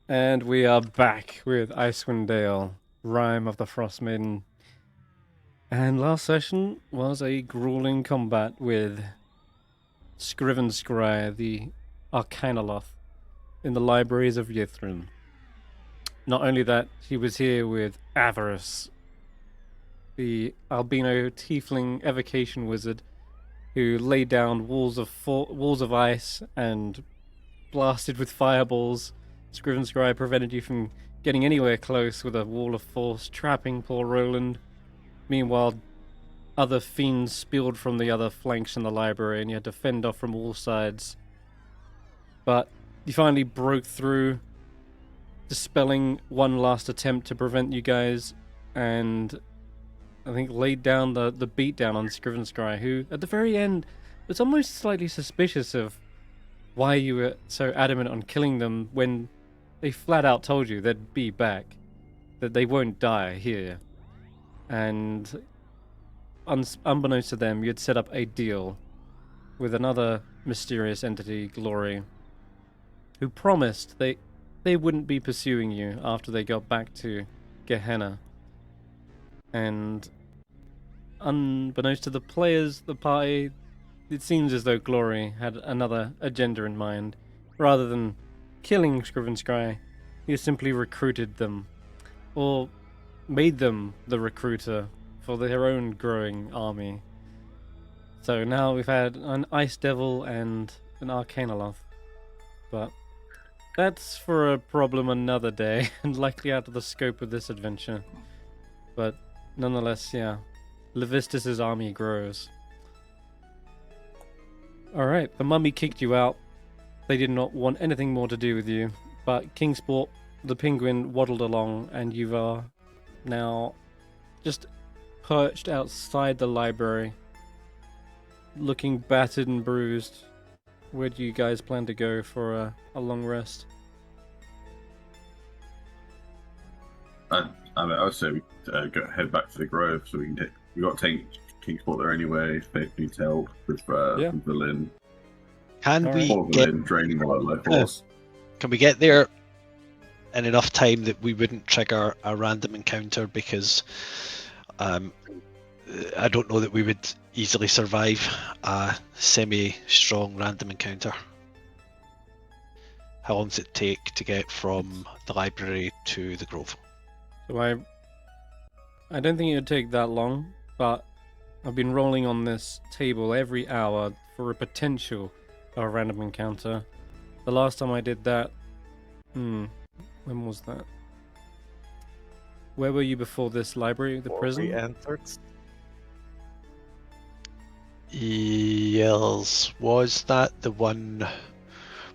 And we are back with Icewindale, Rime of the Frostmaiden. And last session was a grueling combat with Scriven Scry, the Arcanoloth, in the libraries of Yithrin. Not only that, he was here with Avarice, the albino tiefling evocation wizard, who laid down walls of ice and blasted with fireballs. Scriven Scry prevented you from getting anywhere close with a wall of force, trapping poor Roland. Meanwhile, other fiends spilled from the other flanks in the library, and you had to fend off from all sides. But you finally broke through, dispelling one last attempt to prevent you guys, and I think laid down the beatdown on Scriven Scry, who, at the very end, was almost slightly suspicious of why you were so adamant on killing them when they flat out told you they'd be back, that they won't die here. And unbeknownst to them, you'd set up a deal with another mysterious entity, Glory, who promised they wouldn't be pursuing you after they got back to Gehenna. And unbeknownst to the players, the party, it seems as though Glory had another agenda in mind. Rather than killing Scriven Scry, he simply recruited them, or made them the recruiter for their own growing army. So now we've had an Ice Devil and an Arcanoloth, but that's for a problem another day, and likely out of the scope of this adventure. But nonetheless, yeah, Levistus's army grows. Alright, the mummy kicked you out. They did not want anything more to do with you, but Kingsport, the penguin, waddled along, and you are now just perched outside the library, looking battered and bruised. Where do you guys plan to go for a long rest? I mean, I would say we head back to the Grove, so we got to take Kingsport there anyway. If they need help with Berlin. Can we Or get Berlin draining the life force. Can we get there in enough time that we wouldn't trigger a random encounter? Because I don't know that we would easily survive a semi-strong random encounter. How long does it take to get from the library to the Grove? So I don't think it would take that long, but I've been rolling on this table every hour for a potential of a random encounter. The last time I did that, when was that? Where were you before this library, the prison? We entered. Yes, was that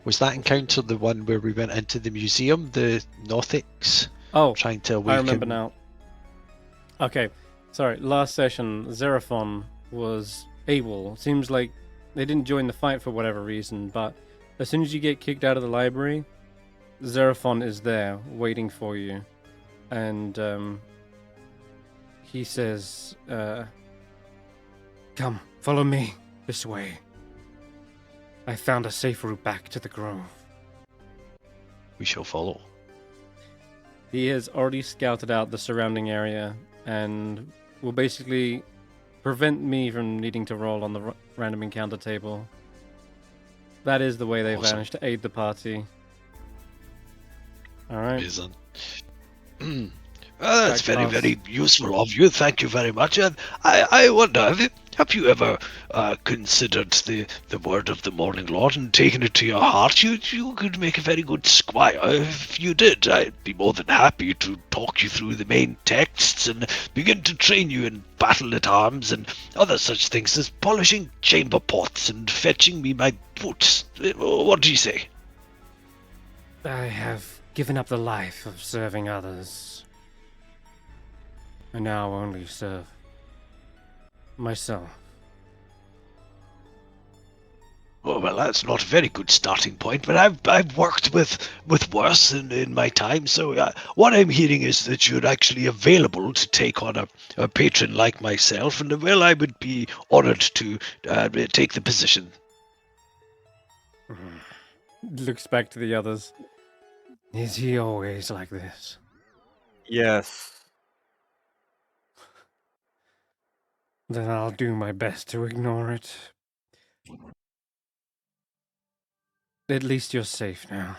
encounter the one where we went into the museum, the Nothics? Oh, trying to awaken... I remember now. Okay, sorry, last session, Xeraphon was AWOL. Seems like they didn't join the fight for whatever reason, but as soon as you get kicked out of the library, Xeraphon is there, waiting for you. And, he says, come, follow me, this way. I found a safe route back to the Grove. We shall follow. He has already scouted out the surrounding area and will basically prevent me from needing to roll on the random encounter table. That is the way they've managed to aid the party. Alright. That's very useful of you. Thank you very much. And I wonder, have you ever considered the word of the Morning Lord and taken it to your heart? You could make a very good squire if you did. I'd be more than happy to talk you through the main texts and begin to train you in battle at arms and other such things as polishing chamber pots and fetching me my boots. What do you say? I have given up the life of serving others. I now only serve myself. Oh, well, that's not a very good starting point, but I've worked with worse in my time, so what I'm hearing is that you're actually available to take on a patron like myself, and well, I would be honoured to take the position. Looks back to the others. Is he always like this? Yes. Then I'll do my best to ignore it. At least you're safe now.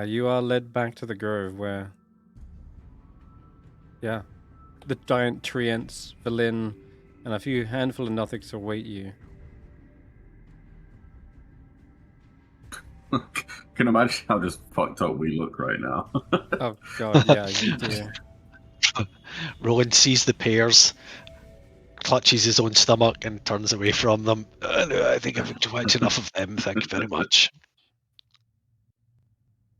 You are led back to the grove where... Yeah. The giant treants, Valin, and a few handful of Nothics await you. Can imagine how just fucked up we look right now. Oh god, yeah, you do. Roland sees the pairs, clutches his own stomach, and turns away from them. No, I think I've watched enough of them. Thank you very much.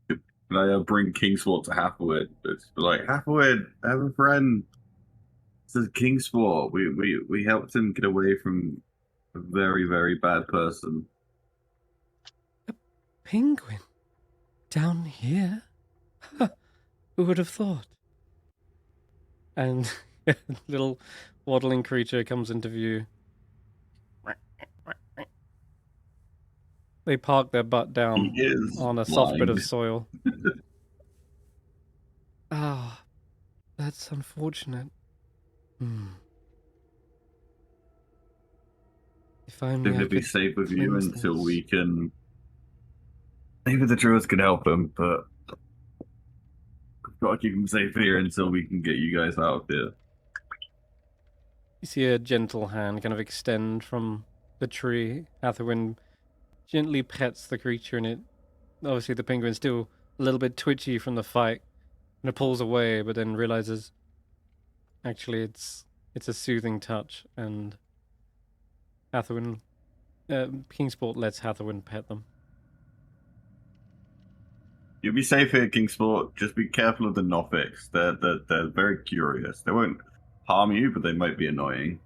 Can I bring Kingsport to Hathaway? It's like, Hathaway, I have a friend. This is Kingsport. We helped him get away from a very, very bad person. Penguin? Down here? Who would have thought? And a little waddling creature comes into view. They park their butt down He is on a soft bit of blind. soil. Ah, that's unfortunate. If only Maybe I he'll be could safe with you cleanse until this. we can. Maybe the druids can help him, but we've got to keep him safe here until we can get you guys out of here. You see a gentle hand kind of extend from the tree. Hathawin gently pets the creature, and it obviously the penguin's still a little bit twitchy from the fight, and it pulls away, but then realizes actually it's a soothing touch, and Hathawin, Kingsport lets Hathawin pet them. You'll be safe here, Kingsport. Just be careful of the Nothics. They're very curious. They won't harm you, but they might be annoying.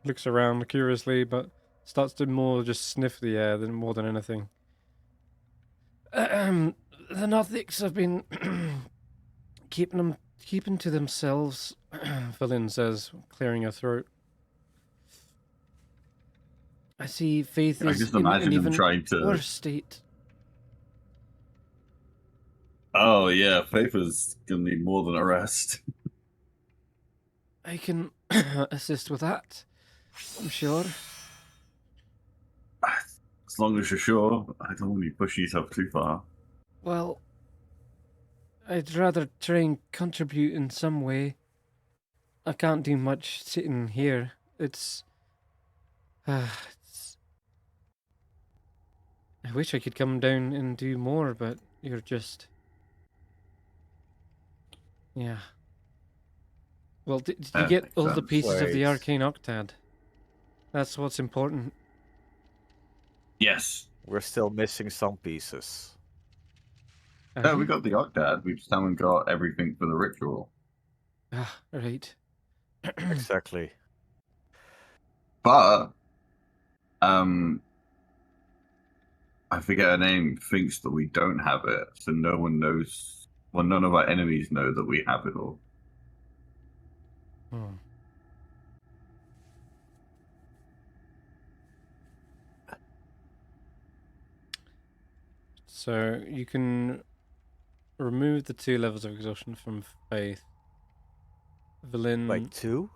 Looks around curiously, but starts to more just sniff the air more than anything. The Nothics have been keeping to themselves. Valin says, clearing her throat. I see Faith I is just in an imagine them even trying to. worse state. Oh yeah, Faith is gonna need more than a rest. I can assist with that, I'm sure. As long as you're sure, I don't want you pushing yourself too far. Well, I'd rather try and contribute in some way. I can't do much sitting here. It's... I wish I could come down and do more, but you're just... Yeah. Well, did you get all the pieces of the Wait. Arcane Octad? That's what's important. Yes. We're still missing some pieces. No, we got the Octad. We just haven't got everything for the ritual. Ah, right. Exactly. But, I forget her name, thinks that we don't have it, so no one knows. Well, none of our enemies know that we have it all. So you can remove the 2 levels of exhaustion from Faith. Valin, Like 2?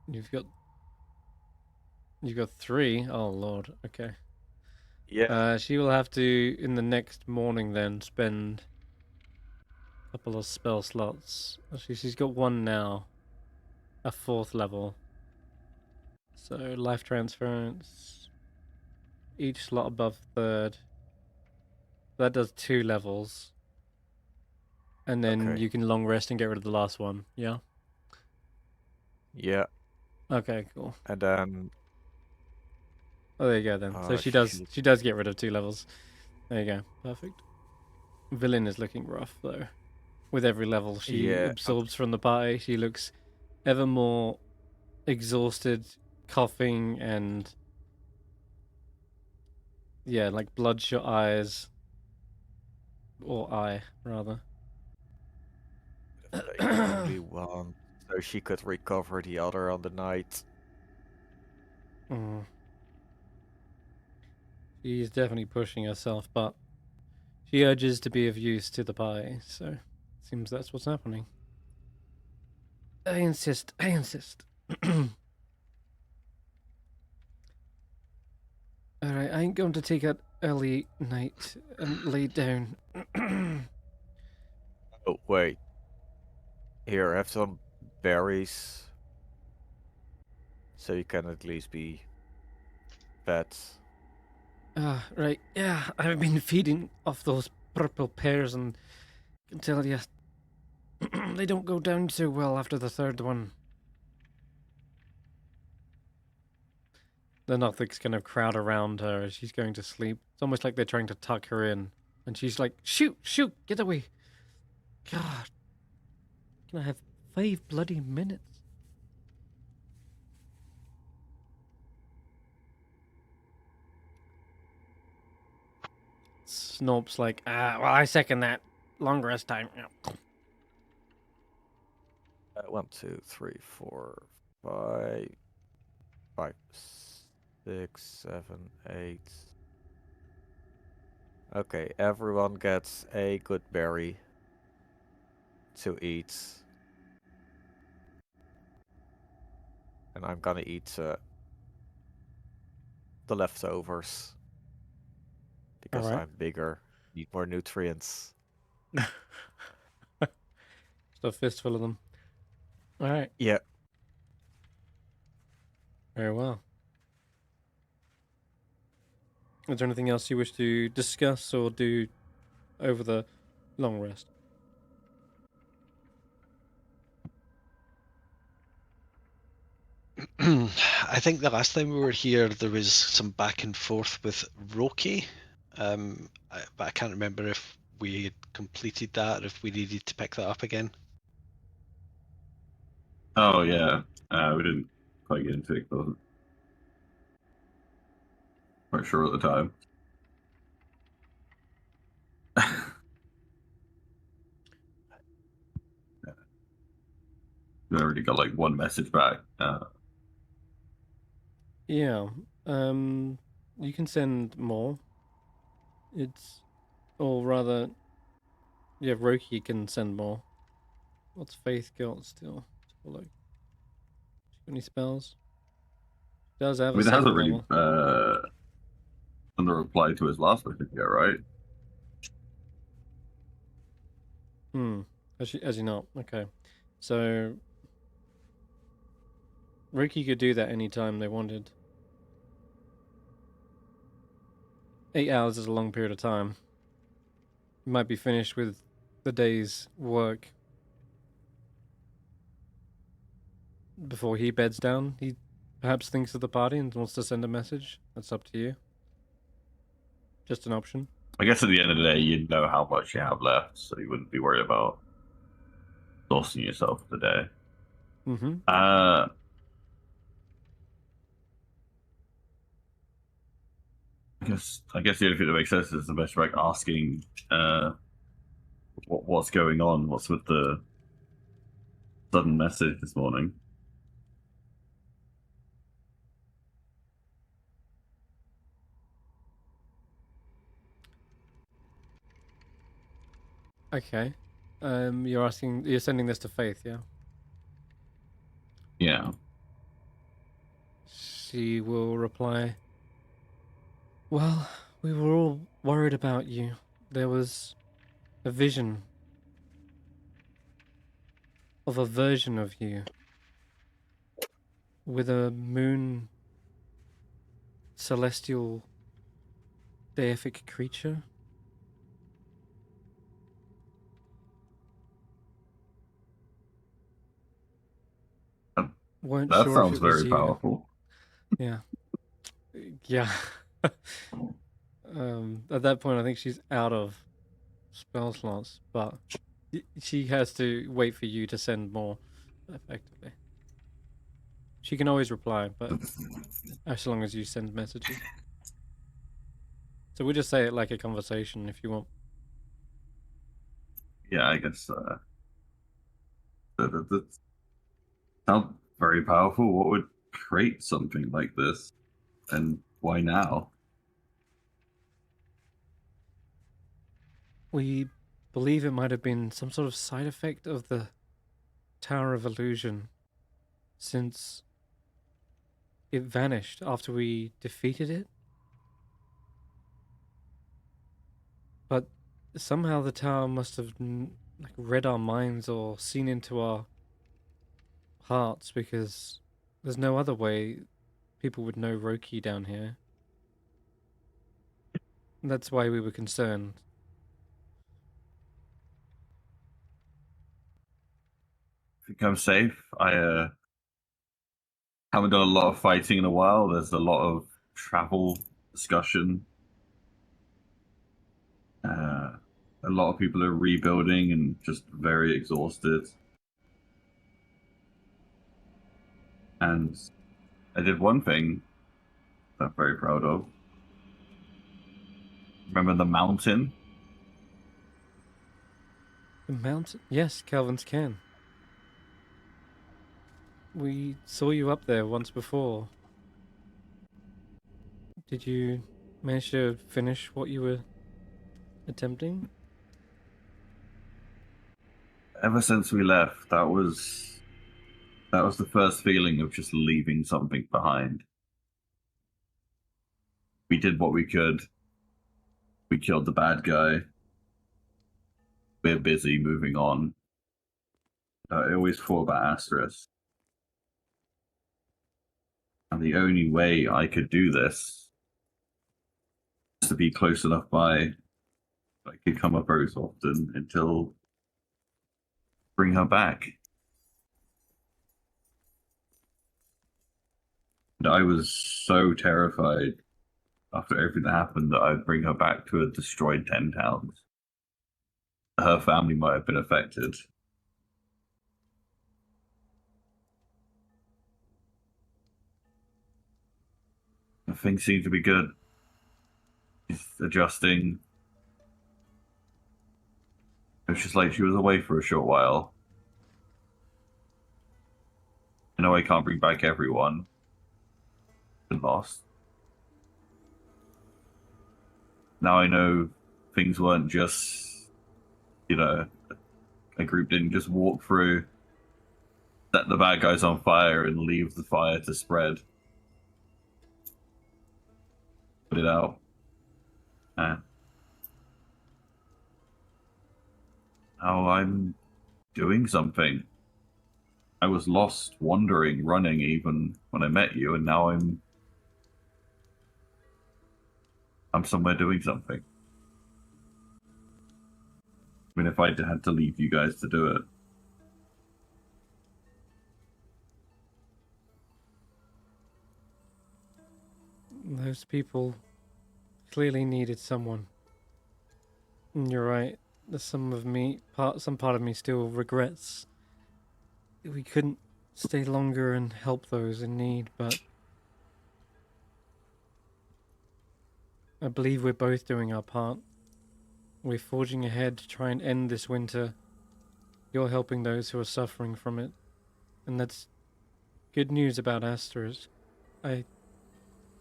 you've got 3. Oh lord. Okay. Yeah. She will have to in the next morning then spend a couple of spell slots. Actually, she's got 1 now, a 4th level. So life transference. Each slot above 3rd. That does 2 levels. And then Okay. you can long rest and get rid of the last one, yeah? Yeah. Okay, cool. And then Oh, there you go then. So she does get rid of 2 levels. There you go. Perfect. Villain is looking rough though. With every level she absorbs from the party, she looks ever more exhausted, coughing, and yeah, like bloodshot eyes. Or eye, rather. only one, so she could recover the other on the night. Mm. She's definitely pushing herself, but she urges to be of use to the party, so it seems that's what's happening. I insist. I insist. Alright, I ain't going to take an early night and lay down. Oh, wait. Here, have some berries. So you can at least be fed. Ah, right. Yeah, I've been feeding off those purple pears and I can tell you, they don't go down so well after the third one. The Nothics kind of crowd around her as she's going to sleep. It's almost like they're trying to tuck her in. And she's like, shoot, shoot, get away. God, can I have 5 bloody minutes? Snorp's like, well, I second that. Long rest time. 1, 2, 3, 4, 5, 5, 6, 7, 8. Okay, everyone gets a good berry to eat. And I'm gonna eat the leftovers. Because Alright. I'm bigger, need more nutrients. Just a fistful of them. Alright. Yeah. Very well. Is there anything else you wish to discuss or do over the long rest? I think the last time we were here, there was some back and forth with Roki, but I can't remember if we had completed that or if we needed to pick that up again. Oh yeah, we didn't quite get into it. Wasn't quite sure at the time. I already got like one message back. Yeah. You can send more. Or rather, yeah, Roki can send more. What's Faith got still? Like, any spells? She does have I mean, a it hasn't second really level. done the reply to his last message yet, right? As you not. Okay. So Roki could do that anytime they wanted. 8 hours is a long period of time. You might be finished with the day's work before he beds down. He perhaps thinks of the party and wants to send a message. That's up to you. Just an option. I guess at the end of the day, you'd know how much you have left, so you wouldn't be worried about exhausting yourself for the day. Mm-hmm. I guess the only thing that makes sense is the best like asking what's going on, what's with the sudden message this morning. Okay. You're sending this to Faith, yeah? Yeah. She will reply, well, we were all worried about you. There was a vision of a version of you with a moon celestial deific creature. Weren't That sure if sounds it was very you. powerful. Yeah. Yeah. At that point, I think she's out of spell slots, but she has to wait for you to send more, effectively. She can always reply, but as long as you send messages. So we'll just say it like a conversation if you want. Yeah, I guess that sounds very powerful. What would create something like this? And why now? We believe it might have been some sort of side effect of the Tower of Illusion, since it vanished after we defeated it. But somehow the tower must have read our minds or seen into our hearts, because there's no other way people would know Roki down here. And that's why we were concerned. I think I'm safe. I haven't done a lot of fighting in a while. There's a lot of travel discussion. A lot of people are rebuilding and just very exhausted. And I did one thing that I'm very proud of. Remember the mountain? The mountain? Yes, Calvin's Cairn. We saw you up there once before. Did you manage to finish what you were attempting? Ever since we left, that was the first feeling of just leaving something behind. We did what we could. We killed the bad guy. We're busy moving on. I always thought about Asterisk. And the only way I could do this is to be close enough by I could come up very often until bring her back. And I was so terrified after everything that happened that I'd bring her back to a destroyed 10 towns. Her family might have been affected. Things seem to be good. She's adjusting. It's just like she was away for a short while. I know I can't bring back everyone. Been lost. Now I know things weren't just, a group didn't just walk through, set the bad guys on fire, and leave the fire to spread. Put it out. And now I'm doing something. I was lost, wandering, running even when I met you, and now I'm somewhere doing something. I mean, if I had to leave you guys to do it. Those people clearly needed someone. And you're right. Some part of me still regrets that we couldn't stay longer and help those in need, but I believe we're both doing our part. We're forging ahead to try and end this winter. You're helping those who are suffering from it. And that's good news about Asterisk. I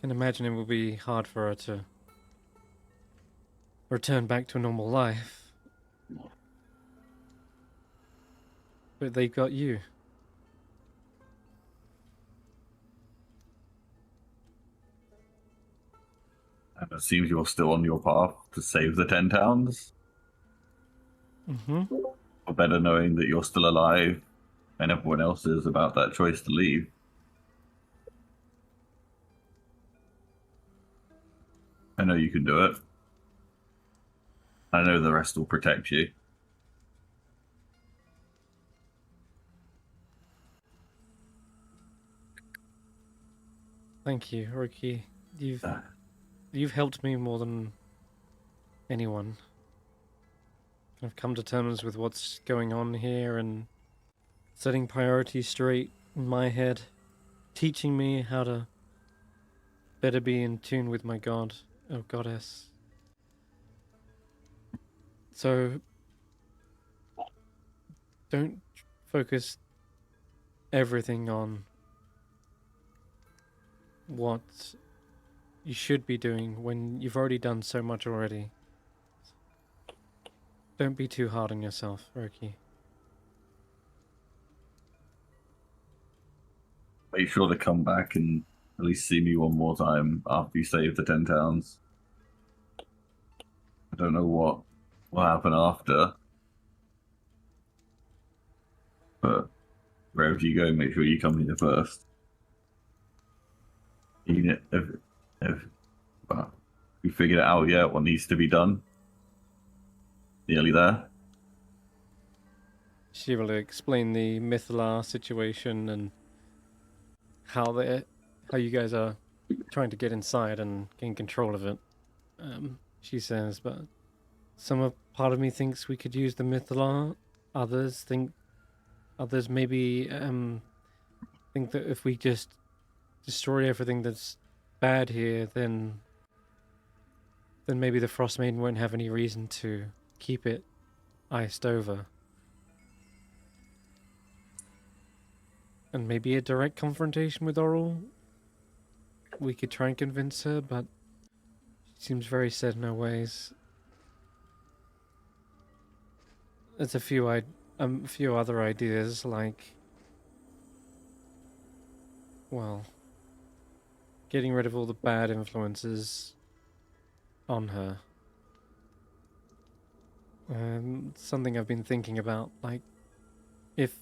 can imagine it will be hard for her to return back to a normal life. But they've got you. And it seems you're still on your path to save the 10 towns. Mm-hmm. Or better knowing that you're still alive and everyone else is about that choice to leave. I know you can do it. I know the rest will protect you. Thank you, Roki. You've helped me more than anyone. I've come to terms with what's going on here and setting priorities straight in my head, teaching me how to better be in tune with my god, or goddess. So, don't focus everything on what you should be doing when you've already done so much already. Don't be too hard on yourself, Roki. Make sure to come back and at least see me one more time after you save the 10 towns. I don't know what will happen after. But wherever you go, make sure you come here first. Have you figured it out yet? What needs to be done? Nearly there. She will explain the Mythalar situation and how you guys are trying to get inside and gain control of it. She says, but part of me thinks we could use the Mythalar. Others maybe think that if we just destroy everything that's bad here, then maybe the Frostmaiden won't have any reason to keep it iced over. And maybe a direct confrontation with Oral. We could try and convince her, but she seems very set in her ways. There's a few other ideas, like, well, getting rid of all the bad influences on her. Something I've been thinking about, like, if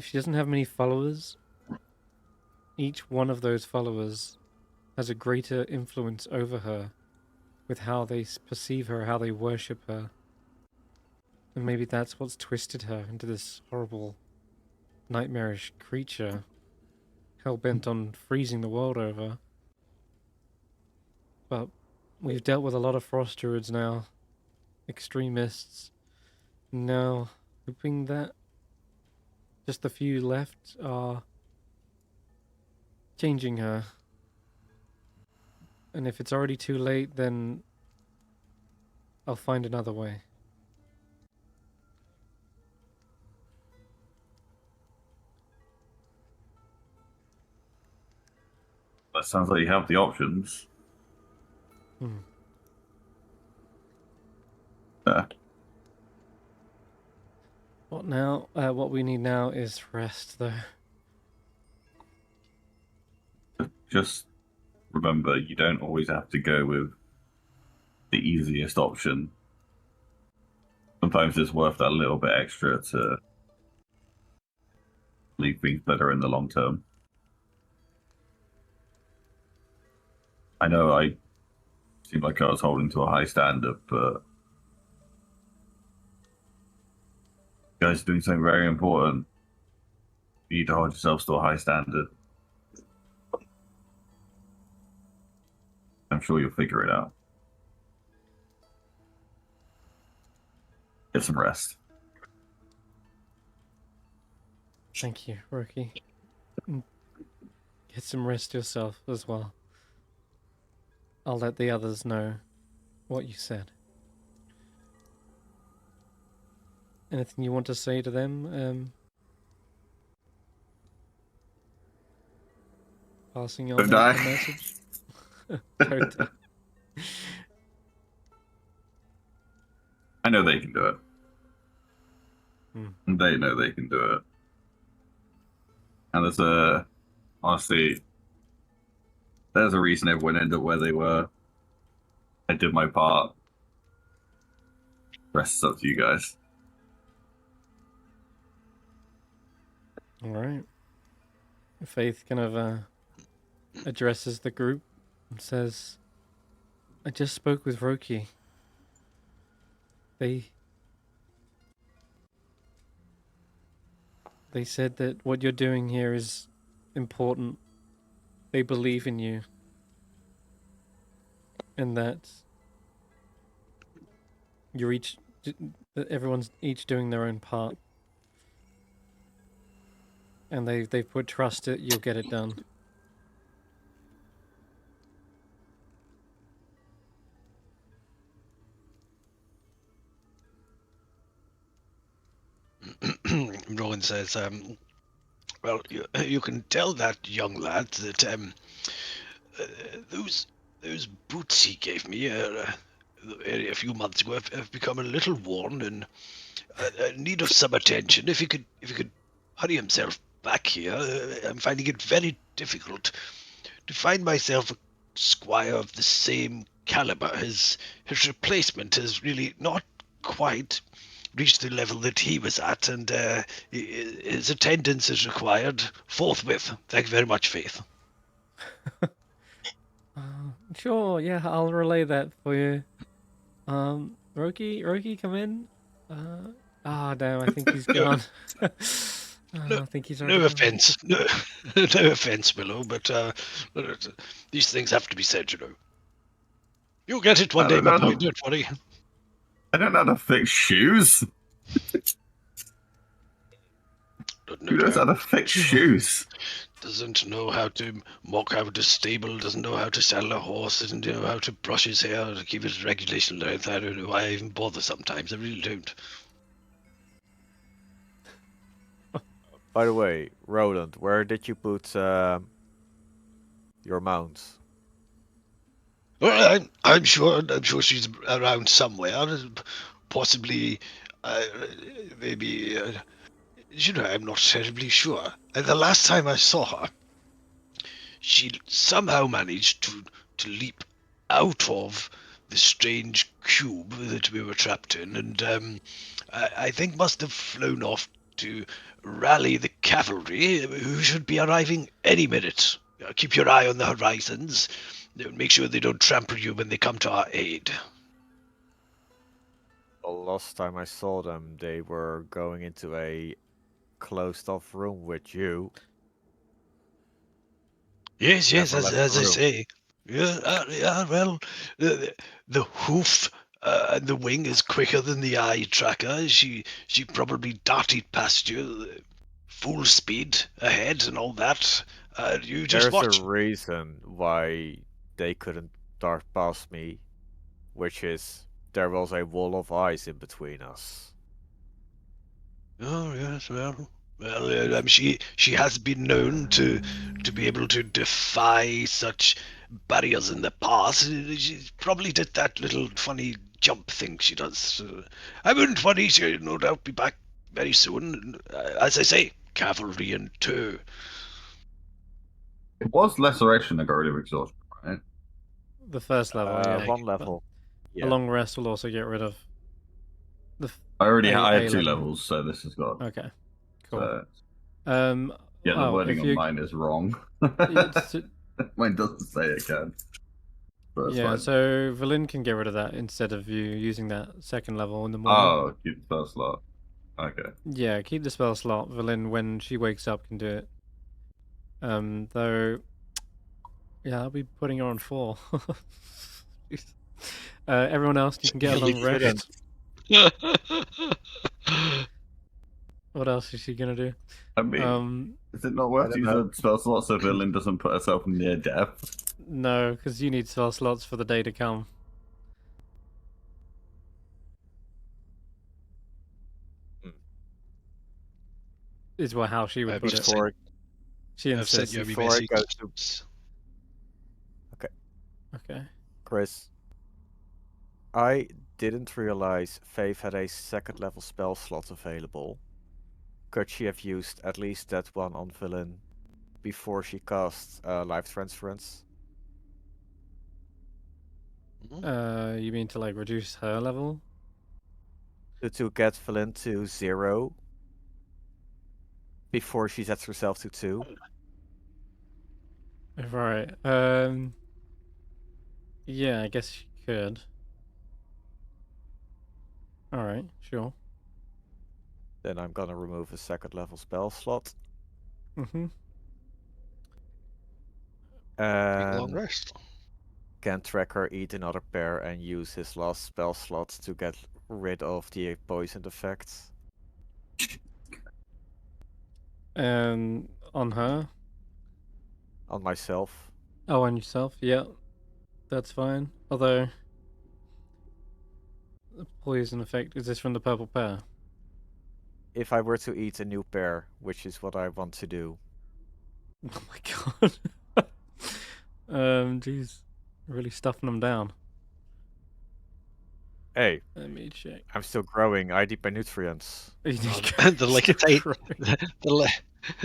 she doesn't have many followers, each one of those followers has a greater influence over her with how they perceive her, how they worship her. And maybe that's what's twisted her into this horrible, nightmarish creature, hell-bent on freezing the world over. But we've dealt with a lot of frost druids now, extremists. Now, hoping that just the few left are changing her. And if it's already too late, then I'll find another way. That sounds like you have the options. What now? What we need now is rest, though. Just remember, you don't always have to go with the easiest option. Sometimes it's worth that little bit extra to leave things better in the long term. I know I seemed like I was holding to a high standard, but you guys are doing something very important. You need to hold yourselves to a high standard. I'm sure you'll figure it out. Get some rest. Thank you, Roki. Get some rest yourself as well. I'll let the others know what you said. Anything you want to say to them? Passing on Don't the die. message? Don't die. I know they can do it. They know they can do it. And honestly, there's a reason everyone ended up where they were. I did my part. The rest is up to you guys. Alright. Faith kind of addresses the group and says, I just spoke with Roki. They said that what you're doing here is important. They believe in you. And that that everyone's each doing their own part. And they've put trust that you'll get it done. Roland says, well, you can tell that young lad that those boots he gave me a few months ago have become a little worn and in need of some attention. If he could hurry himself back here, I'm finding it very difficult to find myself a squire of the same caliber. His replacement has really not quite reached the level that he was at, and his attendance is required forthwith. Thank you very much, Faith. Sure, yeah, I'll relay that for you. Roki, come in. Damn, I think he's gone. I think he's already No gone. offense, no offense, Willow, but these things have to be said, you know. You'll get it one day, my boy. Don't worry. I don't know how to fix shoes. Who knows how to fix shoes? Doesn't know how to mock out a stable, doesn't know how to saddle a horse, doesn't know how to brush his hair to keep it regulation length. I don't know why I even bother sometimes. I really don't. By the way, Roland, where did you put your mounts? Well, I'm sure she's around somewhere. Possibly, maybe. You know, I'm not terribly sure. The last time I saw her, she somehow managed to leap out of the strange cube that we were trapped in, and I think must have flown off to rally the cavalry, who should be arriving any minute. Keep your eye on the horizons. Make sure they don't trample you when they come to our aid. The last time I saw them, they were going into a closed-off room with you. Yes, Never left as the I room. say. Yeah, well, the hoof and the wing is quicker than the eye tracker. She probably darted past you, full speed ahead and all that. You just There's a watch. reason why they couldn't dart past me, which is there was a wall of ice in between us. Oh yes, well, she has been known to be able to defy such barriers in the past. She probably did that little funny jump thing she does. I wouldn't worry. She'll no doubt be back very soon. As I say, cavalry in tow. It was laceration and got rid of exhaustion, right? The first level, yeah. One but level. A Yeah. long rest will also get rid of the. I had A 2 level. levels, so this has got. Okay, cool. So, Yeah, the wording on mine is wrong. Mine doesn't say it can. But yeah, fine. so Valin can get rid of that instead of you using that second level in the morning. Oh, keep the first slot. Okay. Yeah, keep the spell slot. Valin, when she wakes up, can do it. Though, yeah, I'll be putting her on 4. Everyone else, you can get a long rest. What else is she gonna do? I mean, is it not worth using a spell slot so Villain doesn't put herself near death? No, because you need spell slots for the day to come. Is how she would put it. She I've sent insists. you a Before I go message. Okay. Chris, I didn't realize Faith had a second level spell slot available. Could she have used at least that one on Villain before she cast Life Transference? You mean to like reduce her level? To get Villain to 0 before she sets herself to 2? Right. Yeah, I guess she could. Alright, sure. Then I'm gonna remove a second level spell slot. Mm-hmm. Long And rest. can Tracker eat another pair and use his last spell slot to get rid of the poisoned effects? And on her? On myself. Oh, on yourself? Yeah. That's fine. Although, the poison effect, is this from the purple pear? If I were to eat a new pair, which is what I want to do. Oh my god. Jeez, really stuffing them down. Hey, Let me check. I'm still growing. I need my nutrients. They're like a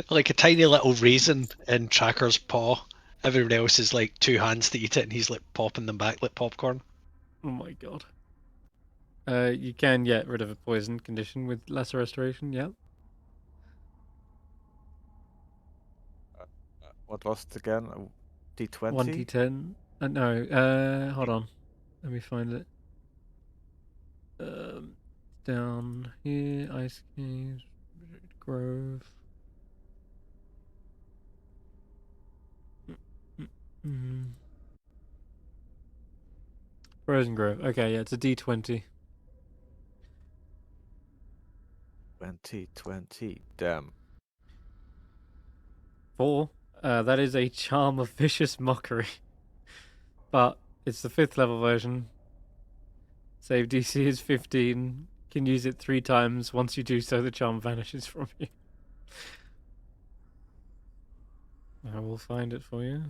like a tiny little raisin in Tracker's paw. Everybody else is like 2 hands to eat it, and he's like popping them back like popcorn. Oh my god. You can get rid of a poison condition with lesser restoration. Yep. What was it again? D20? 1d10. No. Hold on. Let me find it. Down here, ice caves, grove. Frozen grove. Okay, yeah, it's a D20. 2020. Damn. 4. That is a charm of vicious mockery, but it's the 5th level version. Save DC is 15. Can use it 3 times. Once you do so, the charm vanishes from you. I will find it for you.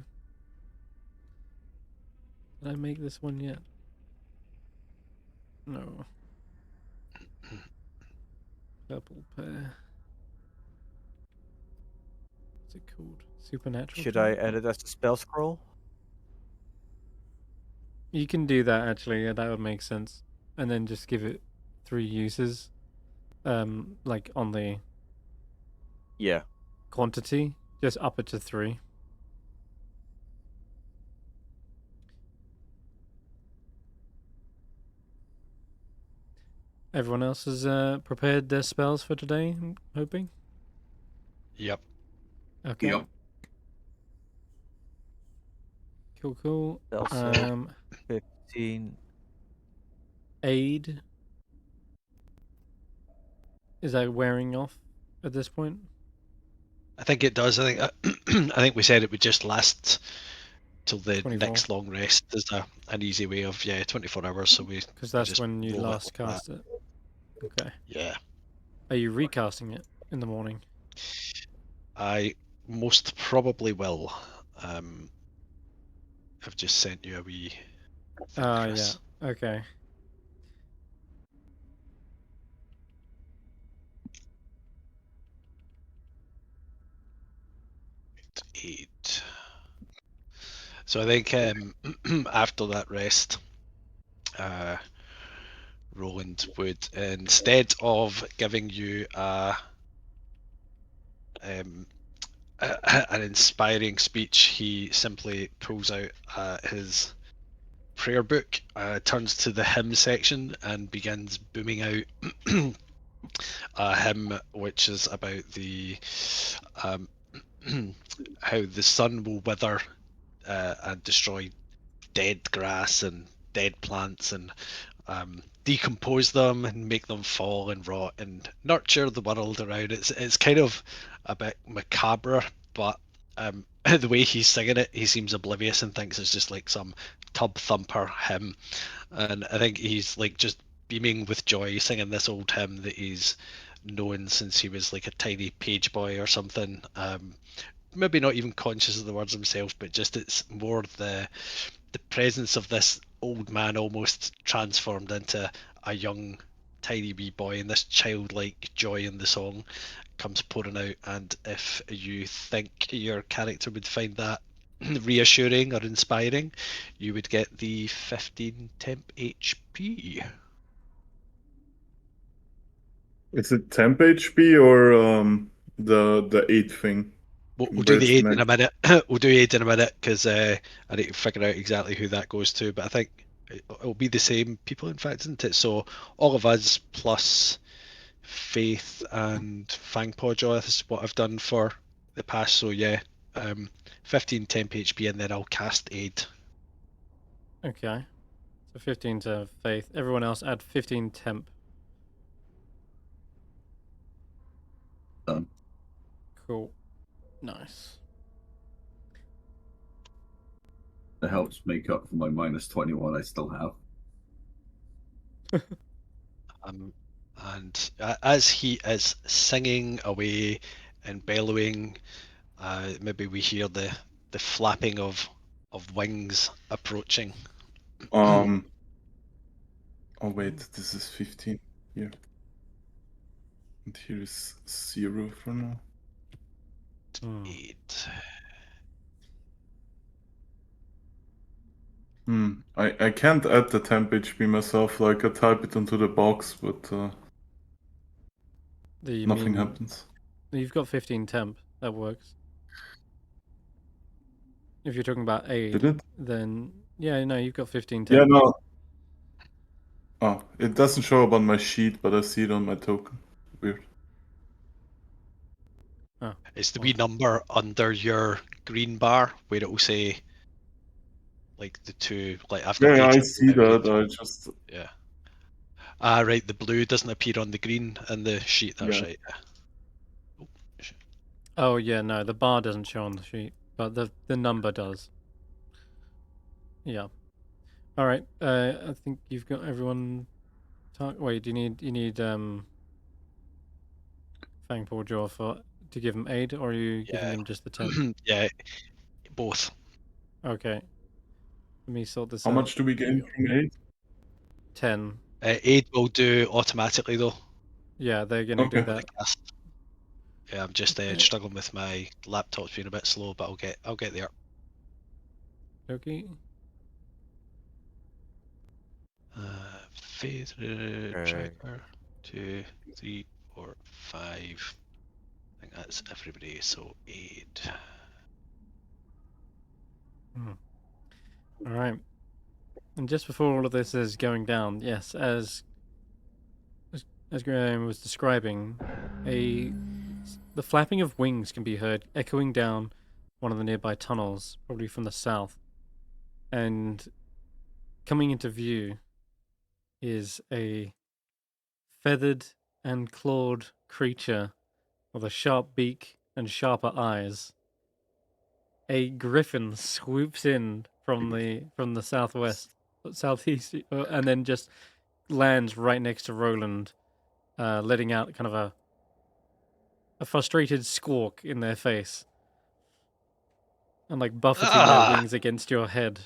Did I make this one yet? No. Purple pear. What's it called? Supernatural. Should charm? I add it as a spell scroll? You can do that actually. Yeah, that would make sense. And then just give it 3 uses. Like on the Yeah. quantity, just up it to 3. Everyone else has prepared their spells for today, I'm hoping? Yep. Okay. Yep. Cool. Spell save 15. Aid. Is that wearing off at this point? I think it does. I think I think we said it would just last till the 24. next long rest. Is an easy way of 24 hours. So we Because that's just when you roll it last like that. cast it. Okay. Yeah. Are you recasting it in the morning? I most probably will. I've just sent you a wee thing, Yeah. Chris. Okay. Eight. So I think after that rest, Roland would, instead of giving you an inspiring speech, he simply pulls out his prayer book, turns to the hymn section, and begins booming out a hymn which is about the how the sun will wither and destroy dead grass and dead plants and decompose them and make them fall and rot and nurture the world around. It's kind of a bit macabre, but the way he's singing it, he seems oblivious and thinks it's just like some tub thumper hymn. And I think he's like just beaming with joy singing this old hymn that he's known since he was like a tiny page boy or something. Maybe not even conscious of the words himself, but just it's more the presence of this old man almost transformed into a young tiny wee boy, and this childlike joy in the song comes pouring out. And if you think your character would find that reassuring or inspiring, you would get the 15 temp HP. Is it temp HP or the 8 thing? We'll do the Burst aid in a mag- minute. We'll do aid in a minute because I need to figure out exactly who that goes to. But I think it'll be the same people, in fact, isn't it? So all of us plus Faith and Fangpaw Jaw is what I've done for the past. So yeah, 15 temp HP, and then I'll cast aid. Okay. So 15 to Faith. Everyone else add 15 temp. Done. Cool. Nice. It helps make up for my minus 21 I still have. And as he is singing away and bellowing, maybe we hear the flapping of of wings approaching. Oh wait, this is 15 here. And here is 0 for now. 8. I can't add the temp HP myself, like I type it into the box, but nothing happens. You've got 15 temp, that works. If you're talking about aid, Did it? then yeah, no, you've got 15 Yeah, temp. no. Oh, it doesn't show up on my sheet, but I see it on my token. Weird. Oh, It's the wee number under your green bar where it will say, like, the two, like, I've got Yeah, 8. I see that. I just Yeah. Right, the blue doesn't appear on the green and the sheet, that's right. oh yeah, no, the bar doesn't show on the sheet, but the number does. Yeah. All right. I think you've got everyone. Wait, you need Fangpaw for to give him aid, or are you giving him just the temp? Yeah, both. Okay. Let me sort this how out. much do we gain from 8? 10. Aid will do automatically though. Yeah, they're gonna do Okay. that. Yeah, I'm just struggling with my laptop's being a bit slow, but I'll get there. Okay. Phase tracker 2, 3, 4, 5. I think that's everybody. So 8. All right. And just before all of this is going down, yes, as Graham was describing, the flapping of wings can be heard echoing down one of the nearby tunnels, probably from the south. And coming into view is a feathered and clawed creature with a sharp beak and sharper eyes. A griffin swoops in from the southeast, and then just lands right next to Roland, letting out kind of a frustrated squawk in their face, and like buffeting their wings against your head.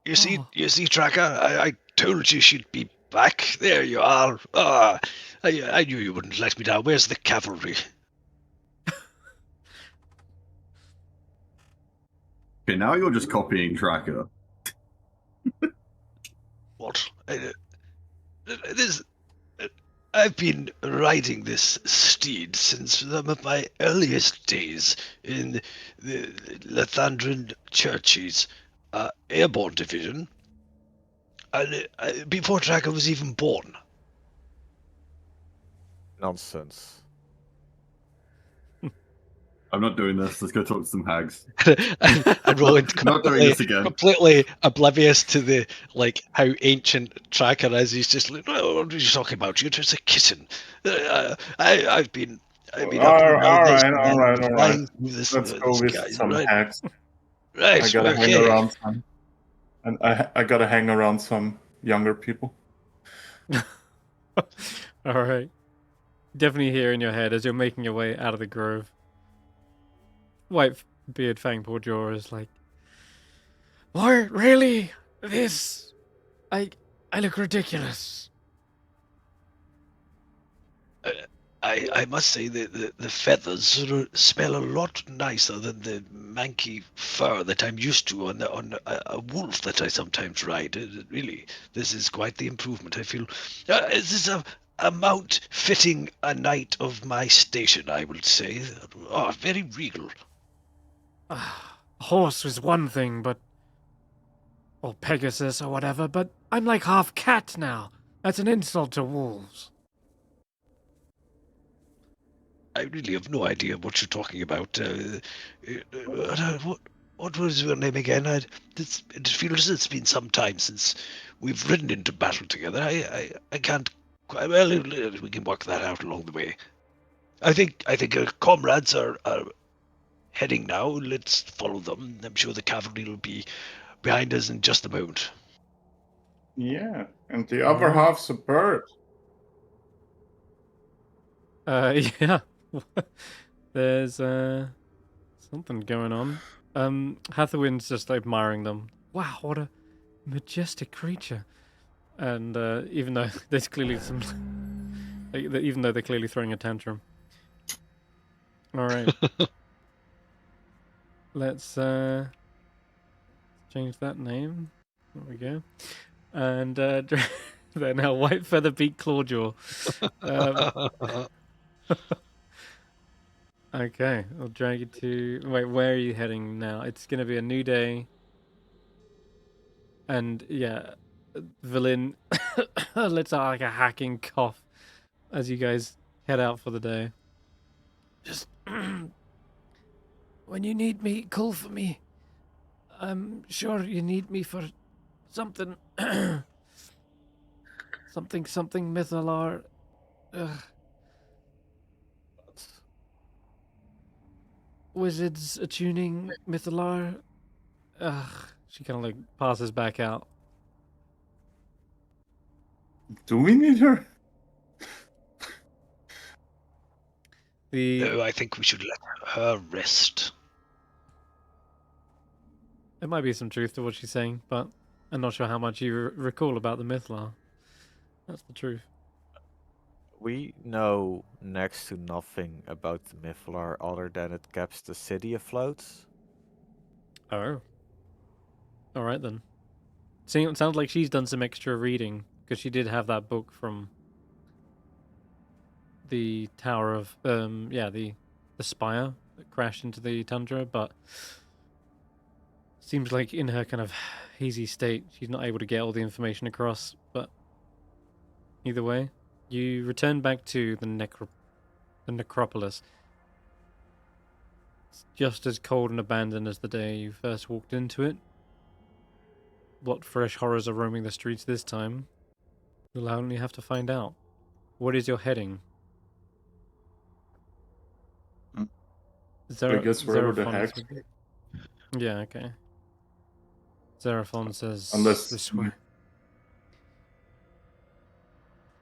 You see, Tracker. I told you she'd be back. There you are. I knew you wouldn't let me down. Where's the cavalry? Okay, now you're just copying Tracker. What? I've been riding this steed since some of my earliest days in the Lathandran Churches airborne division, and before Tracker was even born. Nonsense. I'm not doing this. Let's go talk to some hags. And Roland Not doing this again. completely oblivious to the how ancient Tracker is. He's just like, oh, what are you talking about? You're just a kitten. I've been All right. This, Let's go this with guy, some right? hacks. Right, I gotta okay. hang around some, and I gotta hang around some younger people. All right. Definitely hear in your head as you're making your way out of the grove. Whitebeard Fangpaw is like, "What? Really? This? I look ridiculous." I must say that the feathers sort of smell a lot nicer than the manky fur that I'm used to on a wolf that I sometimes ride. Really, this is quite the improvement, I feel. Is this a mount fitting a knight of my station, I would say? Oh, very regal. A horse was one thing, or Pegasus or whatever, but I'm like half cat now. That's an insult to wolves. I really have no idea what you're talking about. What was your name again? It feels it's been some time since we've ridden into battle together. I can't quite. Well, we can work that out along the way. I think our comrades are heading now. Let's follow them. I'm sure the cavalry will be behind us in just a moment. Yeah, and the other half's a bird. Yeah. There's Something going on. Hathawin's just admiring them. Wow, what a majestic creature. And even though there's clearly some, even though they're clearly throwing a tantrum. All right, let's change that name. There we go. And they're now White Featherbeak Clawjaw. Okay, I'll drag you to. Wait, where are you heading now? It's gonna be a new day. And yeah, Villain lets out like a hacking cough as you guys head out for the day. Just when you need me, call for me. I'm sure you need me for something. something Mythalar. Wizards attuning Mythalar. She kind of like passes back out. Do we need her? No, I think we should let her rest. There might be some truth to what she's saying, but I'm not sure how much you recall about the Mythalar. That's the truth. We know next to nothing about the Mythalar other than it keeps the city afloat. Oh. Alright then. See, it sounds like she's done some extra reading, because she did have that book from the Tower of, the spire that crashed into the tundra, but seems like in her kind of hazy state, she's not able to get all the information across, but either way, you return back to the necropolis. It's just as cold and abandoned as the day you first walked into it. What fresh horrors are roaming the streets this time? You'll only have to find out. What is your heading? I guess wherever the Xeraphon heck. Yeah, okay. Xeraphon says Unless this way.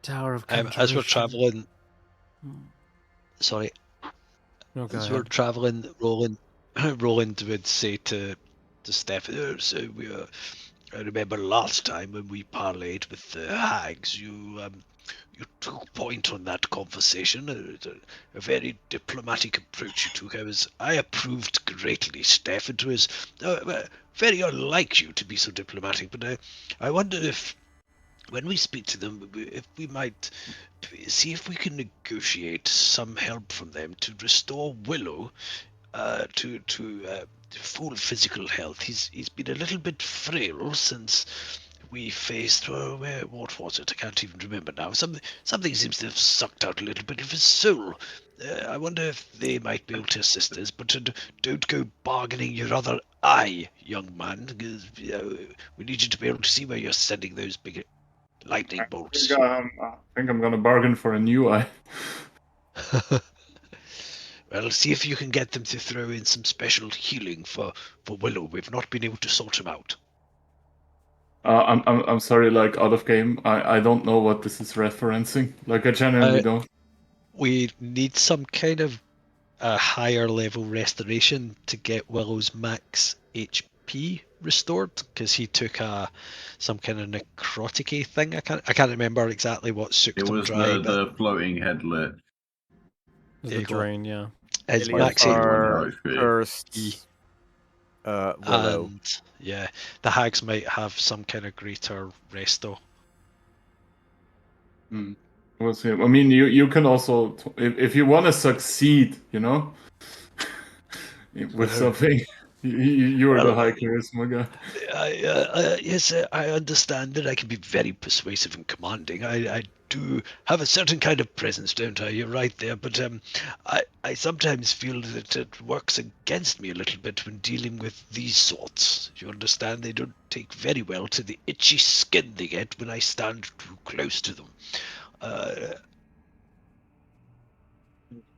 Tower of As we're Conjuration. traveling, sorry, Oh, go as we're ahead. traveling, Roland would say to Stef, so I remember last time when we parlayed with the hags, you took point on that conversation. A very diplomatic approach you took. I approved greatly, Stef. It was very unlike you to be so diplomatic. But I wonder if, when we speak to them, if we might see if we can negotiate some help from them to restore Willow to full physical health. He's been a little bit frail since we faced what was it? I can't even remember now. Something seems to have sucked out a little bit of his soul. I wonder if they might be able to assist us. But don't go bargaining your other eye, young man, because we need you to be able to see where you're sending those big lightning bolts. I think I'm gonna bargain for a new eye. Well, see if you can get them to throw in some special healing for Willow. We've not been able to sort him out. I'm sorry, like out of game. I don't know what this is referencing. Like I genuinely don't. We need some kind of a higher level restoration to get Willow's max HP restored, because he took some kind of necrotic thing. I can't remember exactly what sucked It him was dry. the floating headlet. There's There the you go. drain, yeah. His Ilias max are HP. cursed Willow. and yeah, the hags might have some kind of greater resto. We'll see. I mean, you can also, if you want to succeed, with something, you're the high charisma guy. Yes, I understand that I can be very persuasive and commanding. I do have a certain kind of presence, don't I? You're right there, but I sometimes feel that it works against me a little bit when dealing with these sorts. You understand? They don't take very well to the itchy skin they get when I stand too close to them.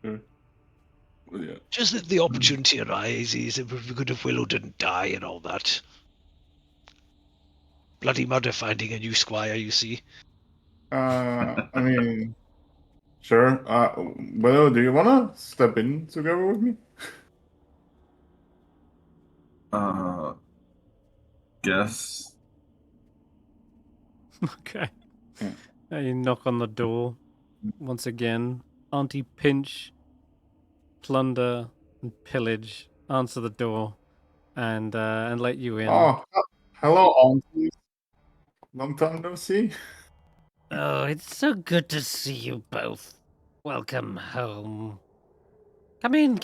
Well, yeah. Just that the opportunity arises, it would be good if Willow didn't die and all that. Bloody murder finding a new squire, you see. I mean, sure. Willow, do you wanna step in together with me? Uh, guess. Okay. Yeah. You knock on the door once again. Auntie Pinch, plunder, and pillage answer the door and let you in. Oh, hello, aunties. Long time no see. Oh, it's so good to see you both. Welcome home. Come in,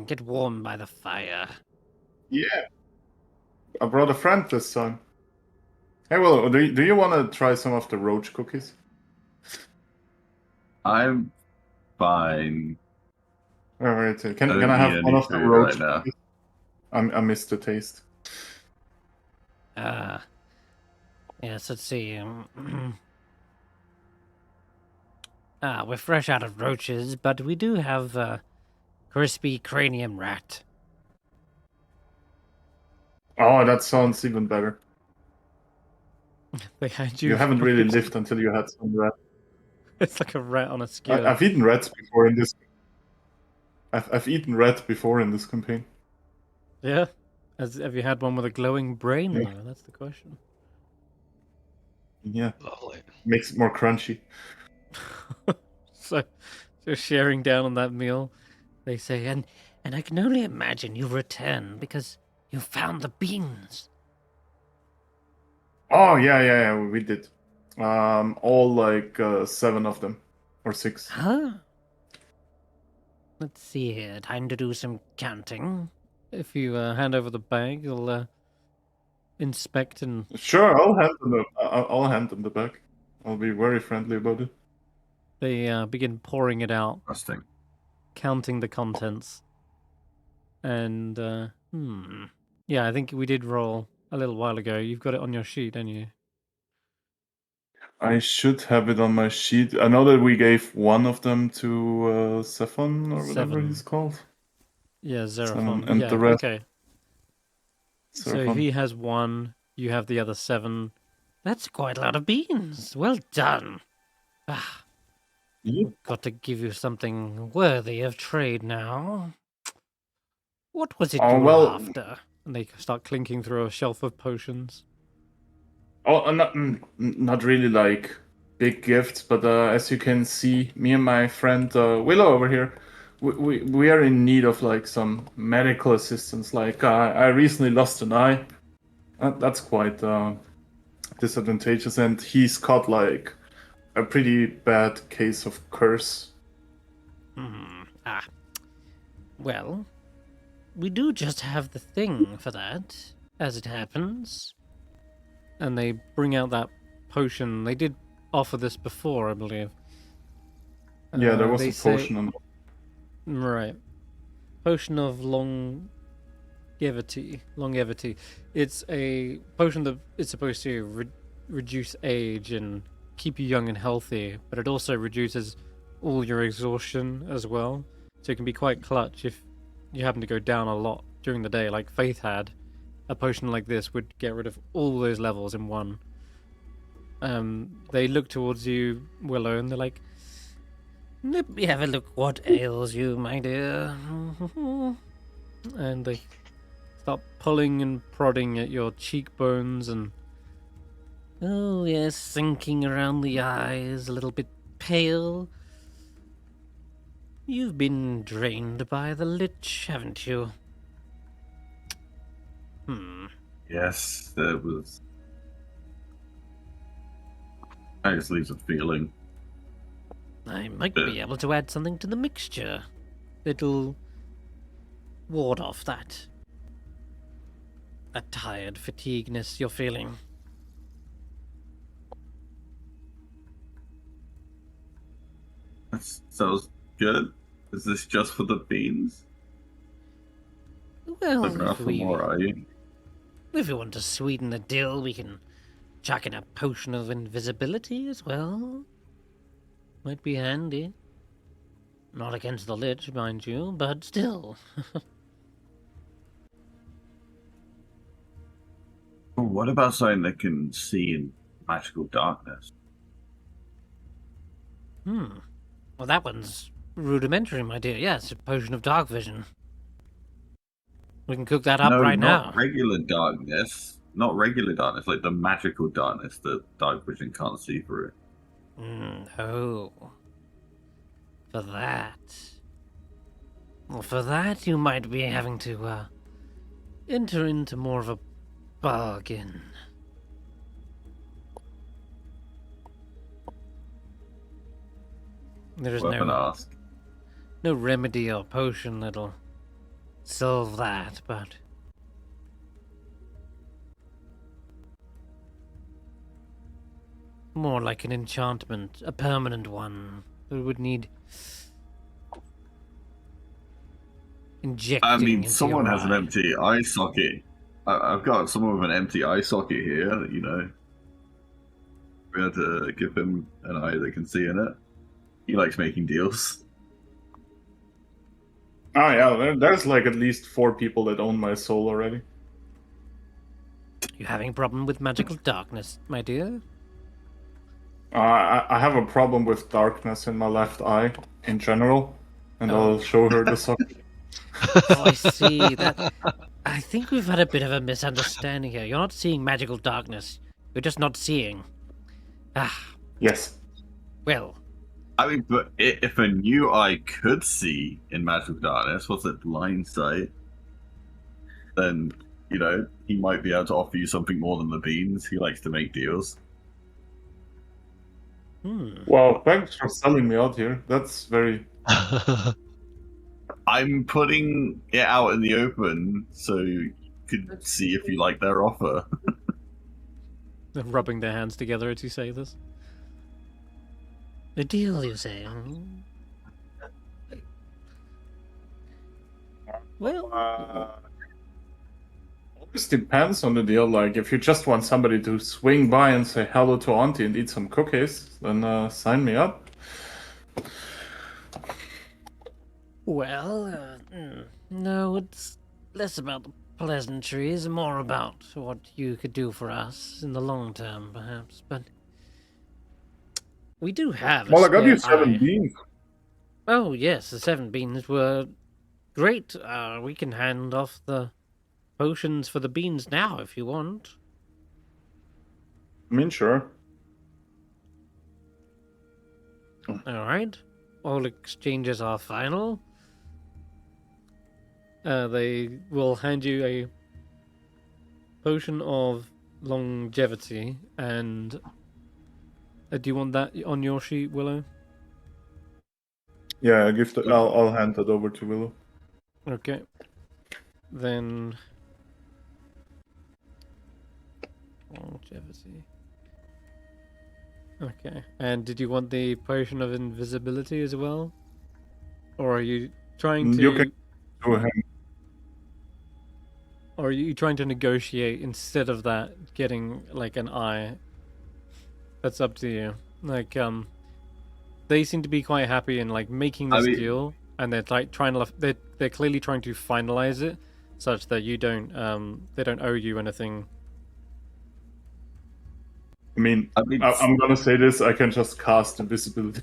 get warm by the fire. Yeah, I brought a friend this time. Hey, Willow, do you want to try some of the roach cookies? I'm fine. All right, I can don't I need have one any of the food roach right now. cookies? I missed the taste. Yes, let's see. We're fresh out of roaches, but we do have crispy cranium rat. Oh, that sounds even better. They hand You you. haven't really lived until you had some rat. It's like a rat on a skewer. I've eaten rats before in this. I've eaten rat before in this campaign. Yeah. Have you had one with a glowing brain, Yeah. though? That's the question. Yeah, Lovely. makes it more crunchy. so sharing down on that meal, they say, And I can only imagine you returned because you found the beans. Oh yeah, we did. All like 7 of them or 6. Huh? Let's see here. Time to do some counting. if you hand over the bag, you'll inspect and Sure, I'll hand them. I'll hand them the bag. I'll be very friendly about it. they begin pouring it out, Interesting. counting the contents. And, yeah, I think we did roll a little while ago. You've got it on your sheet, don't you? I should have it on my sheet. I know that we gave one of them to Sephon or whatever 7. he's called. Yeah, Seven, Xeraphon. and Yeah, the rest. okay. So Seraphon. he has 1, you have the other 7. That's quite a lot of beans. Well done. Ah, Yeah. got to give you something worthy of trade now. What was it Oh you were well. after? And they start clinking through a shelf of potions. Oh, not really like big gifts, but as you can see, me and my friend Willow over here, we are in need of like some medical assistance. Like I recently lost an eye. That's quite disadvantageous, and he's caught like a pretty bad case of curse. Well, we do just have the thing for that, as it happens. And they bring out that potion. They did offer this before, I believe. Yeah, there was they a say- potion on. Right. Potion of longevity. It's a potion that is supposed to reduce age and keep you young and healthy, but it also reduces all your exhaustion as well. So it can be quite clutch if you happen to go down a lot during the day, like Faith had. A potion like this would get rid of all those levels in one. They look towards you, Willow, and they're like, Let me have a look what ails you, my dear. and they start pulling and prodding at your cheekbones and Oh, yes, sinking around the eyes, a little bit pale. You've been drained by the lich, haven't you? Yes, there was. That just leaves a feeling. I might be able to add something to the mixture. It'll ward off that tired fatigueness you're feeling. That sounds good. Is this just for the beans? Well, Looking out for more, are you? if you want to sweeten the dill, we can chuck in a potion of invisibility as well. Might be handy. Not against the lich, mind you, but still. What about something that can see in magical darkness? Well, that one's rudimentary, my dear. Yes, a potion of dark vision. We can cook that up No, right not now. regular darkness. Not regular darkness, like the magical darkness that dark vision can't see through. Oh. For that. Well, for that, you might be having to, enter into more of a bargain. There's Worth an no ask. remedy or potion that'll solve that, but more like an enchantment, a permanent one. That would need injecting I mean, into someone your has an eye. empty eye socket. I've got someone with an empty eye socket here, you know. We had to give him an eye that can see in it. He likes making deals. Oh yeah, there's like at least 4 people that own my soul already. You having a problem with magical darkness, my dear? I have a problem with darkness in my left eye in general, and I'll show her the socket. Oh, I see. That I think we've had a bit of a misunderstanding here. You're not seeing magical darkness. You're just not seeing. Ah, Yes. well, I mean, but if a new eye could see in magical darkness, what's it, blind sight? Then, you know, he might be able to offer you something more than the beans. He likes to make deals. Well, thanks for selling me out here. That's very... I'm putting it out in the open so you could see if you like their offer. They're rubbing their hands together as you say this. a deal, you say? Well, This depends on the deal. Like, if you just want somebody to swing by and say hello to Auntie and eat some cookies, then sign me up. no, it's less about the pleasantries, and more about what you could do for us in the long term, perhaps. But we do have. Well, I got you spare 7 eye. beans. Oh yes, the 7 beans were great. We can hand off the potions for the beans now if you want. I mean, sure. All right. All exchanges are final. They will hand you a potion of longevity, and do you want that on your sheet, Willow? Yeah, I'll hand that over to Willow. Okay. Then longevity. Okay. And did you want the potion of invisibility as well? Or are you trying to You can do him. or are you trying to negotiate instead of that getting like an eye? That's up to you. Like they seem to be quite happy in like making this deal, and they're like trying to they're clearly trying to finalize it such that you don't they don't owe you anything. I mean, I'm gonna say this, I can just cast invisibility.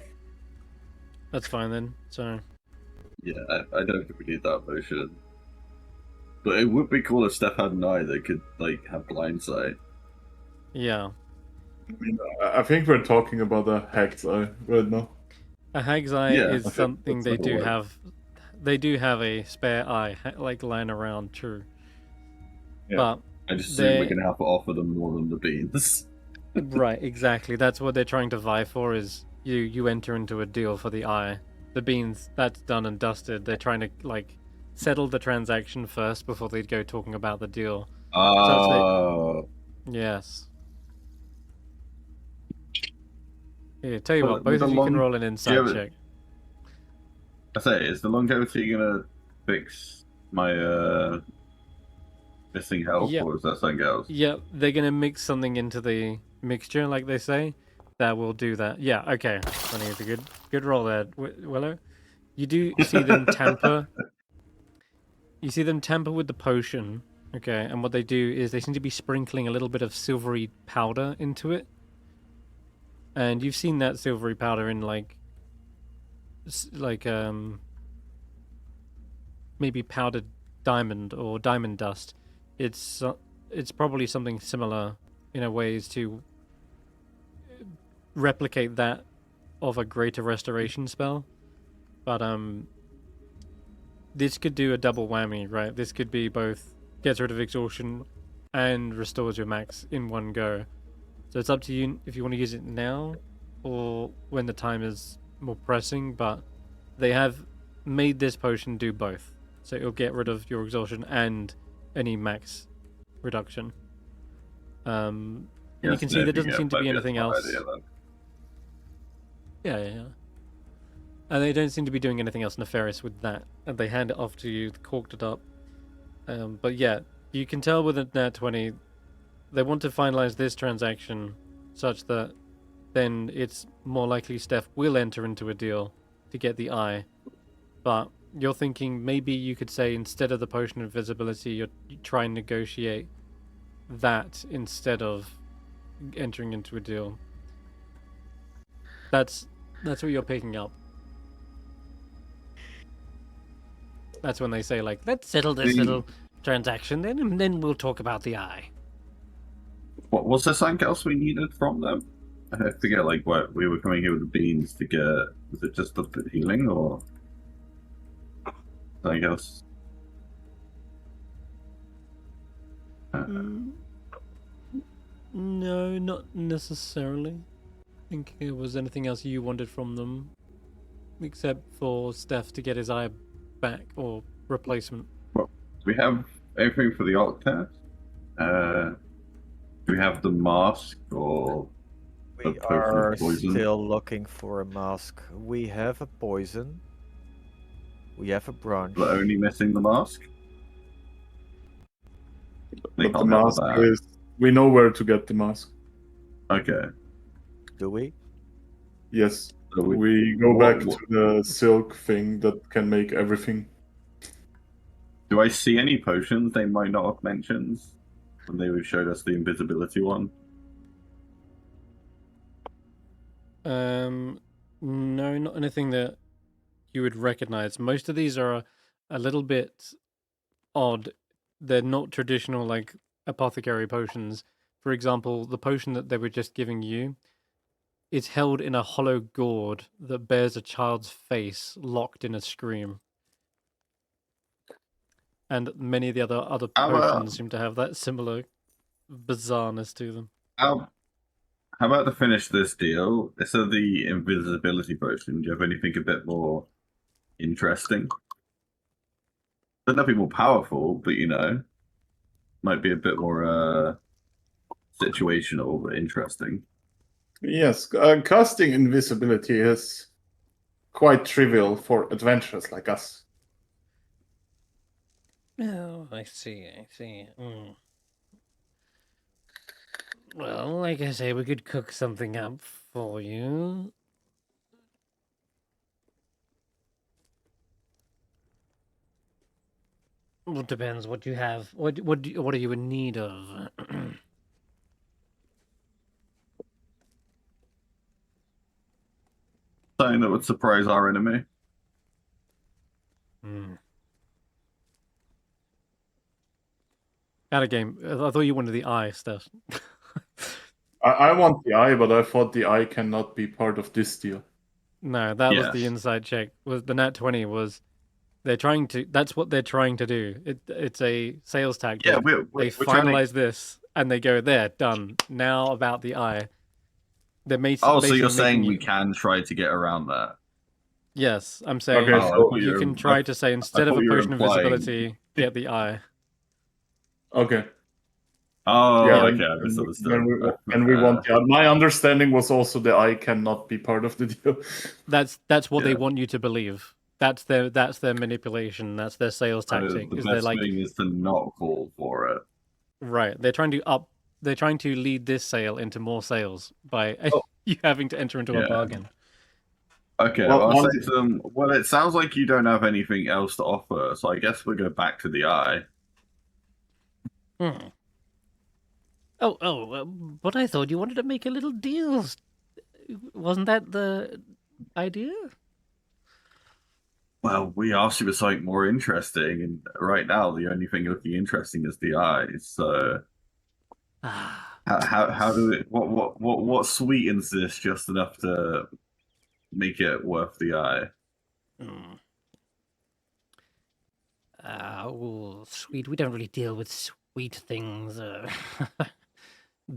That's fine then. So Yeah, I don't think we need that potion. But it would be cool if Stef had an eye that could, like, have blind sight. yeah. I mean, I think we're talking about a hacked eye right now. A hag's eye Yeah, I is think something that's they not do a word. have. They do have a spare eye, like lying around. True, Yeah. but I just assume we're they going to have to offer them more than the beans. right, exactly. That's what they're trying to vie for. Is you enter into a deal for the eye. The beans, that's done and dusted. They're trying to like settle the transaction first before they go talking about the deal. Oh. Yes. Here, tell you But what, both with of the you can roll an insight longevity- check. I say, is the longevity going to fix my missing health, Yep. or is that something else? Yeah, they're gonna mix something into the mixture, like they say, that will do that. Yeah, okay. Funny, it's a good roll there, Willow. You do see them tamper. You see them tamper with the potion, okay? And what they do is they seem to be sprinkling a little bit of silvery powder into it. And you've seen that silvery powder in maybe powdered diamond or diamond dust. It's probably something similar in a ways to replicate that of a greater restoration spell, but this could do a double whammy, right? This could be both gets rid of exhaustion and restores your max in one go. So it's up to you if you want to use it now or when the time is more pressing, but they have made this potion do both. So it'll get rid of your exhaustion and any max reduction. And you can see there doesn't seem to be anything else. Yeah. And they don't seem to be doing anything else nefarious with that. And they hand it off to you, corked it up. But yeah, you can tell with a nat 20, they want to finalize this transaction such that then it's more likely Stef will enter into a deal to get the eye. But you're thinking maybe you could say instead of the potion of invisibility, you try and negotiate that instead of entering into a deal. That's what you're picking up. That's when they say, like, let's settle this little transaction then, and then we'll talk about the eye. What was there something else we needed from them? I forget, like, what we were coming here with the beans to get. Was it just the healing or something else? No, not necessarily. I think there was anything else you wanted from them, except for Stef to get his eye back or replacement. Well, do we have everything for the Octet? Do we have the mask or We a potion are of poison? still looking for a mask. We have a poison. We have a branch. We're only missing the mask. They But the can't have mask that. is. We know where to get the mask. Okay. Do we? Yes. So We go what- back to the silk thing that can make everything. Do I see any potions they might not have mentioned when they showed us the invisibility one? No, not anything that you would recognize. Most of these are a little bit odd. They're not traditional, like, apothecary potions. For example, the potion that they were just giving you is held in a hollow gourd that bears a child's face locked in a scream. And many of the other potions seem to have that similar bizarreness to them. How about to finish this deal? Instead of the invisibility potion, do you have anything a bit more interesting? Doesn't have to be more powerful, but might be a bit more situational but interesting. Yes, casting invisibility is quite trivial for adventurers like us. Oh, I see. Well, like I say, we could cook something up for you. Well, it depends what you have. What are you in need of? Something that would surprise our enemy. Out of game. I thought you wanted the eye stuff. I want the eye, but I thought the eye cannot be part of this deal. No, that was the Yes. inside check. Was the nat 20 was they're trying to. That's what they're trying to do. It's a sales tactic. Yeah, they we're trying to... finalize this and they go there, done. Now about the eye. They're Oh, so basically you're saying making we you- can try to get around that? Yes, I'm saying Okay, Oh, I thought you were- can try to say instead of thought a you were potion of implying- visibility, get the eye. Okay. Oh, Yeah, okay, I misunderstood. And we want the eye. My understanding was also the eye cannot be part of the deal. That's what they Yeah. want you to believe. That's their manipulation. That's their sales tactic. The Is best they're like thing is to not fall for it. right. They're trying to lead this sale into more sales by you having to enter into a Yeah. bargain. Okay, Well, well, I'll say to them, well, it sounds like you don't have anything else to offer, so I guess we'll go back to the eye. But I thought you wanted to make a little deal. Wasn't that the idea? Well, we asked you for something more interesting, and right now the only thing looking interesting is the eyes. So Ah, how do it? What sweetens this just enough to make it worth the eye? hmm. Sweet. We don't really deal with sweet things.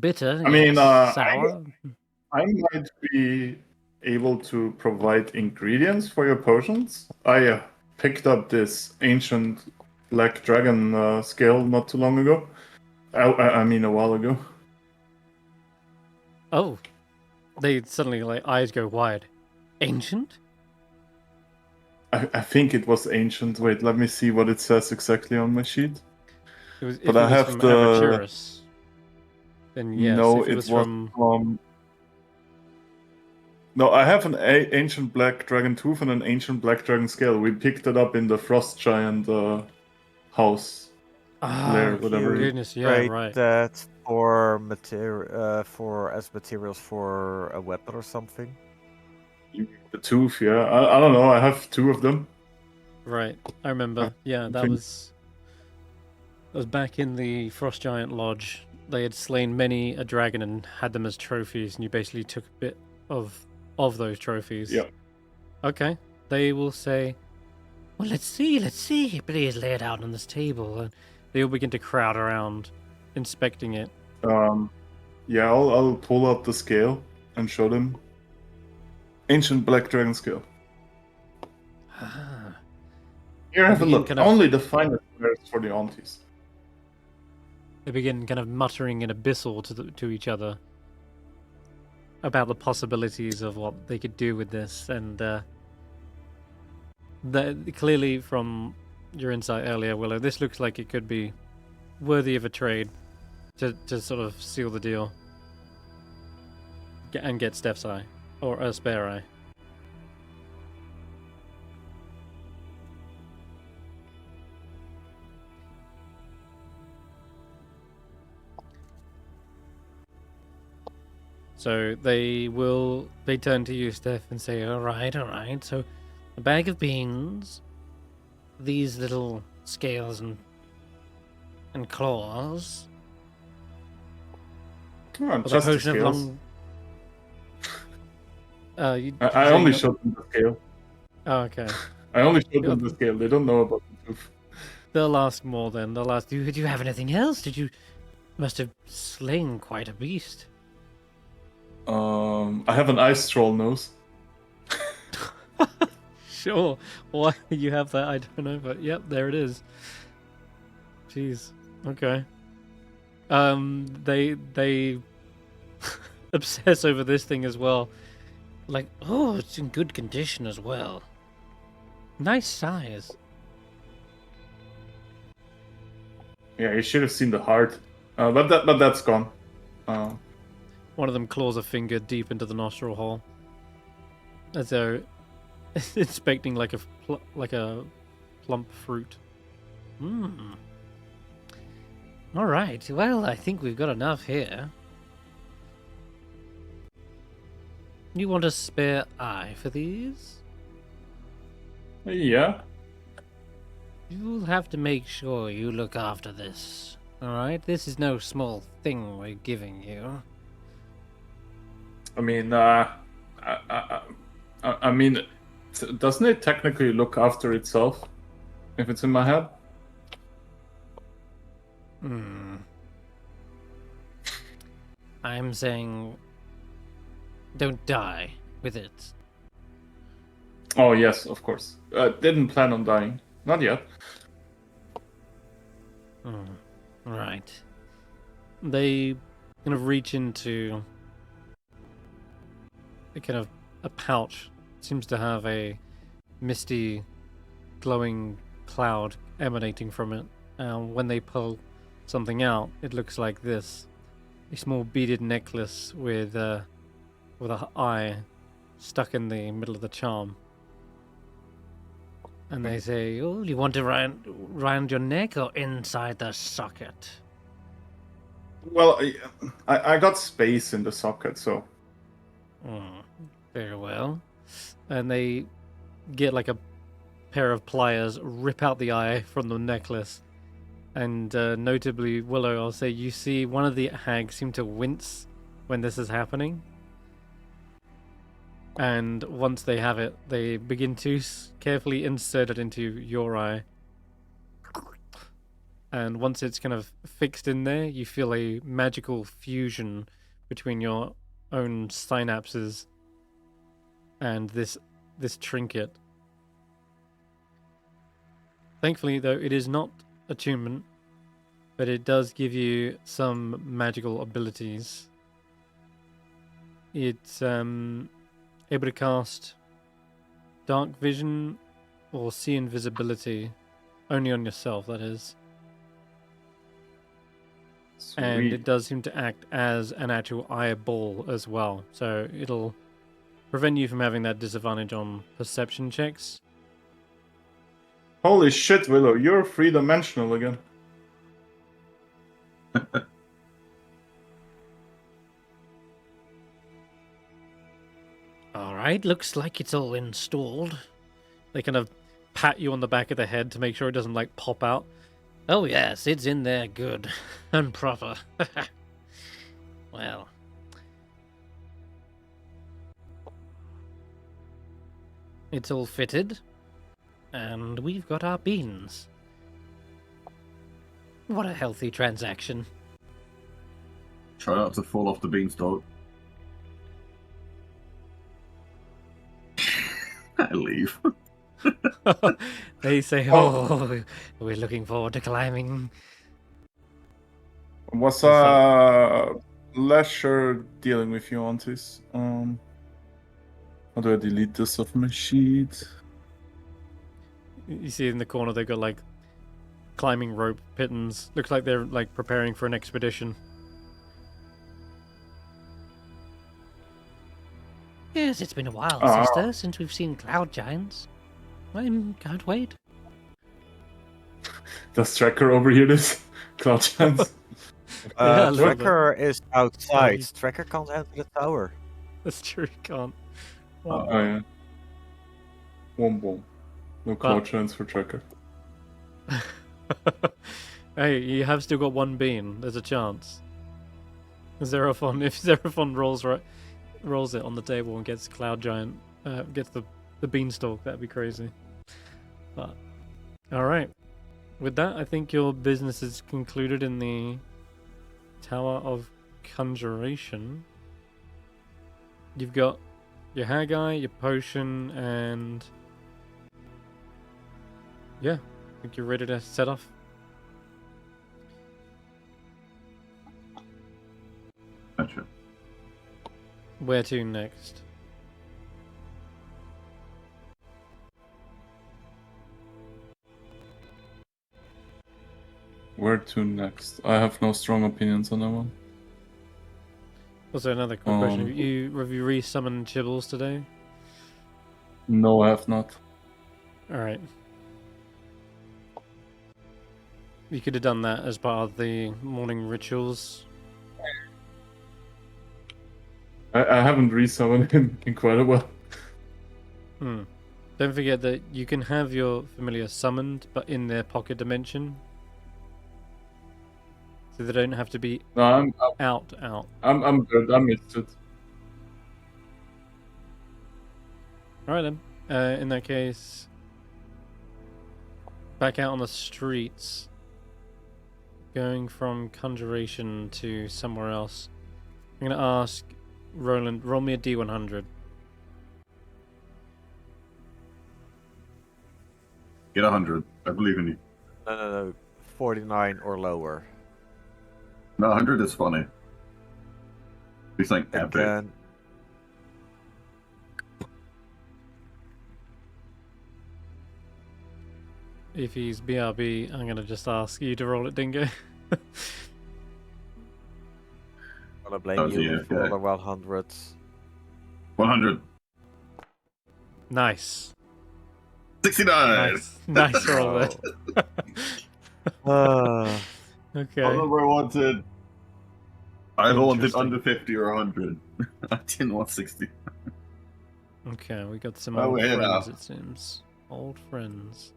Bitter, I mean, yes. Sour. I might be able to provide ingredients for your potions. I picked up this ancient black dragon scale not too long ago. I mean, a while ago. Oh, they suddenly like eyes go wide. Ancient? I think it was ancient. Wait, let me see what it says exactly on my sheet. It was. But If it I was have from the. Aventurus, then yes. No, If it it was was from from. No, I have an ancient black dragon tooth and an ancient black dragon scale. We picked it up in the frost giant house. Lair, whatever. You goodness, yeah, trade right. that for as materials for a weapon or something. The tooth, yeah. I don't know. I have 2 of them. Right, I remember. Yeah, that think- was back in the Frost Giant Lodge. They had slain many a dragon and had them as trophies, and you basically took a bit of those trophies. Yeah. Okay. They will say, Well, let's see. Please lay it out on this table. and they all begin to crowd around, inspecting it. Yeah, I'll pull out the scale and show them. Ancient black dragon scale. Ah, Here, have a begin look. kind of- Only the finest wares for the aunties. They begin kind of muttering in abyssal to each other about the possibilities of what they could do with this, and clearly from your insight earlier, Willow, this looks like it could be worthy of a trade to sort of seal the deal and get Stef's eye or a spare eye. So they turn to you, Stef, and say, all right. So a bag of beans, these little scales and claws, Oh, with a just the potion of scales. long. Did I you say only no- showed them the scale. Oh, okay. I only showed them the scale. They don't know about the tooth. They'll ask more then. They'll ask, do you have anything else? Must have slain quite a beast. I have an ice troll nose. Sure. Why you have that, I don't know, but yep, there it is. Jeez. Okay. They obsess over this thing as well. Like, oh, it's in good condition as well. Nice size. Yeah, you should have seen the heart. But that's gone. One of them claws a finger deep into the nostril hole, as though inspecting like a plump fruit. Hmm. All right. Well, I think we've got enough here. You want a spare eye for these? Yeah. You'll have to make sure you look after this. All right. This is no small thing we're giving you. I mean, I mean, doesn't it technically look after itself if it's in my head? I'm saying, don't die with it. Oh yes, of course. Didn't plan on dying. Not yet. Right. They kind of reach into a pouch. Seems to have a misty, glowing cloud emanating from it. When they pull something out, it looks like this: a small beaded necklace with an eye stuck in the middle of the charm. And they say, Oh, you want it round your neck or inside the socket? Well, I got space in the socket, so Very well. and they get like a pair of pliers rip out the eye from the necklace. And notably, Willow, I'll say you see one of the hags seem to wince when this is happening. And once they have it, they begin to carefully insert it into your eye. And once it's kind of fixed in there, you feel a magical fusion between your own synapses and this trinket. Thankfully, though, it is not attunement, but it does give you some magical abilities. It's able to cast dark vision or see invisibility, only on yourself, that is. And Sweet. it does seem to act as an actual eyeball as well, so it'll prevent you from having that disadvantage on perception checks. Holy shit, Willow, you're 3-dimensional again. Alright, looks like it's all installed. They kind of pat you on the back of the head to make sure it doesn't like pop out. Oh yes, it's in there good and proper. Well, it's all fitted, and we've got our beans. What a healthy transaction. Try not to fall off the beanstalk. I leave. They say, Oh, we're looking forward to climbing. Was pleasure dealing with you on this. How do I delete this off my sheet? you see in the corner they've got like climbing rope pittons. Looks like they're like preparing for an expedition. Yes, it's been a while, Ah. sister, since we've seen cloud giants. I can't wait. Does Tracker overhear this? Cloud Chance? Yeah, a little bit. Tracker is outside. Sorry. Tracker can't enter the tower. That's true, you can't. Oh, yeah. Boom. No Cloud Chance for Tracker. Hey, you have still got one bean. There's a chance. Xerophon, if Xerophon rolls it on the table and gets Cloud Giant, gets the beanstalk, that'd be crazy. But alright. With that, I think your business is concluded in the Tower of Conjuration. You've got your Haggai, your potion, and yeah, I think you're ready to set off. Gotcha. Where to next? Where to next? I have no strong opinions on that one. Also, another quick question: have you re-summoned Chibbles today? No, I have not. All right. You could have done that as part of the morning rituals. I haven't resummoned him in quite a while. Don't forget that you can have your familiar summoned, but in their pocket dimension, so they don't have to be No, I'm good. I missed it. All right then. In that case, back out on the streets, going from Conjuration to somewhere else. I'm gonna ask Roland, roll me a D100. Get 100. I believe in you. No. 49 or lower. No, 100 is funny. Be something epic. Again. If he's BRB, I'm gonna just ask you to roll it, Dingo. I'll blame Oh, you yeah, for okay. other 100s. 100. Nice. 69. Nice roll there. Uh, Okay. What number I wanted? I either wanted Interesting. under 50 or 100. I didn't want 60. Okay, we got some Oh, old yeah. friends, it seems. Old friends.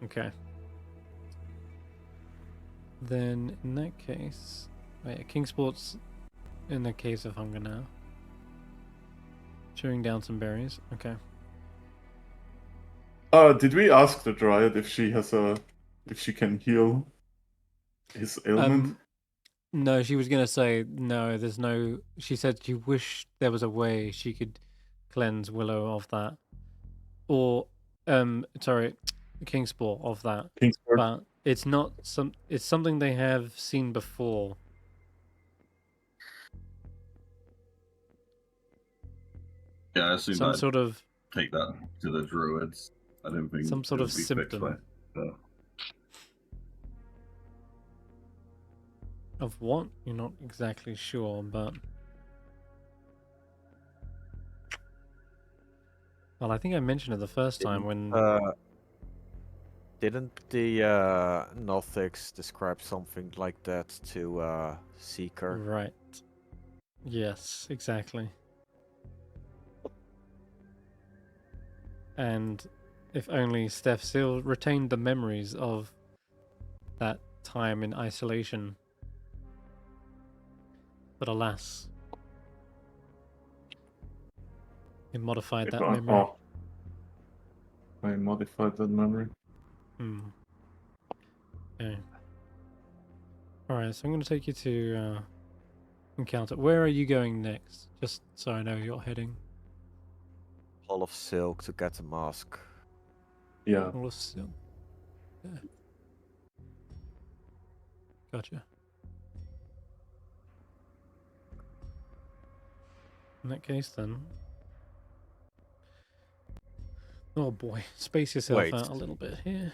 Okay. Then, in that case... Wait, Kingsport's in the case of hunger now. Chewing down some berries. Okay. Did we ask the Dryad if she can heal his ailment? No, she was gonna say no. There's no. She said she wished there was a way she could cleanse Willow of that, or sorry, Kingsport of that. Kingsport. But it's not some. It's something they have seen before. Yeah, I assume Some I'd sort of take that to the druids. I don't think some sort it of would be fixed symptom. by- so. Of what? You're not exactly sure, but well, I think I mentioned it the first time when Didn't the Nothics describe something like that to Seeker? right. Yes, exactly. And if only Stef still retained the memories of that time in isolation. But alas, he modified that memory. Oh. I modified that memory. Okay. Alright, so I'm going to take you to Encounter. Where are you going next? Just so I know you're heading. Hall of Silk to get the mask. Yeah. All of Silk. Yeah. Gotcha. In that case, then. Oh boy, space yourself Wait. out a little bit here.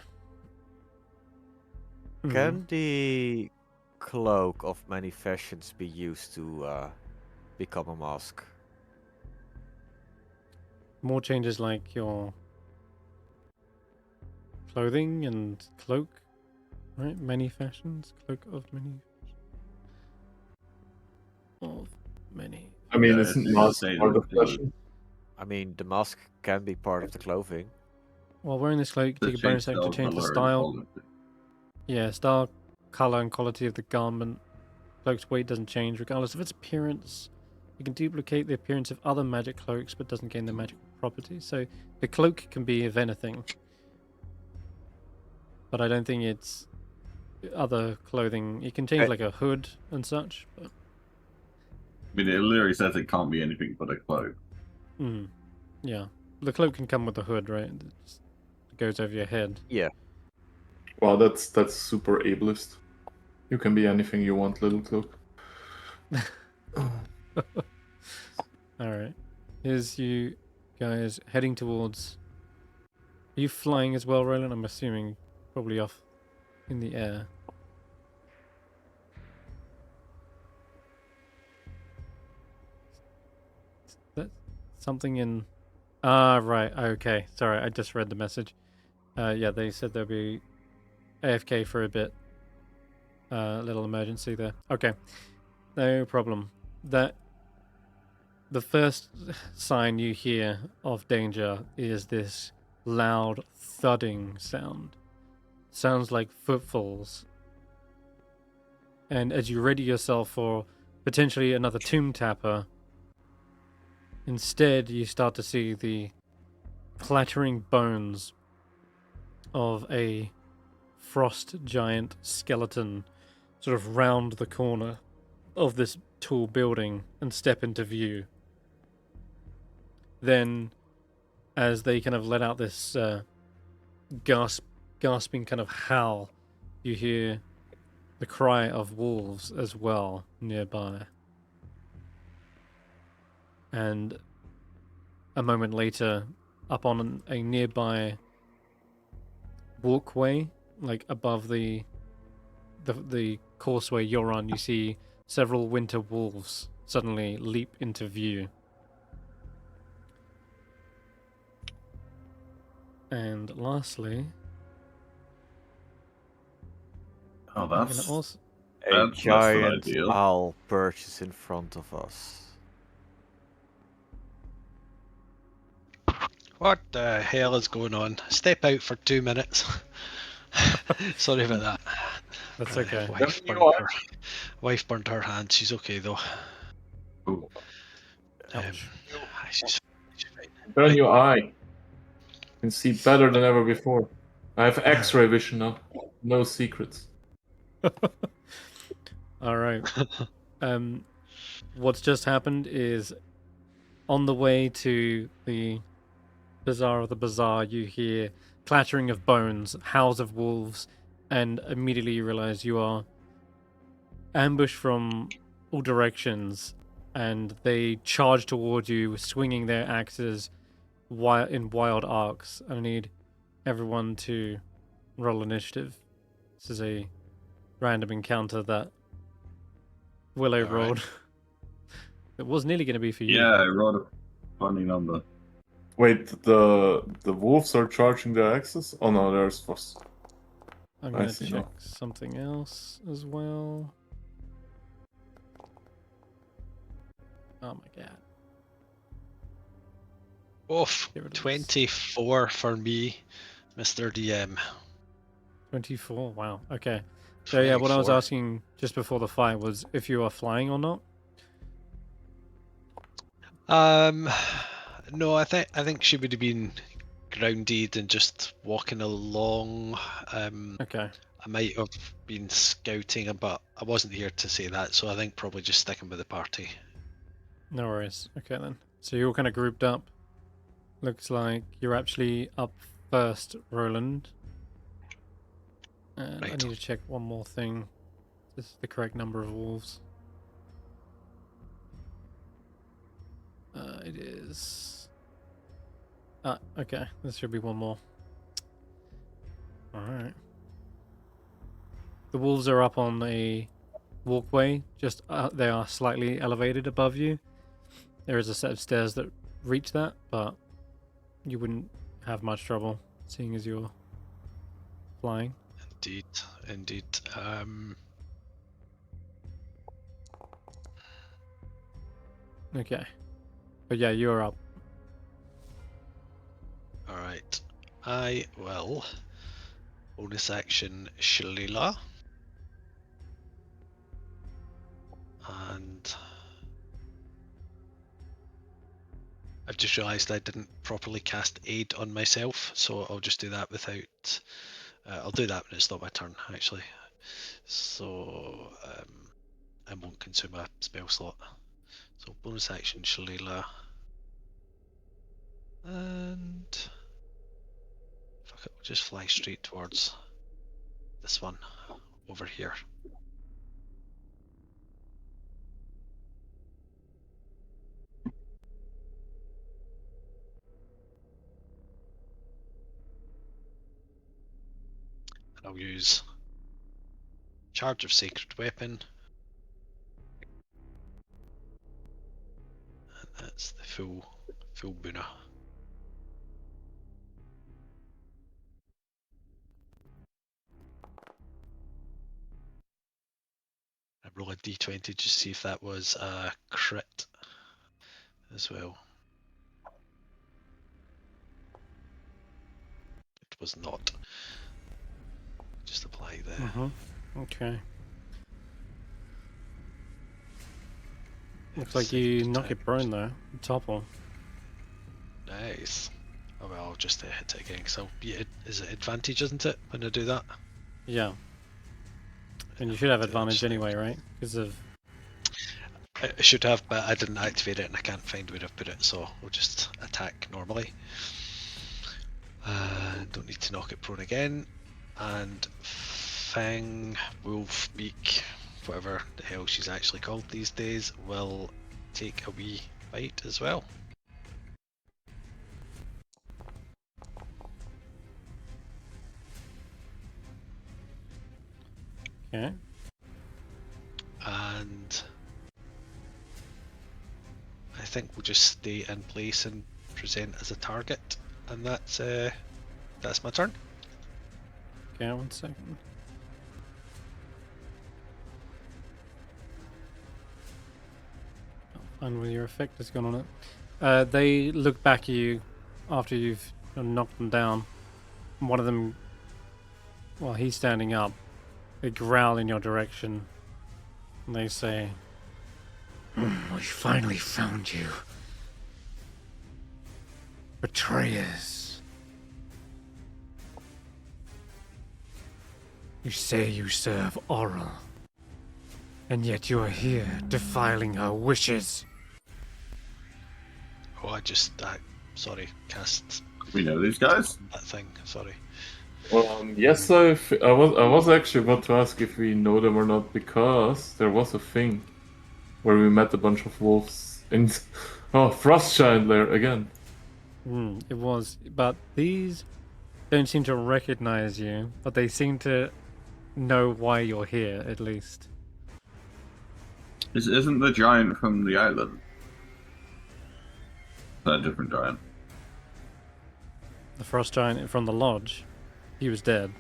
Can the cloak of many fashions be used to become a mask? More changes like your clothing and cloak, right? Many fashions, cloak of many. Of many. I mean, Yeah, isn't it's mask saying part of that fashion? I mean, the mask can be part of the clothing. While wearing this cloak, the take a bonus action to change the colour and style. quality. Yeah, style, color, and quality of the garment. Cloak's weight doesn't change regardless of its appearance. You can duplicate the appearance of other magic cloaks, but doesn't gain the magical properties. So the cloak can be of anything, but I don't think it's other clothing. You can change like a hood and such. But... I mean, it literally says it can't be anything but a cloak. Yeah, the cloak can come with the hood, right? It goes over your head. Yeah. Wow, that's super ableist. You can be anything you want, little cloak. Alright. Here's you guys heading towards... Are you flying as well, Roland? I'm assuming probably off in the air. Is that something in... Ah, right. Okay. Sorry, I just read the message. Yeah, they said there'll be AFK for a bit. Little emergency there. Okay. No problem. The first sign you hear of danger is this loud thudding sound. Sounds like footfalls. And as you ready yourself for potentially another tomb tapper, instead you start to see the clattering bones of a frost giant skeleton sort of round the corner of this tall building and step into view. Then, as they kind of let out this gasping kind of howl, you hear the cry of wolves as well nearby. And a moment later, up on a nearby walkway, like above the causeway you're on, you see several winter wolves suddenly leap into view. And lastly, Oh, I'm gonna that's also A That's less than giant ideal. owl perches in front of us. What the hell is going on? Step out for 2 minutes. Sorry about that. That's okay. Wife burnt her hand. She's okay though. Ooh. Ouch. She's fine. Burn your eye. You can see better than ever before. I have X-ray vision now. No secrets. All right. What's just happened is on the way to the Bazaar of the Bazaar, you hear clattering of bones, howls of wolves, and immediately you realize you are ambushed from all directions, and they charge towards you, swinging their axes in wild arcs. I need everyone to roll initiative. This is a random encounter that Willow All right. rolled. It was nearly going to be for you. Yeah, I rolled a funny number. Wait, the wolves are charging their axes? Oh no, there's first. I'm I going to see check now. something else as well. Oh my god. Oof. Get rid of this. 24 for me, Mr. DM. 24? Wow. Okay. So yeah, what I was 24. asking just before the fight was if you are flying or not. No, I think she would have been grounded and just walking along. Okay. I might have been scouting, but I wasn't here to say that, so I think probably just sticking with the party. No worries. Okay then. So you're all kind of grouped up. Looks like you're actually up first, Roland. And I Right. need to check one more thing. This is the correct number of wolves. It is... Ah, okay. This should be one more. Alright. The wolves are up on a walkway. Just they are slightly elevated above you. There is a set of stairs that reach that, but you wouldn't have much trouble seeing as you're flying. Indeed. Okay. But yeah, you're up. Alright. I will bonus action Shalila. And I've just realised I didn't properly cast aid on myself, so I'll just do that without... I'll do that when it's not my turn, actually. So I won't consume a spell slot. So bonus action Shalila. And fuck it, we'll just fly straight towards this one over here. And I'll use Charge of Sacred Weapon. And that's the full boona. I roll a d20 just to see if that was a crit as well. It was not. Just apply the... Okay. Looks like you knock it prone though. Topple. Nice. Oh well, I'll just hit it again because is it advantage, isn't it, when I do that? Yeah. And you should have advantage anyway, right? Because of... I should have, but I didn't activate it and I can't find where I've put it, so we'll just attack normally. Don't need to knock it prone again. And Fang, Wolf, Beak, whatever the hell she's actually called these days, will take a wee bite as well. Okay. And I think we'll just stay in place and present as a target, and that's my turn. Okay, 1 second. I'll find where your effect has gone on it. They look back at you after you've knocked them down. One of them, while he's standing up, they growl in your direction. And they say, We finally found you. Betrayers. You say you serve Oral, and yet you are here defiling her wishes. Oh, sorry, cast We know these guys. that thing. Sorry. Well, yes, I was actually about to ask if we know them or not, because there was a thing where we met a bunch of wolves in Frostmaiden there again. it was, but these don't seem to recognize you, but they seem to know why you're here, at least. Isn't the giant from the island? That a different giant. The frost giant from the lodge, he was dead.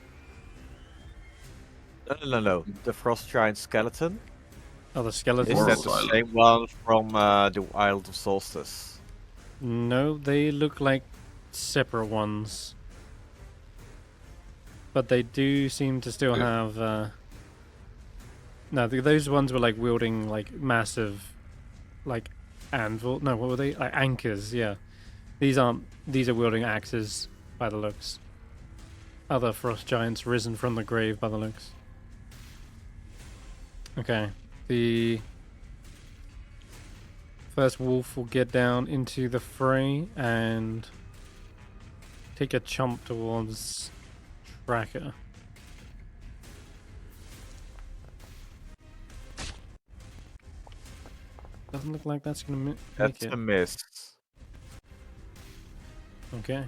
No. The frost giant skeleton. Oh, the skeleton? Is Moral that the Island. same one from the Isle of Solstice? No, they look like separate ones. But they do seem to still have. No, those ones were like wielding like massive, like anvil. No, what were they? Like anchors. Yeah, these aren't. These are wielding axes by the looks. Other frost giants risen from the grave by the looks. Okay, the first wolf will get down into the fray and take a chomp towards Tracker. Doesn't look like that's gonna make That's it. a miss. Okay.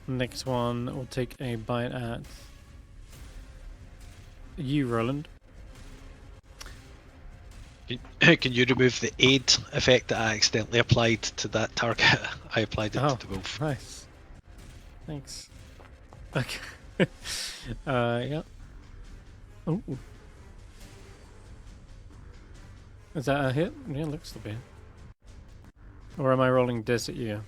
Next one will take a bite at you, Roland. Can you remove the aid effect that I accidentally applied to that target? I applied it Oh, to the wolf. nice. Thanks. Okay. Yeah. Oh. Is that a hit? Yeah, looks to be. Or am I rolling dis at you?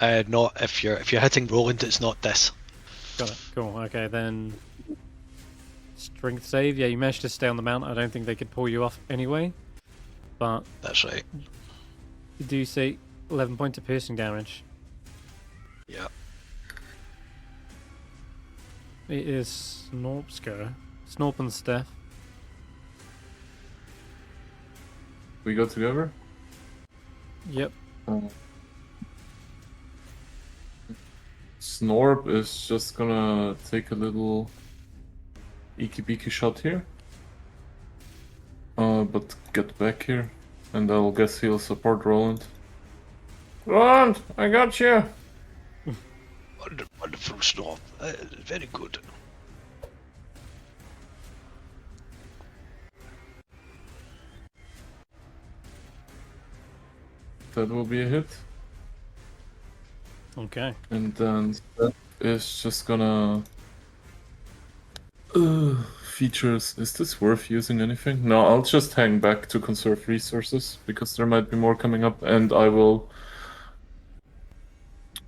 Not if you're hitting Roland, it's not this. Got it. Cool. Okay, then. Strength save. Yeah, you managed to stay on the mount. I don't think they could pull you off anyway. But That's right. you do say 11 points of piercing damage. Yeah. It is Snorp's go. Snorp and Stef. We go together. Yep. Snorp is just gonna take a little eeky-beaky shot here. But get back here, and I'll guess he'll support Roland. Roland, I got you! Wonderful Snorp. Very good. That will be a hit. Okay. And then that is just gonna... features. Is this worth using anything? No, I'll just hang back to conserve resources, because there might be more coming up, and I will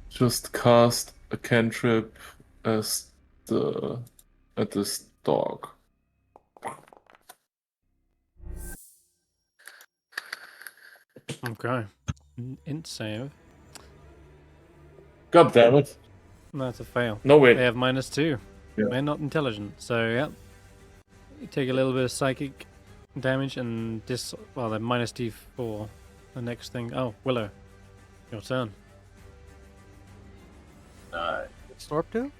just cast a cantrip at this dog. Okay. Int save. God damn it. That's a fail. No, wait. They have -2. Yeah. They're not intelligent, so yeah. You take a little bit of psychic damage and well, they're -d4. The next thing. Oh, Willow. Your turn. Snorp do?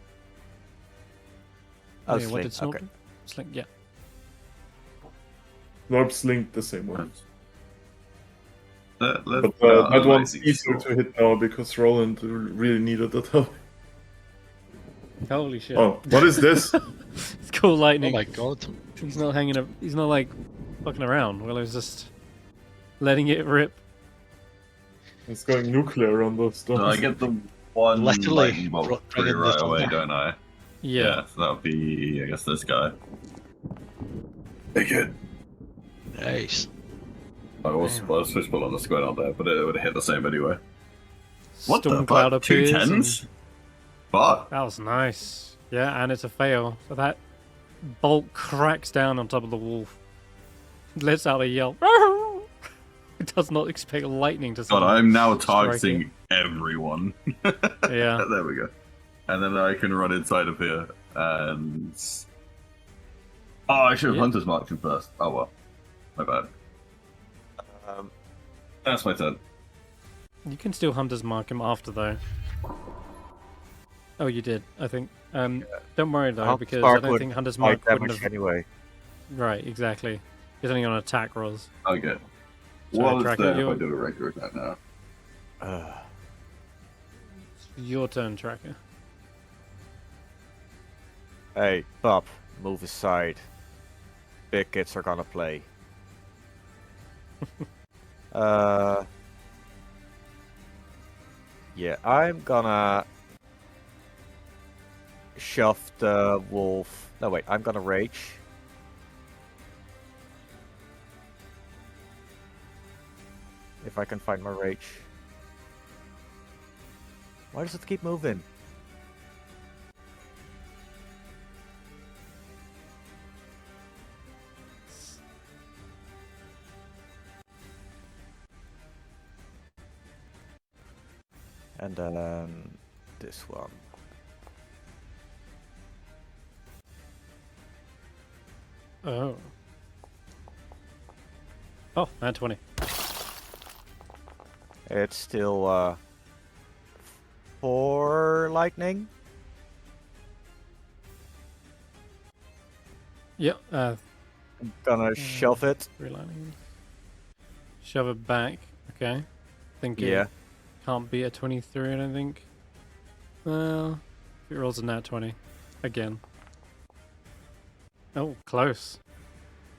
Oh, Yeah, what did Sling, Snorp okay. do? Sling, yeah. Norb's linked the same way. Let's But put out that an one's amazing easier score. to hit now, because Roland really needed that help. Holy shit. Oh, what is this? It's cool Oh lightning. my god. He's not hanging up. He's not like fucking around. Willow's just letting it rip. It's going nuclear on those dogs. So I get the one Literally lightning bolt bringing through the right away, thunder. don't I? Yeah. So that'll be, I guess, this guy. Take it. Nice. I was supposed to put on the square on there, but it would have hit the same anyway. What Storm the cloud fuck? Two appears. and- tens? Fuck. That was nice. Yeah, and it's a fail. So that bolt cracks down on top of the wolf. Lets out a yell. It does not expect lightning to God, suddenly I'm now strike targeting everyone. Yeah. There we go. And then I can run inside of here and... Oh, I should have Yeah. Hunter's marked him first. Oh well. My bad. Um, That's my turn. You can still Hunter's Mark him after, though. Oh, you did, I think. Don't worry, though, Hunter's because Mark I don't would think Hunter's Mark Mark wouldn't damage have... anyway. Right, exactly. He's only on attack rolls. Okay. Sorry, What is Tracker, there if I you're- do a regular attack now? Your turn, Tracker. Hey, Bob, move aside. Big kids are gonna play. Yeah, I'm gonna shove the wolf. No, wait, I'm gonna rage. If I can find my rage. Why does it keep moving? And then this one. Oh. Oh, and 20. It's still 4 lightning. Yep, I'm gonna shove it. relining. Shove it back. Okay. Think it Yeah. can't beat a 23, I don't think. Well, if it rolls a nat 20. Again. Oh, close.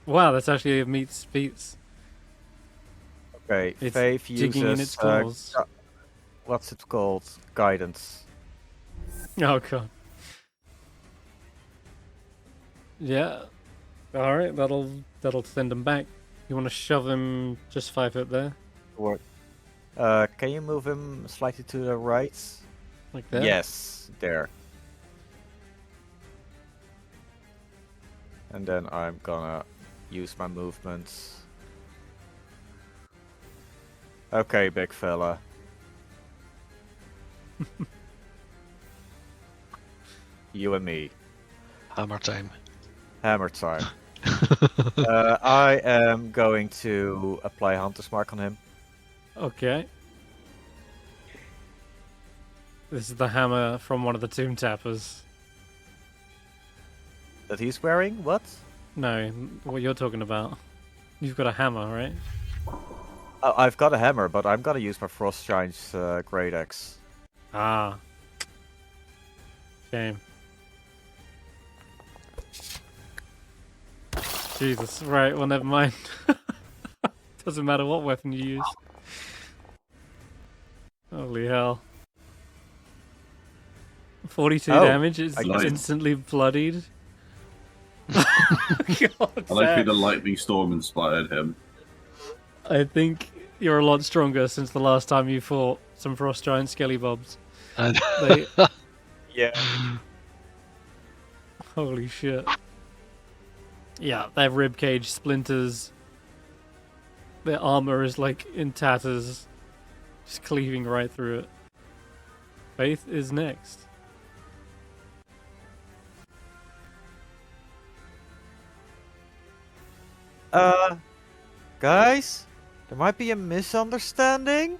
Wow, that's actually a meets beats. Okay, It's Faith digging in uses its claws. what's it called? Guidance. Oh god. Yeah. Alright, that'll send him back. You wanna shove him just 5 foot there? Or, can you move him slightly to the right? Like that? Yes, there. And then I'm gonna use my movements. Okay, big fella. You and me. Hammer time. Hammer time. I am going to apply Hunter's Mark on him. Okay. This is the hammer from one of the Tomb Tappers. That he's wearing? What? No, what you're talking about. You've got a hammer, right? Oh, I've got a hammer, but I'm gonna use my Frostgiant's Great Axe. Ah. Shame. Jesus, right, well never mind. Doesn't matter what weapon you use. Holy hell. 42 Oh, damage, it's I got it. instantly bloodied. God, I like Zach. the lightning storm inspired him. I think you're a lot stronger since the last time you fought some Frost Giant Skelly Bobs. And They... Yeah. Holy shit. Yeah, their ribcage splinters. Their armor is like in tatters. Just cleaving right through it. Faith is next. Guys? There might be a misunderstanding?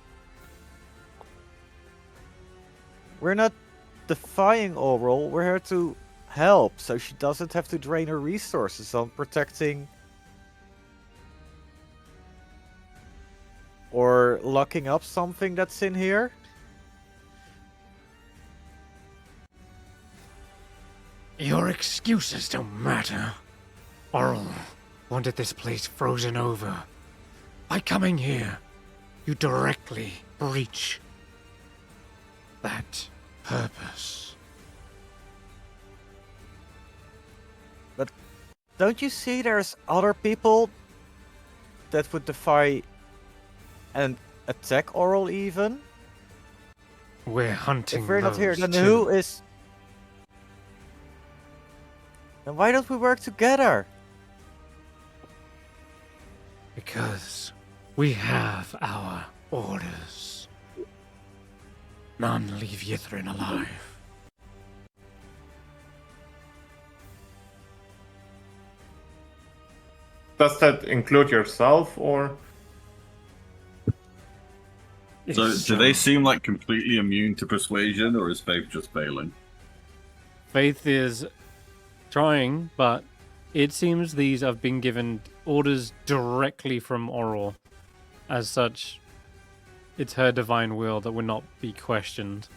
We're not defying Oral, we're here to help, so she doesn't have to drain her resources on protecting or locking up something that's in here. Your excuses don't matter. Oral wanted this place frozen over. By coming here, you directly breach that purpose. Don't you see there's other people that would defy and attack Oral even? We're hunting If we're not here, those then too. who is... Then why don't we work together? Because we have our orders. None leave Yithrin alive. Does that include yourself, or? So, do they seem like completely immune to persuasion, or is Faith just failing? Faith is trying, but it seems these have been given orders directly from Oral. As such, it's her divine will that will not be questioned.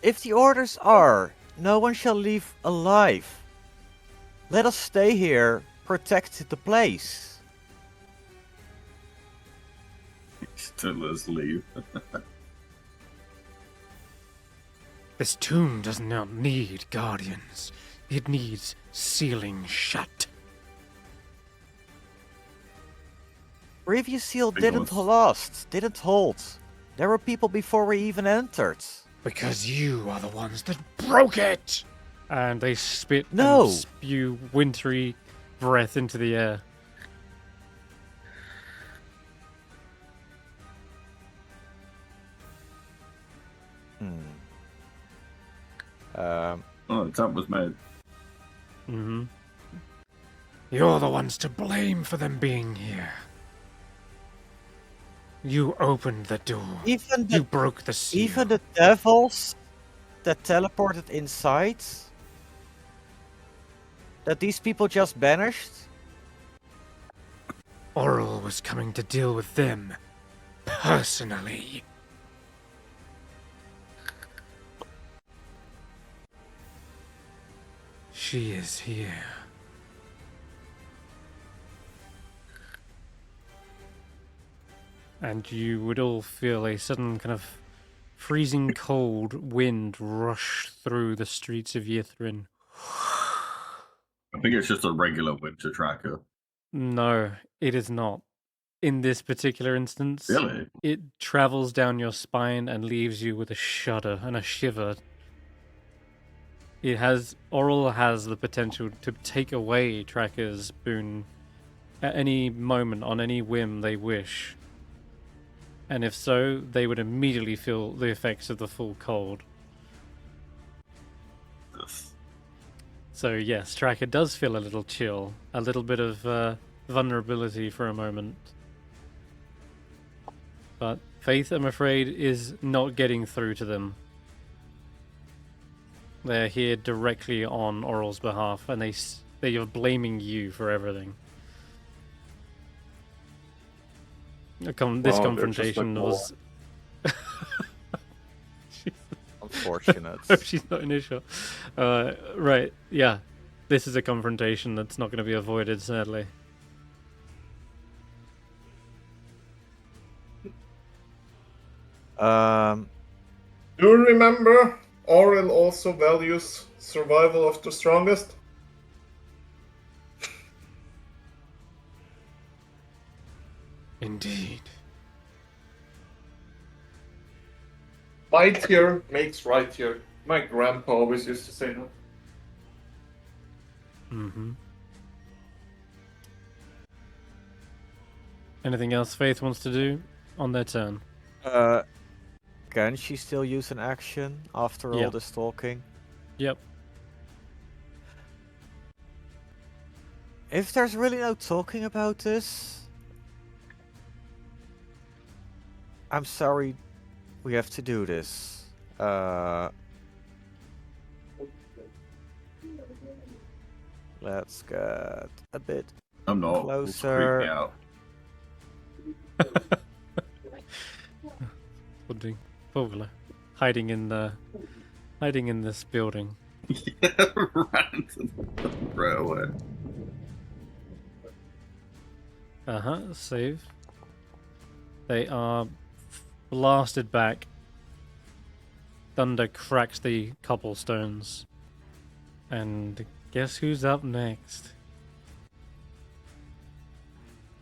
If the orders are, no one shall leave alive. Let us stay here, protect the place. Don't let us leave. This tomb does not need guardians. It needs sealing shut. Previous seal Big didn't loss. didn't hold. There were people before we even entered. Because you are the ones that broke it! And they spit No. and spew wintry breath into the air. Oh, the attempt was made. Mm-hmm. You're the ones to blame for them being here. You opened the door. Even You the, broke the seal. even the devils that teleported inside, that these people just banished. Oral was coming to deal with them personally. She is here. And you would all feel a sudden kind of freezing cold wind rush through the streets of Yithrin. I think it's just a regular winter tracker. No, it is not. In this particular instance, Really? it travels down your spine and leaves you with a shudder and a shiver. Oral has the potential to take away Tracker's boon at any moment, on any whim they wish. And if so, they would immediately feel the effects of the full cold. Ugh. So yes, Tracker does feel a little chill, a little bit of vulnerability for a moment. But Faith, I'm afraid, is not getting through to them. They're here directly on Oral's behalf, and they are blaming you for everything. This Wow, they're just confrontation like was... Unfortunate. Hope she's not initial. Right, yeah. This is a confrontation that's not going to be avoided, sadly. Do you remember Aurel also values survival of the strongest? Indeed. Might here makes right here. My grandpa always used to say that. Mm-hmm. Anything else Faith wants to do on their turn? Can she still use an action after Yeah. all this talking? Yep. If there's really no talking about this, I'm sorry we have to do this. Let's get a bit I'm not. Closer. Freak me out. Pudding. Fogler. Hiding in this building. Ran to the right away. Save. They are blasted back. Thunder cracks the cobblestones. And guess who's up next?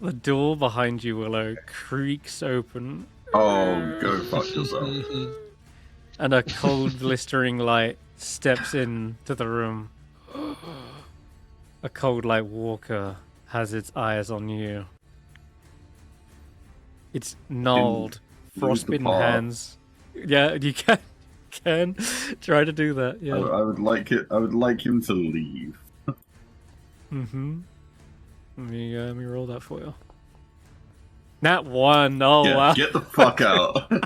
The door behind you, Willow, creaks open, Oh, go fuck yourself. and a cold, blistering light steps into the room. A cold light walker has its eyes on you. It's gnarled, Use the frostbitten paw. hands. Yeah, you can try to do that. Yeah. I would like it. I would like him to leave. Mm-hmm. Let me roll that for you. Nat 1. Oh Yeah, wow. get the fuck out. Go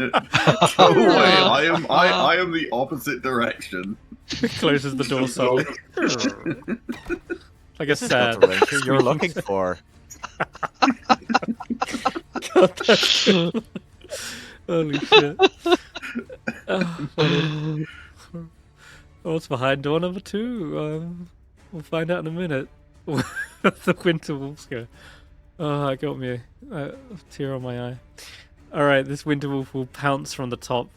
away. I am the opposite direction. Closes the door slowly. Like a This is not sad. the ranger you're looking for. God, that's good. Holy shit. Funny. What's behind door number 2? We'll find out in a minute. The winter wolves go. Oh, that got me a tear on my eye. Alright, this winter wolf will pounce from the top,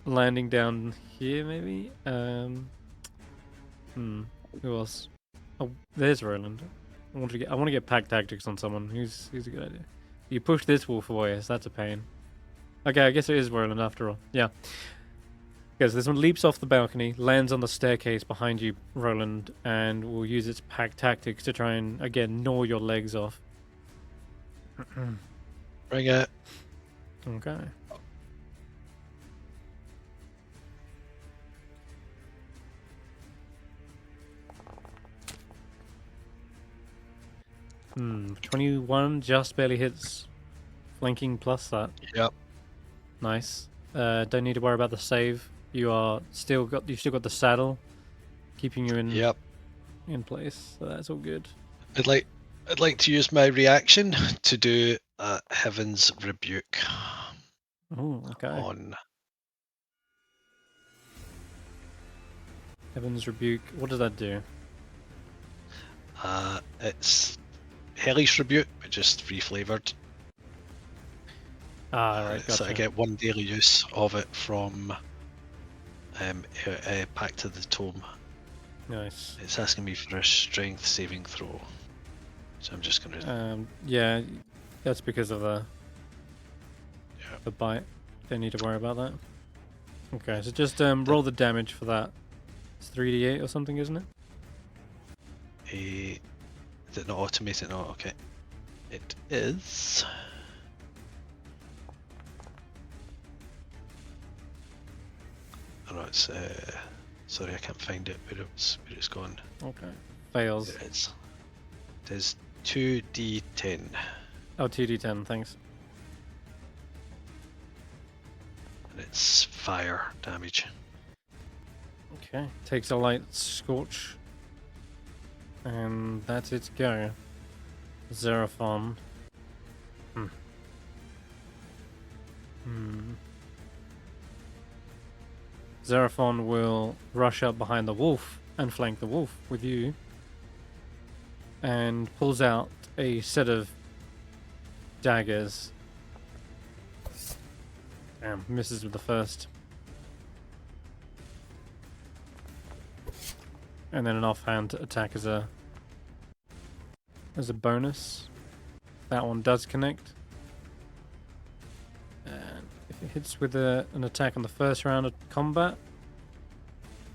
landing down here maybe? Who else? Oh, there's Roland. I want to get pack tactics on someone. Who's a good idea? You push this wolf away, so that's a pain. Okay, I guess it is Roland after all. Yeah. Okay, so this one leaps off the balcony, lands on the staircase behind you, Roland, and will use its pack tactics to try and, again, gnaw your legs off. Bring it. Okay. Hmm, 21 just barely hits. Flanking plus that. Yep. Nice. Don't need to worry about the save. You've still got the saddle, keeping you in place. So that's all good. I'd like to use my reaction to do Heaven's Rebuke Oh, okay. on. Heaven's Rebuke. What does that do? It's Hellish Rebuke, but just reflavoured. Ah, right. So I Gotcha. get 1 daily use of it from back to the tome. Nice. It's asking me for a strength saving throw, so I'm just gonna. Yeah, that's because of the Yeah. bite. Don't need to worry about that. Okay, so just roll the damage for that. It's 3d8 or something, isn't it? Is it not automated? No, okay. It is. Oh no, it's sorry, I can't find it. Where it's gone. Okay. Fails. There it is. It is 2d10. Oh, 2d10, thanks. And it's fire damage. Okay. Takes a light scorch. And that's its go. Xeraphon. Xeraphon will rush up behind the wolf and flank the wolf with you. And pulls out a set of daggers. Damn, misses with the first. And then an offhand attack as a bonus. That one does connect. And if it hits with an attack on the first round of combat,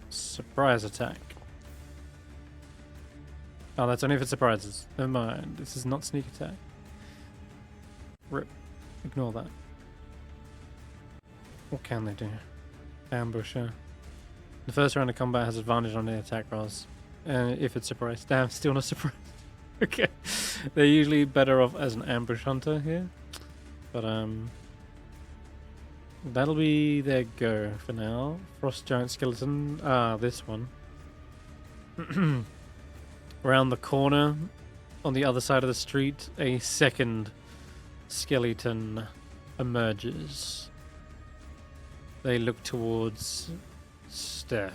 surprise attack. Oh, that's only if it surprises. Never mind. This is not sneak attack. Rip. Ignore that. What can they do? Ambusher. The first round of combat has advantage on the attack rolls. If it's surprised. Damn, still not surprised. Okay. They're usually better off as an ambush hunter here. But, that'll be their go for now. Frost Giant Skeleton. Ah, this one. Around the corner, on the other side of the street, a second skeleton emerges. They look towards Stef.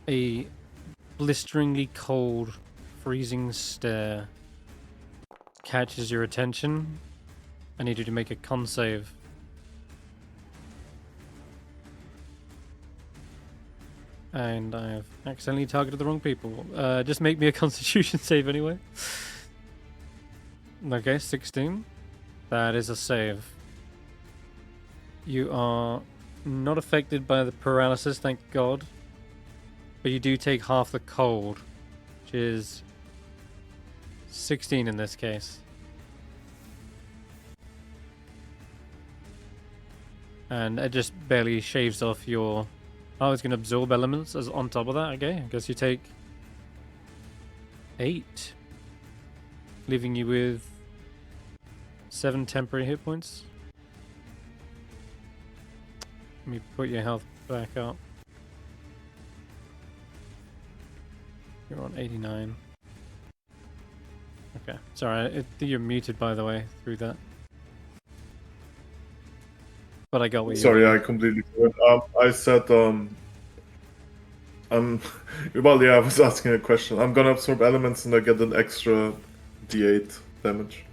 A blisteringly cold, freezing stare catches your attention. I need you to make a con save. And I've accidentally targeted the wrong people. Just make me a Constitution save anyway. Okay, 16. That is a save. You are not affected by the paralysis, thank God. But you do take half the cold, which is 16 in this case. And it just barely shaves off your... Oh, it's going to absorb elements as on top of that. Okay, I guess you take 8. Leaving you with 7 temporary hit points. Let me put your health back up. You're on 89. Okay, sorry, I think you're muted by the way through that. But I got what you Sorry, I completely forgot. I said, well, yeah, I was asking a question. I'm gonna absorb elements and I get an extra d8 damage.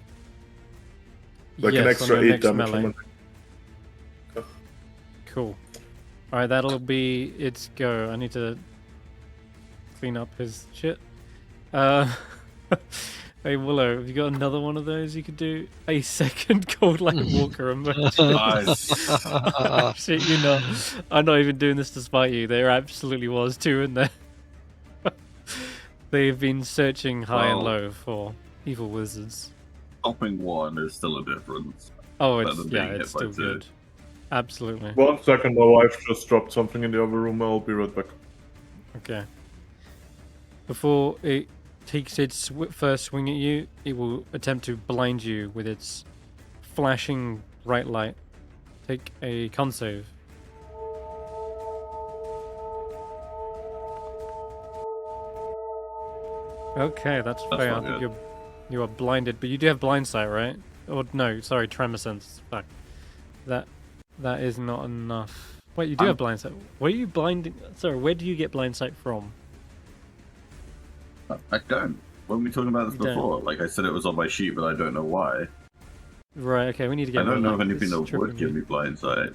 Like an Yes, on extra your 8 next damage melee. from my... Cool. Alright, that'll be its go. I need to clean up his shit. Hey Willow, have you got another one of those you could do? A second Cold Light Walker emoji. Nice. Shit, you know, I'm not even doing this to spite you. There absolutely was 2 in there. They've been searching high and Well- low for evil wizards. Stopping 1 is still a difference. Oh, Better it's than yeah, being hit it's by still 2. good. Absolutely. 1 second, my wife just dropped something in the other room. I'll be right back. Okay. Before it takes its first swing at you, it will attempt to blind you with its flashing bright light. Take a con save. Okay, that's fair. not I think good. you are blinded, but you do have blind sight, right? Or no, sorry, tremor sense. Fuck. That is not enough. Wait, you do have blind sight. Where are you blinding? Sorry, where do you get blind sight from? I don't. When we talking about this You don't. before, like I said, it was on my sheet, but I don't know why. Right. Okay, we need to get. I don't more know of luck. anything This that is tripping would give me blind sight.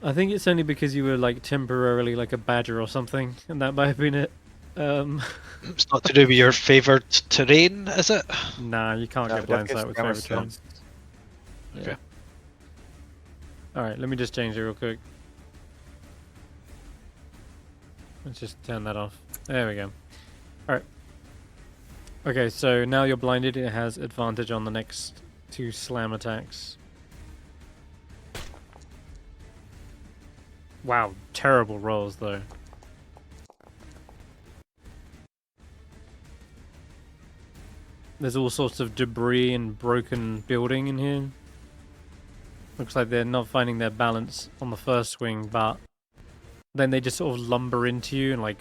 I think it's only because you were like temporarily like a badger or something, and that might have been it. It's not to do with your favoured terrain, is it? Nah, you can't No, get that blind gives sight with tremor favorite terms. sense. Okay. Alright, let me just change it real quick. Let's just turn that off. There we go. Alright. Okay, so now you're blinded. It has advantage on the next 2 slam attacks. Wow, terrible rolls though. There's all sorts of debris and broken building in here. Looks like they're not finding their balance on the first swing, but then they just sort of lumber into you and like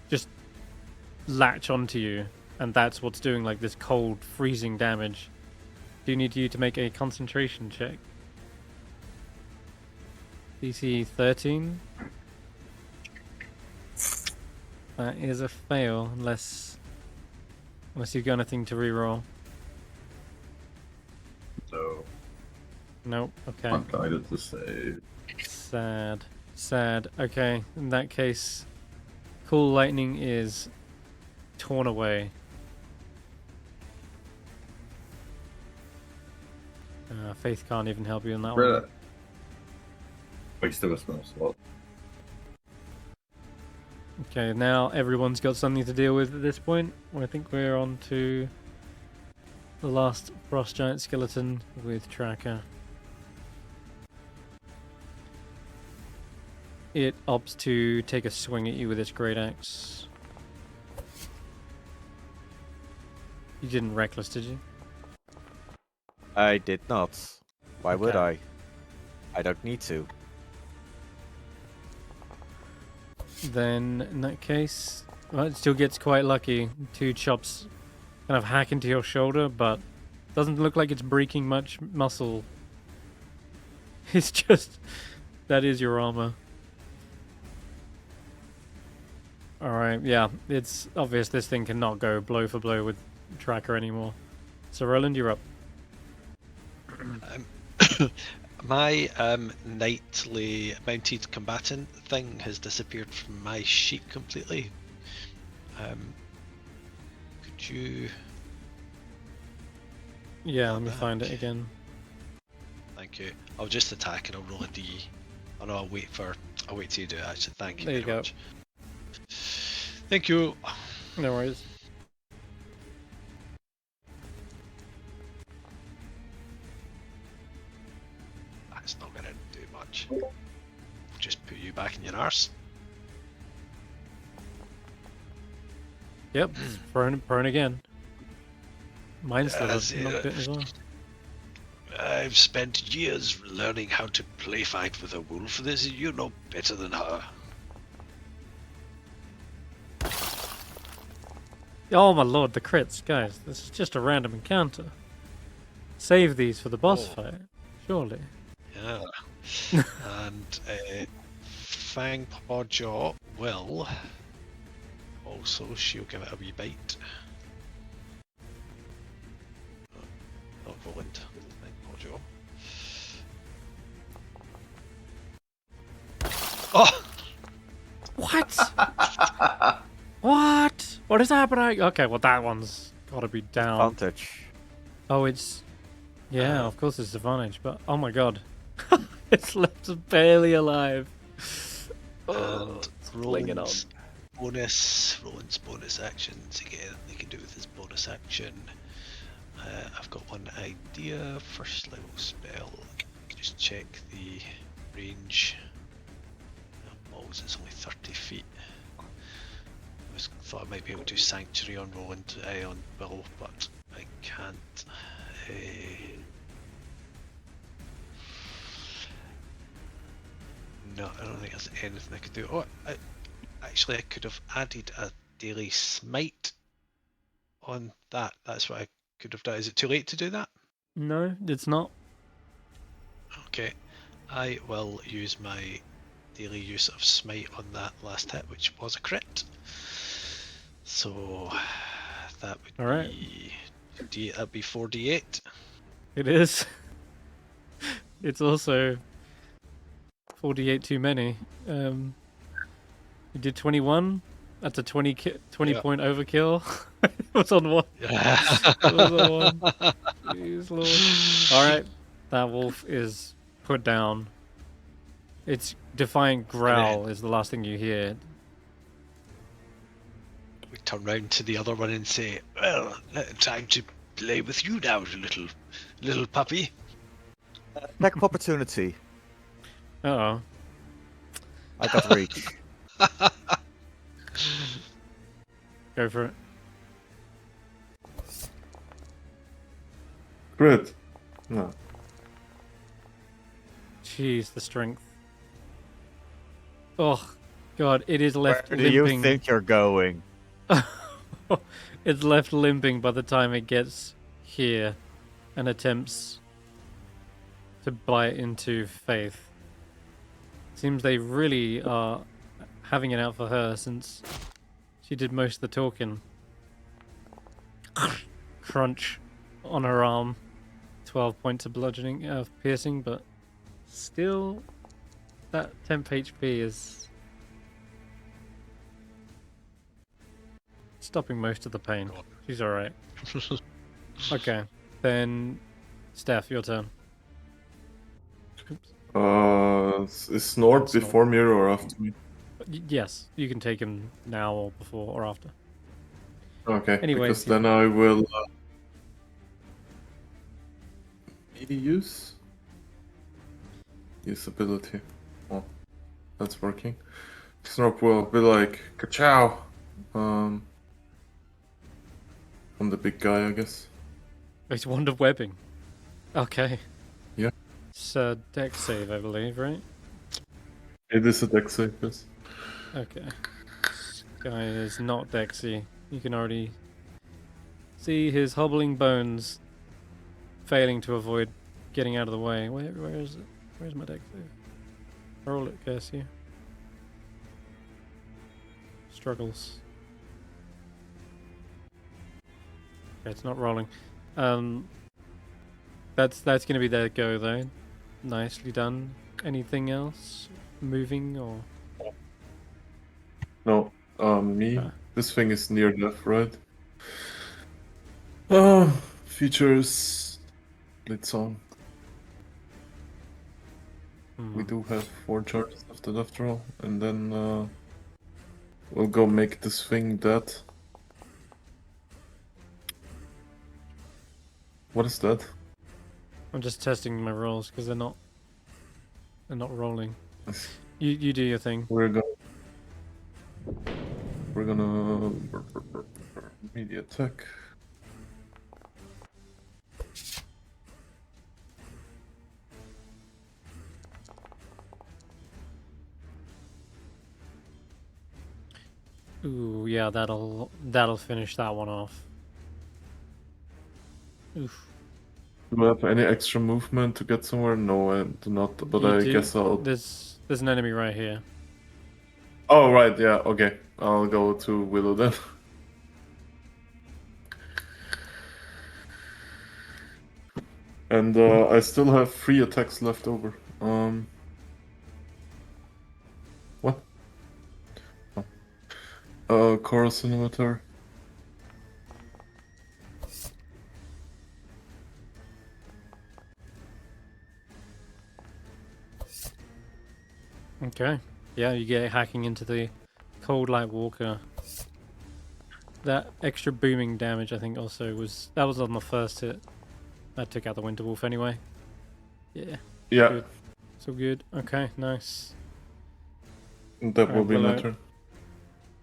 just latch onto you, and that's what's doing like this cold, freezing damage. Do you need you to make a concentration check? DC 13. That is a fail, unless you've got anything to reroll. So Nope. Okay. I'm guided to save. Sad. Sad. Okay. In that case, Cool Lightning is torn away. Faith can't even help you in that Really? one. Wasted a spell slot. Okay, now everyone's got something to deal with at this point. I think we're on to the last Frost Giant Skeleton with Tracker. It opts to take a swing at you with its Great Axe. You didn't Reckless, did you? I did not. Why would Okay. I? I don't need to. Then, in that case, well, it still gets quite lucky. 2 chops kind of hack into your shoulder, but doesn't look like it's breaking much muscle. It's just, that is your armor. Alright, yeah, it's obvious this thing cannot go blow for blow with Tracker anymore. So Roland, you're up. My knightly mounted combatant thing has disappeared from my sheet completely. Could you? Yeah, Go let me find it back. again. Thank you. I'll just attack and I'll roll a D. Oh no, I'll wait till you do it. Actually, thank you There you very go. much. Thank you. No worries. That's not gonna do much. Just put you back in your arse. Yep, it's prone again. Mine's still Yes, knocked it as well. I've spent years learning how to play fight with a wolf. This you're no better than her. Oh my lord, the crits, guys. This is just a random encounter. Save these for the boss fight, surely. Yeah. And Fang Paw Jaw will also, she'll give it a wee bite. Not Roland. Fang Paw Jaw. Oh! What? What? What is happening? Okay, well that one's gotta be down. Advantage. Oh, it's... Yeah, of course it's advantage, but oh my god. It's left barely alive. And clinging on. Roland's bonus actions again. He can do with his bonus action. I've got one idea. First level spell. Just check the range. Balls is only 30 feet. I thought I might be able to do Sanctuary on Roland, on Willow, but I can't. No, I don't think there's anything I could do. Oh, actually, I could have added a daily smite on that. That's what I could have done. Is it too late to do that? No, it's not. Okay, I will use my daily use of smite on that last hit, which was a crit. So that would Alright. be that'd be 4d8. It is. It's also 48 too many. You did 21. That's a 20 point overkill. It was on one. It was on one. Jeez, Lord. All right, that wolf is put down. Its defiant growl is the last thing you hear. We turn round to the other one and say, "Well, time to play with you now, little puppy." Attack of opportunity. Uh-oh. I got reach. Go for it. Crit. No. Jeez, the strength. Oh, God, it is left Where do limping. you think you're going? It's left limping by the time it gets here and attempts to bite into Faith. Seems they really are having it out for her since she did most of the talking. Crunch on her arm. 12 points of bludgeoning, piercing, but still that temp HP is stopping most of the pain. She's alright. Okay, then Stef, your turn. Oops. Is Snort Snort. before me or after me? Yes, you can take him now or before or after. Okay, Anyways, because then I will maybe use ability. Oh, that's working. Snort will be like ka-chow on the big guy, I guess. It's Wand of Webbing. Okay. Yeah. It's a dex save, I believe, right? It is a dex save, yes. Okay. This guy is not dexy. You can already see his hobbling bones failing to avoid getting out of the way. Where is it? Where's my dex save? Roll it, curse you. Struggles. Okay, it's not rolling. That's gonna be their go though. nicely done. Anything else? Moving or? No, me. Ah. This thing is near death, right? Features. Lit song. We Hmm. do have 4 charges left after all, and then we'll go make this thing dead. What is that? I'm just testing my rolls because they're not rolling. You do your thing. We're gonna media attack. Ooh, yeah, that'll finish that one off. Oof. Do I have any extra movement to get somewhere? No, I do not. But You I do- guess I'll. There's an enemy right here. Oh right, yeah. Okay, I'll go to Willow then. And I still have 3 attacks left over. What? Oh. Coral Cinemator. Okay. Yeah, you get hacking into the Cold Light Walker. That extra booming damage, I think, also was on the first hit. That took out the Winter Wolf anyway. Yeah. Yeah, Good. So good. Okay, nice. that will be my Willow. turn.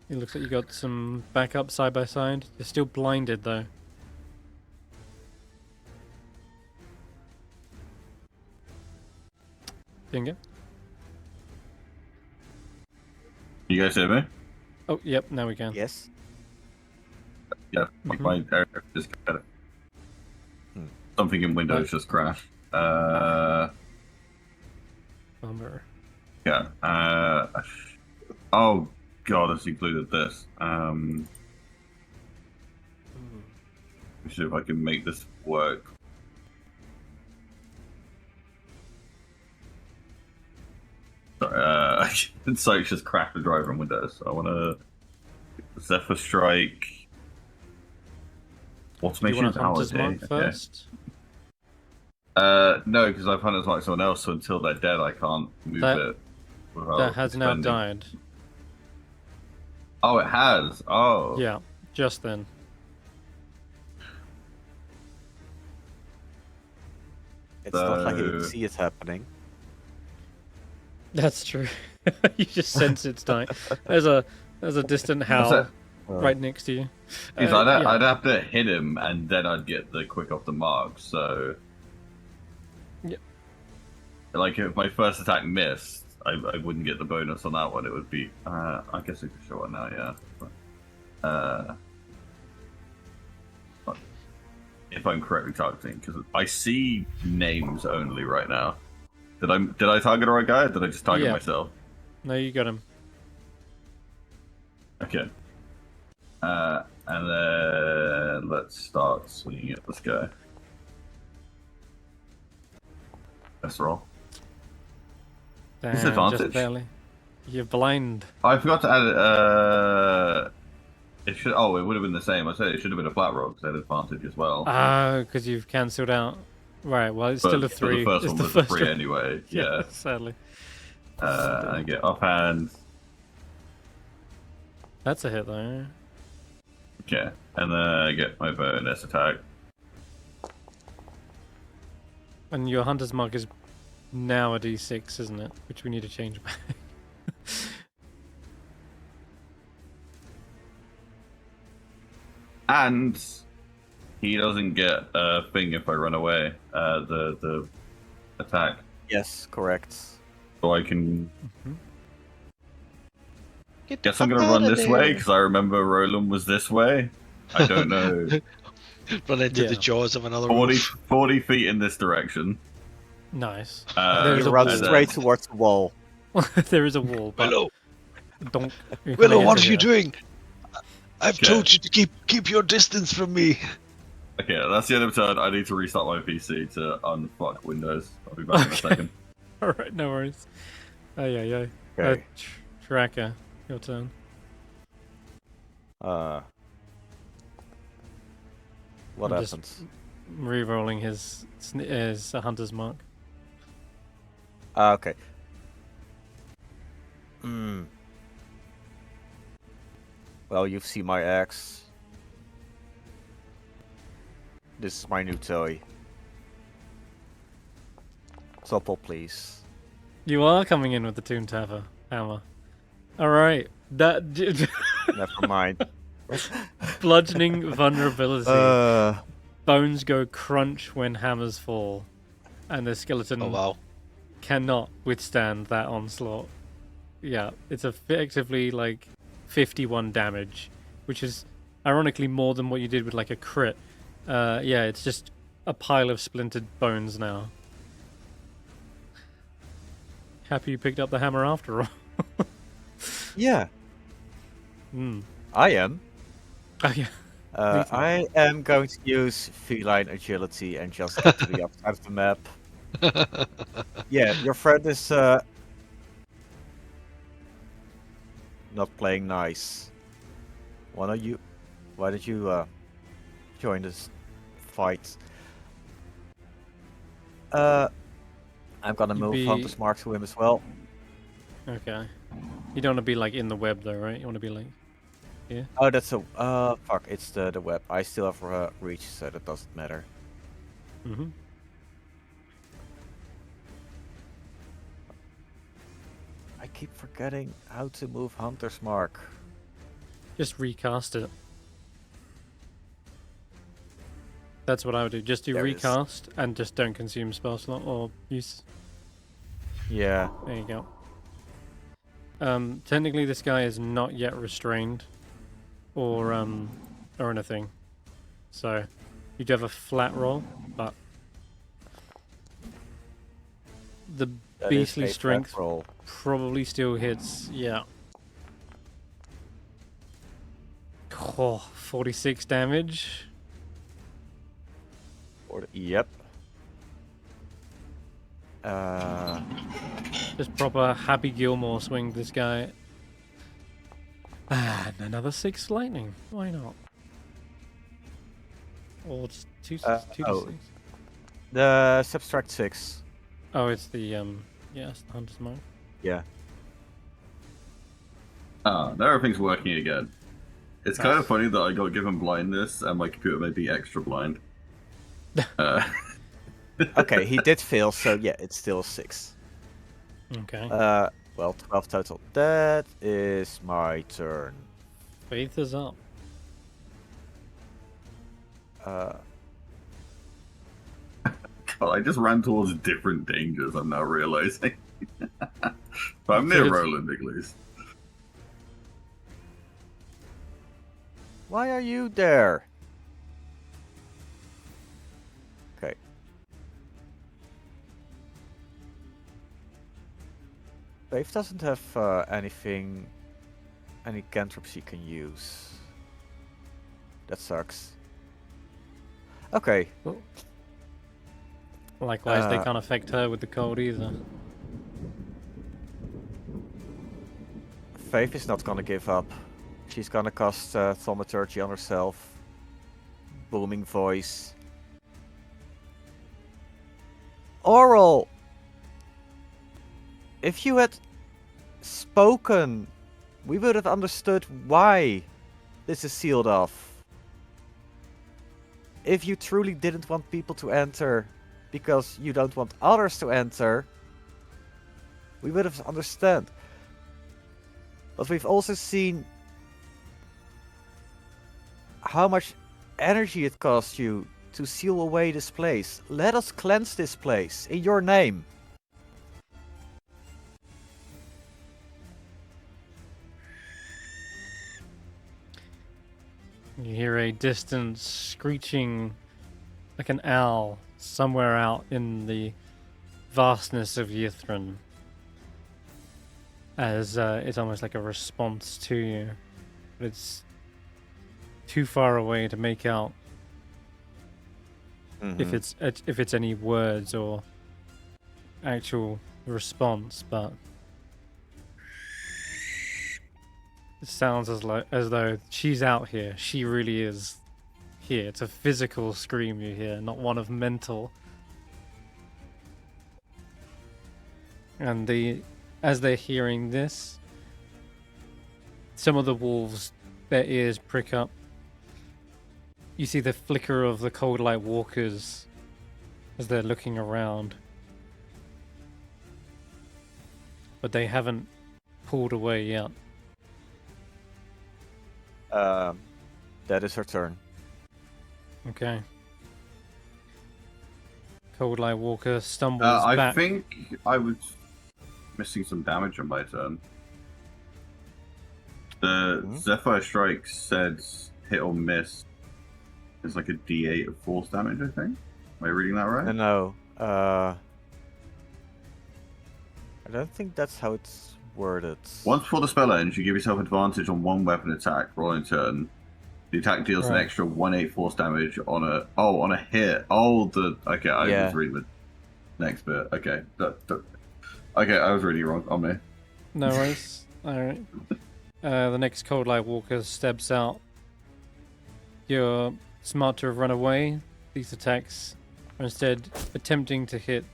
It looks like you got some backup side by side. You're still blinded though. Dingo. You guys hear me? Oh, yep. Now we can. Yes. Yeah, my area just got it. Something in Windows just crashed. Bummer. Yeah. Oh god, it's included this. Let me see if I can make this work. Sorry, Site's just cracked the driver in Windows. So I want to Zephyr Strike. Do you Automation want to Hunter's power, Mark first? No, because I've Hunter's Mark someone else, so until they're dead, I can't move That- it. without That has now expending. died. Oh, it has. Oh, Yeah, just then. It's not like you didn't So- see it happening. That's true. You just sense it's dying. There's a distant howl that? right next to you. Because Yeah. I'd have to hit him, and then I'd get the quick off the mark. So, Yep. like if my first attack missed, I wouldn't get the bonus on that one. It would be. I guess I could show it now. Yeah. If I'm correctly targeting, because I see names only right now. Did I target the right guy? Or did I just target Yeah. myself? No, you got him. Okay. And then let's start swinging at this guy. Let's roll. Damn, just Disadvantage. barely. You're blind. I forgot to add it should. Oh, it would have been the same. I said it should have been a flat roll because I had advantage as well. Oh, because you've cancelled out. Right. Well, it's But still a 3. The first it's one the was first a 3 one. anyway. Yeah. Sadly. I get offhand. That's a hit though. Okay, and then I get my bonus attack. And your Hunter's Mark is now a D6, isn't it? Which we need to change back. And he doesn't get a thing if I run away. The attack, Yes, correct. so I can. Get Guess I'm the gonna fuck run outta this there. way because I remember Roland was this way. I don't know. Run into the Yeah. jaws of another 40, wolf. 40 feet in this direction. Nice. and There's a You run wall. then- straight towards the wall. There is a wall, but Willow, don't. you Willow, can't what get are to you here. doing? I've Okay. told you to keep your distance from me. Okay, that's the end of turn. I need to restart my PC to unfuck Windows. I'll be back in a second. Alright, no worries. Oh, yeah. Okay. Tracker, your turn. What I'm just- happens? Re-rolling his hunter's mark. Okay. Well, you've seen my axe. This is my new toy. Topple, please. You are coming in with the Toon Tapper hammer. Alright. That Never mind. bludgeoning vulnerability. Bones go crunch when hammers fall. And the skeleton Oh wow. cannot withstand that onslaught. Yeah, it's effectively like 51 damage, which is ironically more than what you did with like a crit. Yeah, it's just a pile of splintered bones now. Happy you picked up the hammer after all. Yeah, Hmm. I am. Oh yeah. I am going to use feline agility and just get to the other side of the map. Yeah, your friend is not playing nice. Why did you join this fight? I'm gonna You'd move be- Hunter's Mark to him as well. Okay. You don't want to be like in the web though, right? You want to be like Oh, that's a fuck. It's the web. I still have reach, so that doesn't matter. Mm-hmm. I keep forgetting how to move Hunter's Mark. Just recast it. That's what I would do. Just do There it is. recast and just don't consume spell slot or use. Yeah. There you go. Technically this guy is not yet restrained or anything. So you'd have a flat roll, but the That is beastly a flat strength roll. probably still hits, yeah. Oh, 46 damage. Yep. Just proper Happy Gilmore swing this guy. And another 6 lightning. Why not? Or just two to oh. 6. The subtract 6. Oh, it's the yeah, it's the Hunter's Mark. Yeah. Ah, now everything's working again. It's kind of funny that I got given blindness and my computer made me extra blind. Okay, he did fail, so yeah, it's still 6. Okay. Well, 12 total. That is my turn. Faith is up. God, I just ran towards different dangers, I'm now realizing. But I'm near Good. Roland, at least. Why are you there? Okay. Faith doesn't have anything, any cantrips he can use. That sucks. Okay. Likewise, they can't affect her with the cold either. Faith is not gonna give up. She's gonna cast Thaumaturgy on herself. Booming voice. Oral! If you had spoken, we would have understood why this is sealed off. If you truly didn't want people to enter because you don't want others to enter, we would have understood. But we've also seen how much energy it costs you to seal away this place. Let us cleanse this place in your name. You hear a distant screeching like an owl somewhere out in the vastness of Yithrin. As it's almost like a response to you. But it's too far away to make out if it's any words or actual response, but it sounds as though she's out here. She really is here. It's a physical scream you hear, not one of mental. And as they're hearing this, some of the wolves, their ears prick up. You see the flicker of the cold light walkers as they're looking around. But they haven't pulled away yet. That is her turn. Okay. Cold light walker stumbles I back. think I was missing some damage on my turn. The Zephyr Strike said hit or miss. It's like a D8 of force damage, I think. Am I reading that right? No. I don't think that's how it's worded. Once before the spell ends, you give yourself advantage on one weapon attack rolling turn. The attack deals an extra 1/8 force damage on a hit. I was reading the next bit. Okay, okay, I was reading wrong on me. No worries. Alright. The next cold light walker steps out. You're smart to have run away. These attacks are instead attempting to hit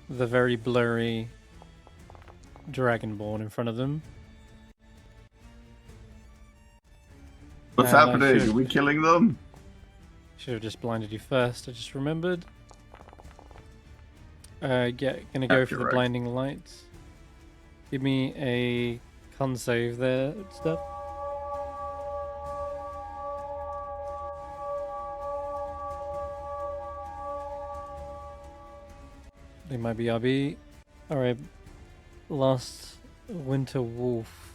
the very blurry dragonborn in front of them. What's happening? Are we killing them? Should have just blinded you first. I just remembered. Gonna go for the blinding light. Give me a con save there, Stef. They might be RB. Alright. Last winter wolf.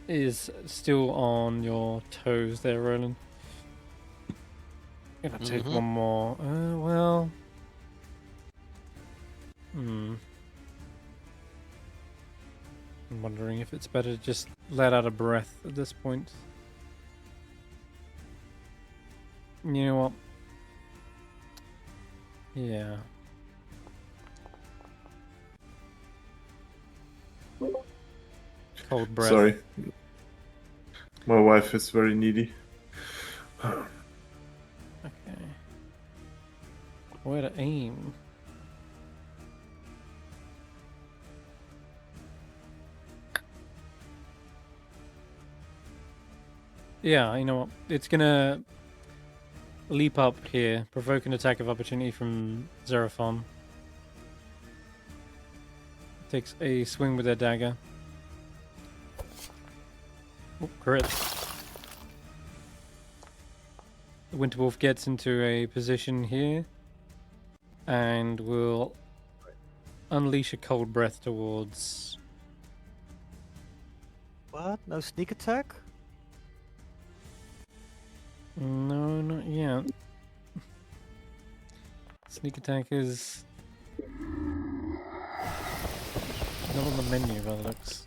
Is still on your toes there, Roland. Gonna take one more. I'm wondering if it's better to just let out a breath at this point. You know what? Yeah. Cold breath. Sorry. My wife is very needy. Okay. Where to aim? Yeah, you know what? It's gonna leap up here, provoke an attack of opportunity from Xeraphon. Takes a swing with their dagger. Oh, crit. The Winter Wolf gets into a position here and will unleash a cold breath towards... What? No sneak attack? No, not yet. Sneak attack is not on the menu by the looks.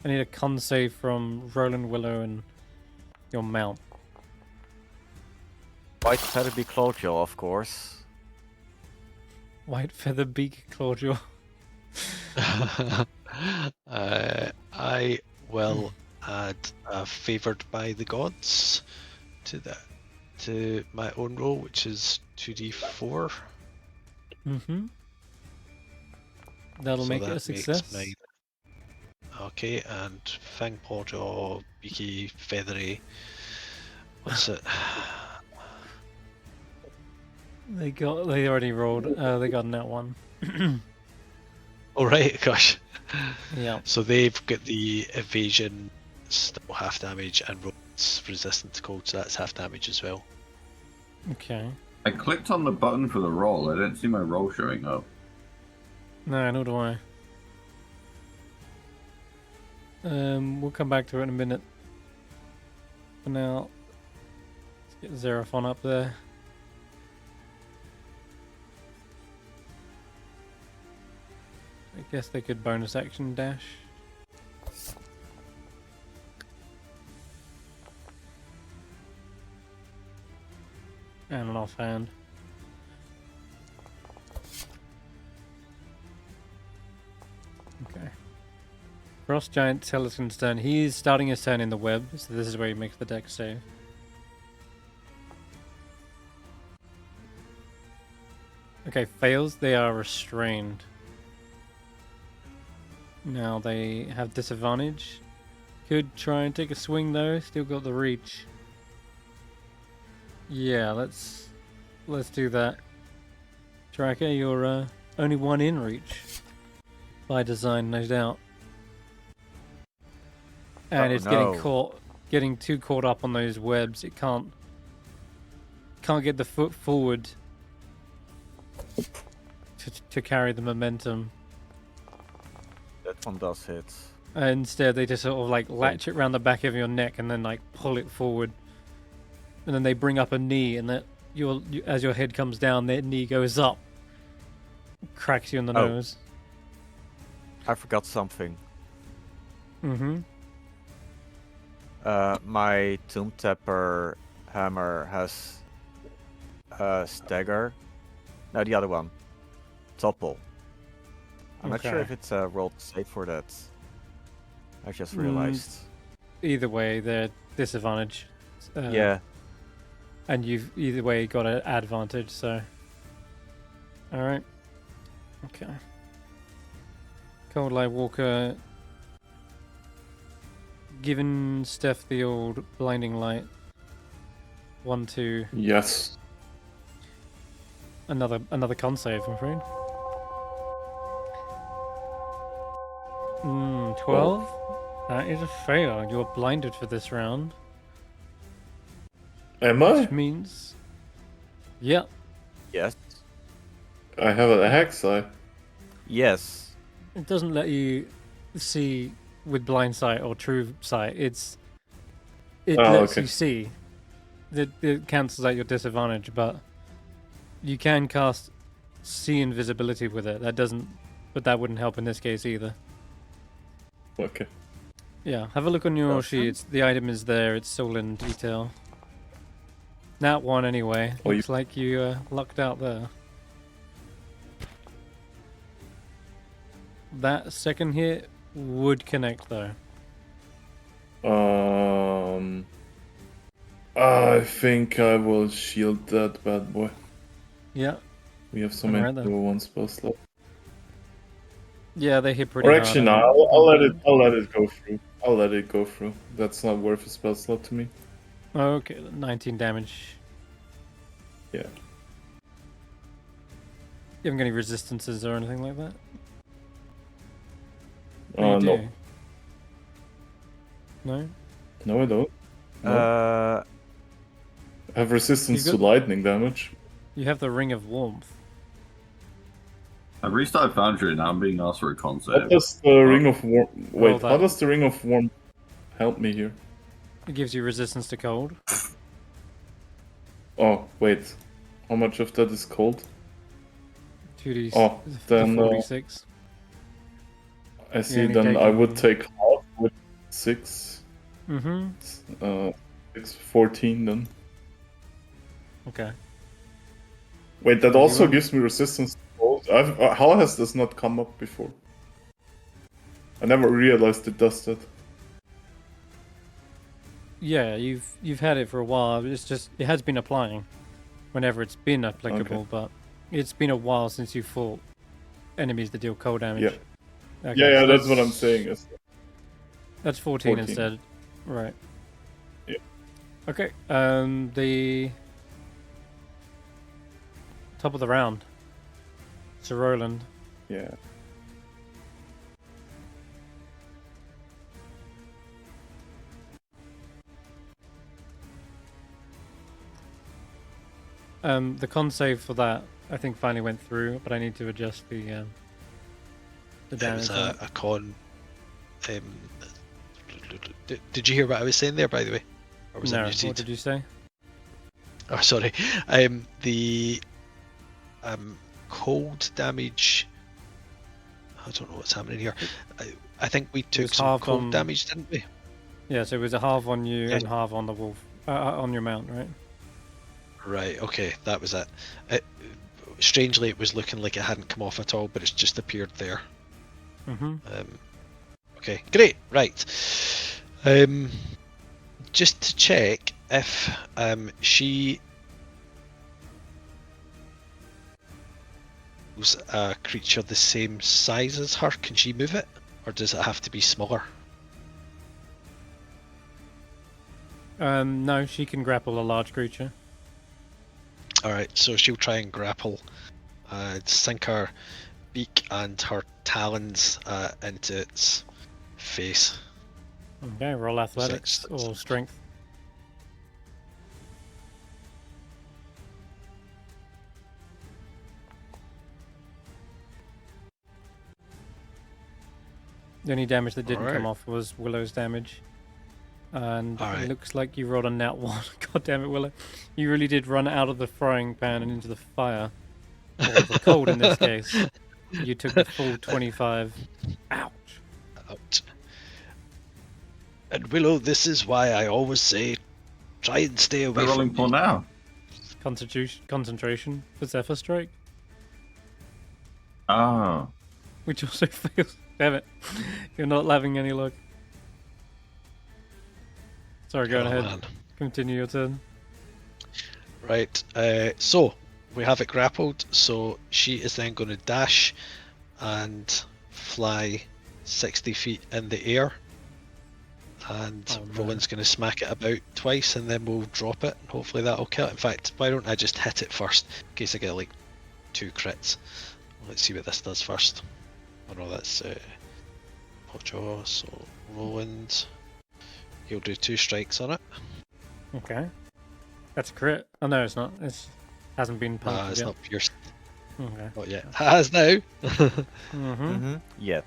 I need a con save from Roland, Willow, and your mount. White feather be Clawjaw, of course. White feather beak Clawjaw. I will add favoured by the gods to my own roll, which is 2d4. That'll So make it that a success. makes okay, and fang, paw, beaky, feathery. What's it? They already rolled. They got that one. Oh right, gosh. Yeah. So they've got the evasion, still half damage, and rolls resistant to cold, so that's half damage as well. Okay. I clicked on the button for the roll. I don't see my roll showing up. No, nor do I. We'll come back to it in a minute. For now, let's get Xeraphon up there. I guess they could bonus action dash. offhand. Okay. Frost Giant Skeleton's turn. He's starting his turn in the web, so this is where he makes the dex save. Okay, fails. They are restrained. Now they have disadvantage. Could try and take a swing though. Still got the reach. Yeah, let's do that. Tracker, you're only one in reach. By design, no doubt. And it's getting too caught up on those webs. It can't get the foot forward to carry the momentum. That one does hit. Instead, they just sort of like latch it around the back of your neck and then like pull it forward. And then they bring up a knee, and that as your head comes down, their knee goes up, cracks you in the nose. I forgot something. Mm-hmm. My Tomb Tapper hammer has stagger. No, the other one. Topple. I'm not sure if it's rolled safe for that. I just realized. Either way, they're disadvantage. Yeah. And you've either way got an advantage, so. Alright. Okay. Cold Light Walker. Giving Stef the old blinding light. 1, 2. Yes. Another con save, I'm afraid. 12? That is a fail. You're blinded for this round. Am I? Which means... Yeah. Yes. I have a hex eye. Yes. It doesn't let you see with blind sight or true sight. It lets you see. It cancels out your disadvantage, but you can cast see invisibility with it. But that wouldn't help in this case either. Okay. Yeah, have a look on your sheets. The item is there. It's soul in detail. That one anyway. Looks like you lucked out there. That second hit would connect though. I think I will shield that bad boy. Yeah. We have so many level 1 spell slots. Yeah, they hit pretty Or hard. actually, no, I'll let it go through. I'll let it go through. That's not worth a spell slot to me. Okay, 19 damage. Yeah. You haven't got any resistances or anything like that? No. Do? No? No, I don't. No. I have resistance to lightning damage. You have the Ring of Warmth. I've restarted Foundry and now I'm being asked for a con save. How does the Ring of Warmth... Wait, how does the Ring of Warmth help me here? It gives you resistance to cold. Oh, wait. How much of that is cold? 2d6. Oh, then... 4d6. I see, then I would take half with 6. Mm-hmm. 6, 14 then. Okay. Wait, that also gives me resistance to cold? How has this not come up before? I never realized it does that. Yeah, you've had it for a while. It's just it has been applying whenever it's been applicable, but it's been a while since you fought enemies that deal cold damage. Yeah. Okay, Yeah, so that's what I'm saying. That's 14 instead. Right. Yeah. Okay, the top of the round. Sir Roland. Yeah. The con save for that, I think, finally went through, but I need to adjust the damage. It was a con. Did you hear what I was saying there, by the way? Or was no, I muted? what did you say? Oh, sorry. The cold damage. I don't know what's happening here. I think we took some cold damage, didn't we? Yeah, so it was a half on you and half on the wolf, on your mount, right? Right, okay, that was it. Strangely, it was looking like it hadn't come off at all, but it's just appeared there. Mm-hmm. Okay, great, right. Just to check if she was a creature the same size as her, can she move it? Or does it have to be smaller? No, she can grapple a large creature. Alright, so she'll try and grapple, sink her beak and her talons into its face. Okay, roll athletics Six. or strength. The only damage that didn't come Alright. off was Willow's damage. And Alright. it looks like you rolled a nat 1. God damn it, Willow. You really did run out of the frying pan and into the fire. Or the cold in this case. You took the full 25. Ouch. Out. And Willow, this is why I always say, try and stay away They're rolling from for me. now. Concentration for Zephyr Strike. Oh. Which also fails. Damn it. You're not having any luck. Sorry, go Oh, ahead. man. Continue your turn. Right, so we have it grappled, so she is then going to dash and fly 60 feet in the air. And Oh, no. Roland's going to smack it about twice and then we'll drop it. Hopefully that'll kill it. In fact, why don't I just hit it first in case I get like 2 crits. Let's see what this does first. Oh no, that's Pocho, so Roland. He'll do 2 strikes on it. Okay. That's a crit. Oh, no, it's not. It hasn't been punctured It's yet. not pierced. Okay. Not yet. It has now. Mm-hmm. Yeah.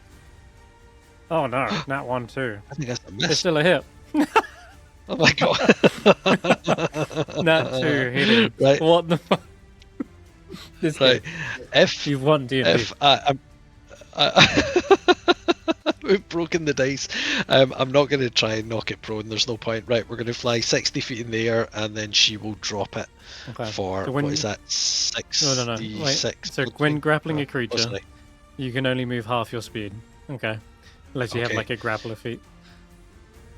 Oh, no. Nat 1, too. I think that's a It's miss. still a hit. Oh my god. Nat 2 hitting. Right. What the fuck? This Right. game. If You've won D&D. if we've broken the dice, I'm not going to try and knock it prone. There's no point. Right, we're going to fly 60 feet in the air, and then she will drop it Okay. for So when what is you- that? 6. No. Wait. So when grappling a creature, you can only move half your speed. Okay. Unless you have Okay. like a grappler feat.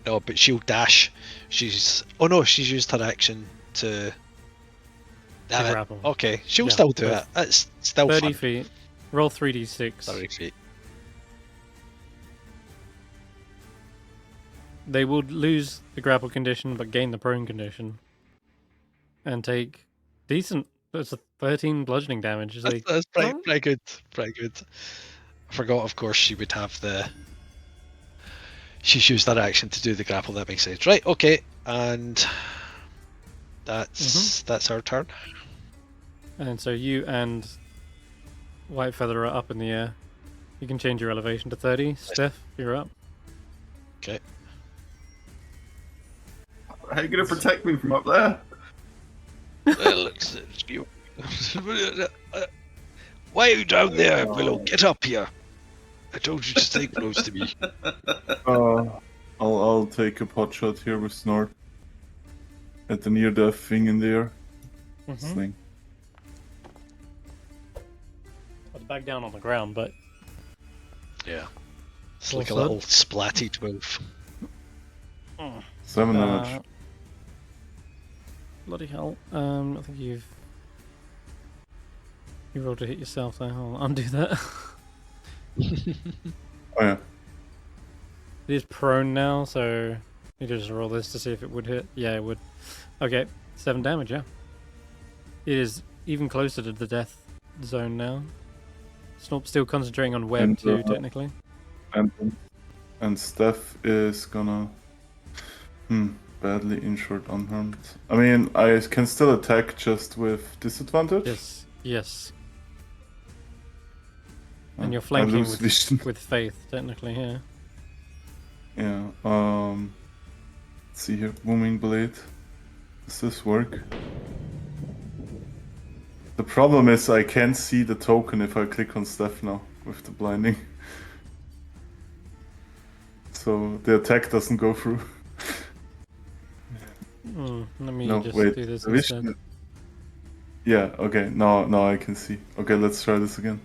No, but she'll dash. She's. Oh no, she's used her action to. Damn it. grapple. Okay, she'll Yeah, still do but it. It's still 30 fun. feet. Roll 3d6. 30 feet. They will lose the grapple condition but gain the prone condition. And take decent. That's a 13 bludgeoning damage. It's like, That's pretty good. Pretty good. I forgot, of course, she would have the. She's used that action to do the grapple. That makes sense, right? Okay, and that's her turn. and so you and White Feather are up in the air. You can change your elevation to 30. Stef, you're up. Okay. How are you going to protect me from up there? Well, it's you. Why are you down there, Willow? Get up here. I told you to stay close to me. I'll take a pot shot here with Snort. At the near death thing in there. Thing. I was back down on the ground, but Yeah. It's like a Also- little splatty 12. 7 damage. Bloody hell. I think you rolled to hit yourself there. I'll undo that. Oh yeah. It is prone now, so you just roll this to see if it would hit. Yeah, it would. Okay, 7 damage, yeah. It is even closer to the death zone now. Snort still concentrating on web And, too, technically. And Stef is gonna badly injured, unharmed. I mean, I can still attack just with disadvantage. Yes. Oh, And you're I flanking lose vision. with faith, technically, yeah. Yeah. Let's see here, booming blade. Does this work? The problem is I can't see the token if I click on Stef now with the blinding. So the attack doesn't go through. Let me No, just wait. do this The instead. vision, Yeah, okay, now I can see. Okay, let's try this again.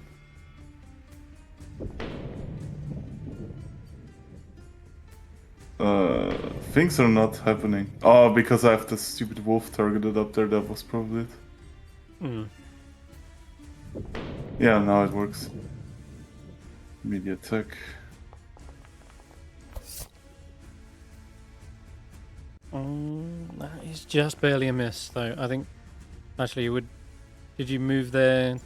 Things are not happening. Oh, because I have the stupid wolf targeted up there, that was probably it. Hmm. Yeah, now it works. Immediate attack. That is just barely a miss, though. I think. Actually, you would. Did you move there?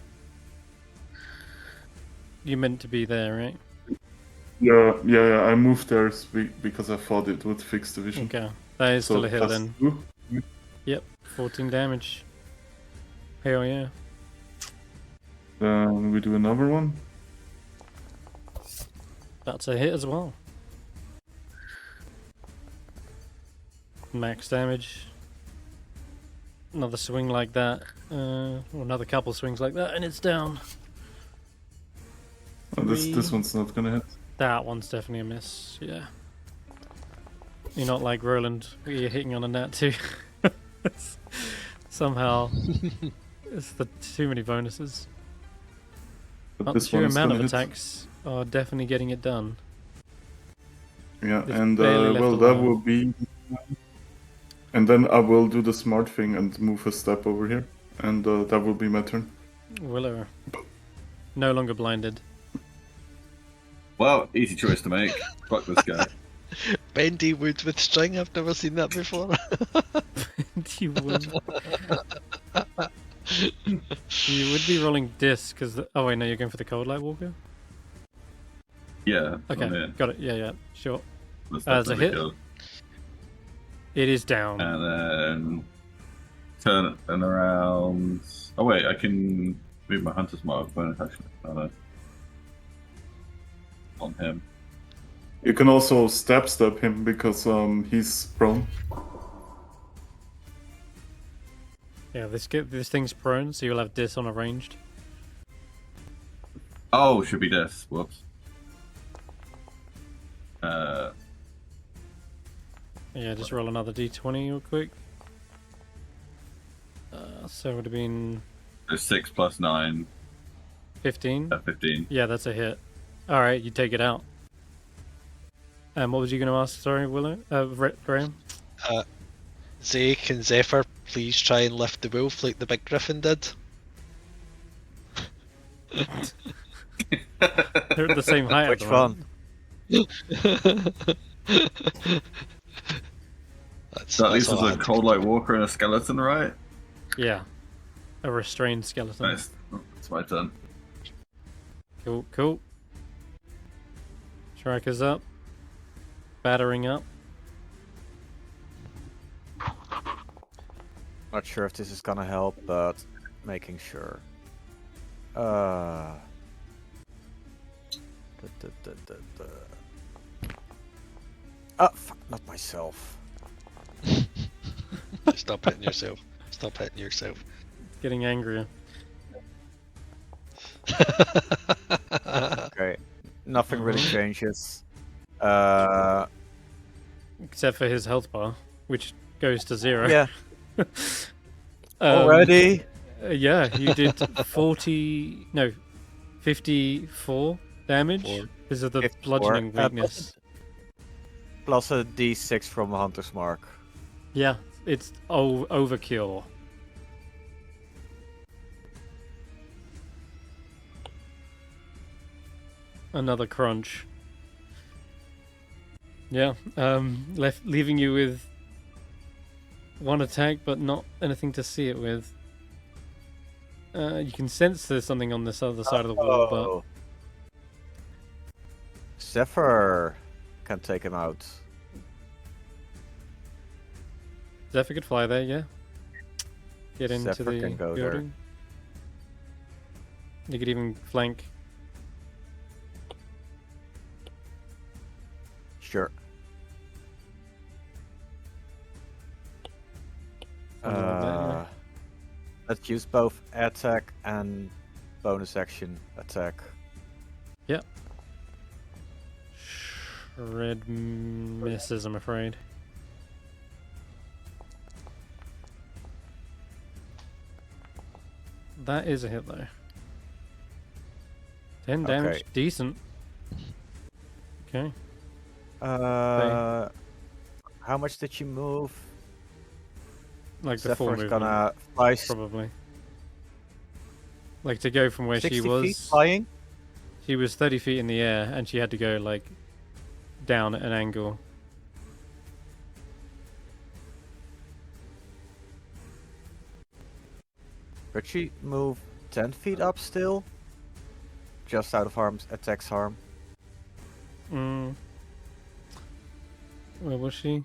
You meant to be there, right? Yeah, I moved there because I thought it would fix the vision. Okay. That is still a hit plus then. 2. Yep. 14 damage. Hell yeah. Then we do another one. That's a hit as well. Max damage. Another swing like that. Or another couple swings like that, and it's down. Oh, this Three. one's not gonna hit. That one's definitely a miss, yeah. You're not like Roland, where you're hitting on a nat too. Somehow, it's the too many bonuses. But Not this the sheer one is amount gonna of hit. attacks are definitely getting it done. Yeah, They've and barely left well, that alone. will be. And then I will do the smart thing and move a step over here, and that will be my turn. Willow. No longer blinded. Well, easy choice to make. Fuck this guy. Bendy wood with string, I've never seen that before. You would. You would be rolling disc because. Oh wait, no, you're going for the Cold Light Walker. Yeah. Okay, I'm in. got it. Yeah, sure. That's As a definitely hit? killed. It is down. And then turn it and around. Oh wait, I can move my hunter's mark bonus action. On him. You can also stab him because he's prone. Yeah, this thing's prone, so you'll have dis on a ranged. Oh, should be this. Whoops. Yeah, just roll another d20 real quick. So it would have been So 6 plus 9, 15. 15. Yeah, that's a hit. All right, you take it out. What was you going to ask? Sorry, Willow. Graham. Zay, can Zephyr please try and lift the wolf like the big griffin did? They're at the same height. Which at the moment. one? So at least there's a Cold Light Walker and a skeleton, right? Yeah, a restrained skeleton. Nice. It's my turn. Cool. Strikers up. Battering up. Not sure if this is gonna help, but making sure. Oh, fuck, not myself. Stop hitting yourself. Stop hitting yourself. Getting angrier. Okay, nothing really changes. Except for his health bar, which goes to 0. Yeah, Um, already. Yeah, you did 54 damage Four. because of the 54. bludgeoning weakness. Plus a d6 from a hunter's mark. Yeah, it's overkill. Another crunch. Yeah, leaving you with one attack, but not anything to see it with. You can sense there's something on this other side of the wall, but Oh. Zephyr can take him out. Zephyr could fly there, yeah. Get into Zephyr the can go there. building. You could even flank. Sure. Something like that, yeah. Let's use both attack and bonus action attack. Red misses, I'm afraid. That is a hit though. 10 damage, Okay. decent. Okay. How much did you move? Like the full Zephyr's movement, gonna fly probably. Like to go from where 60 she feet was. flying. She was 30 feet in the air, and she had to go like down at an angle. Could she move 10 feet up still? Just out of harm's attacks harm. Mm. Where was she?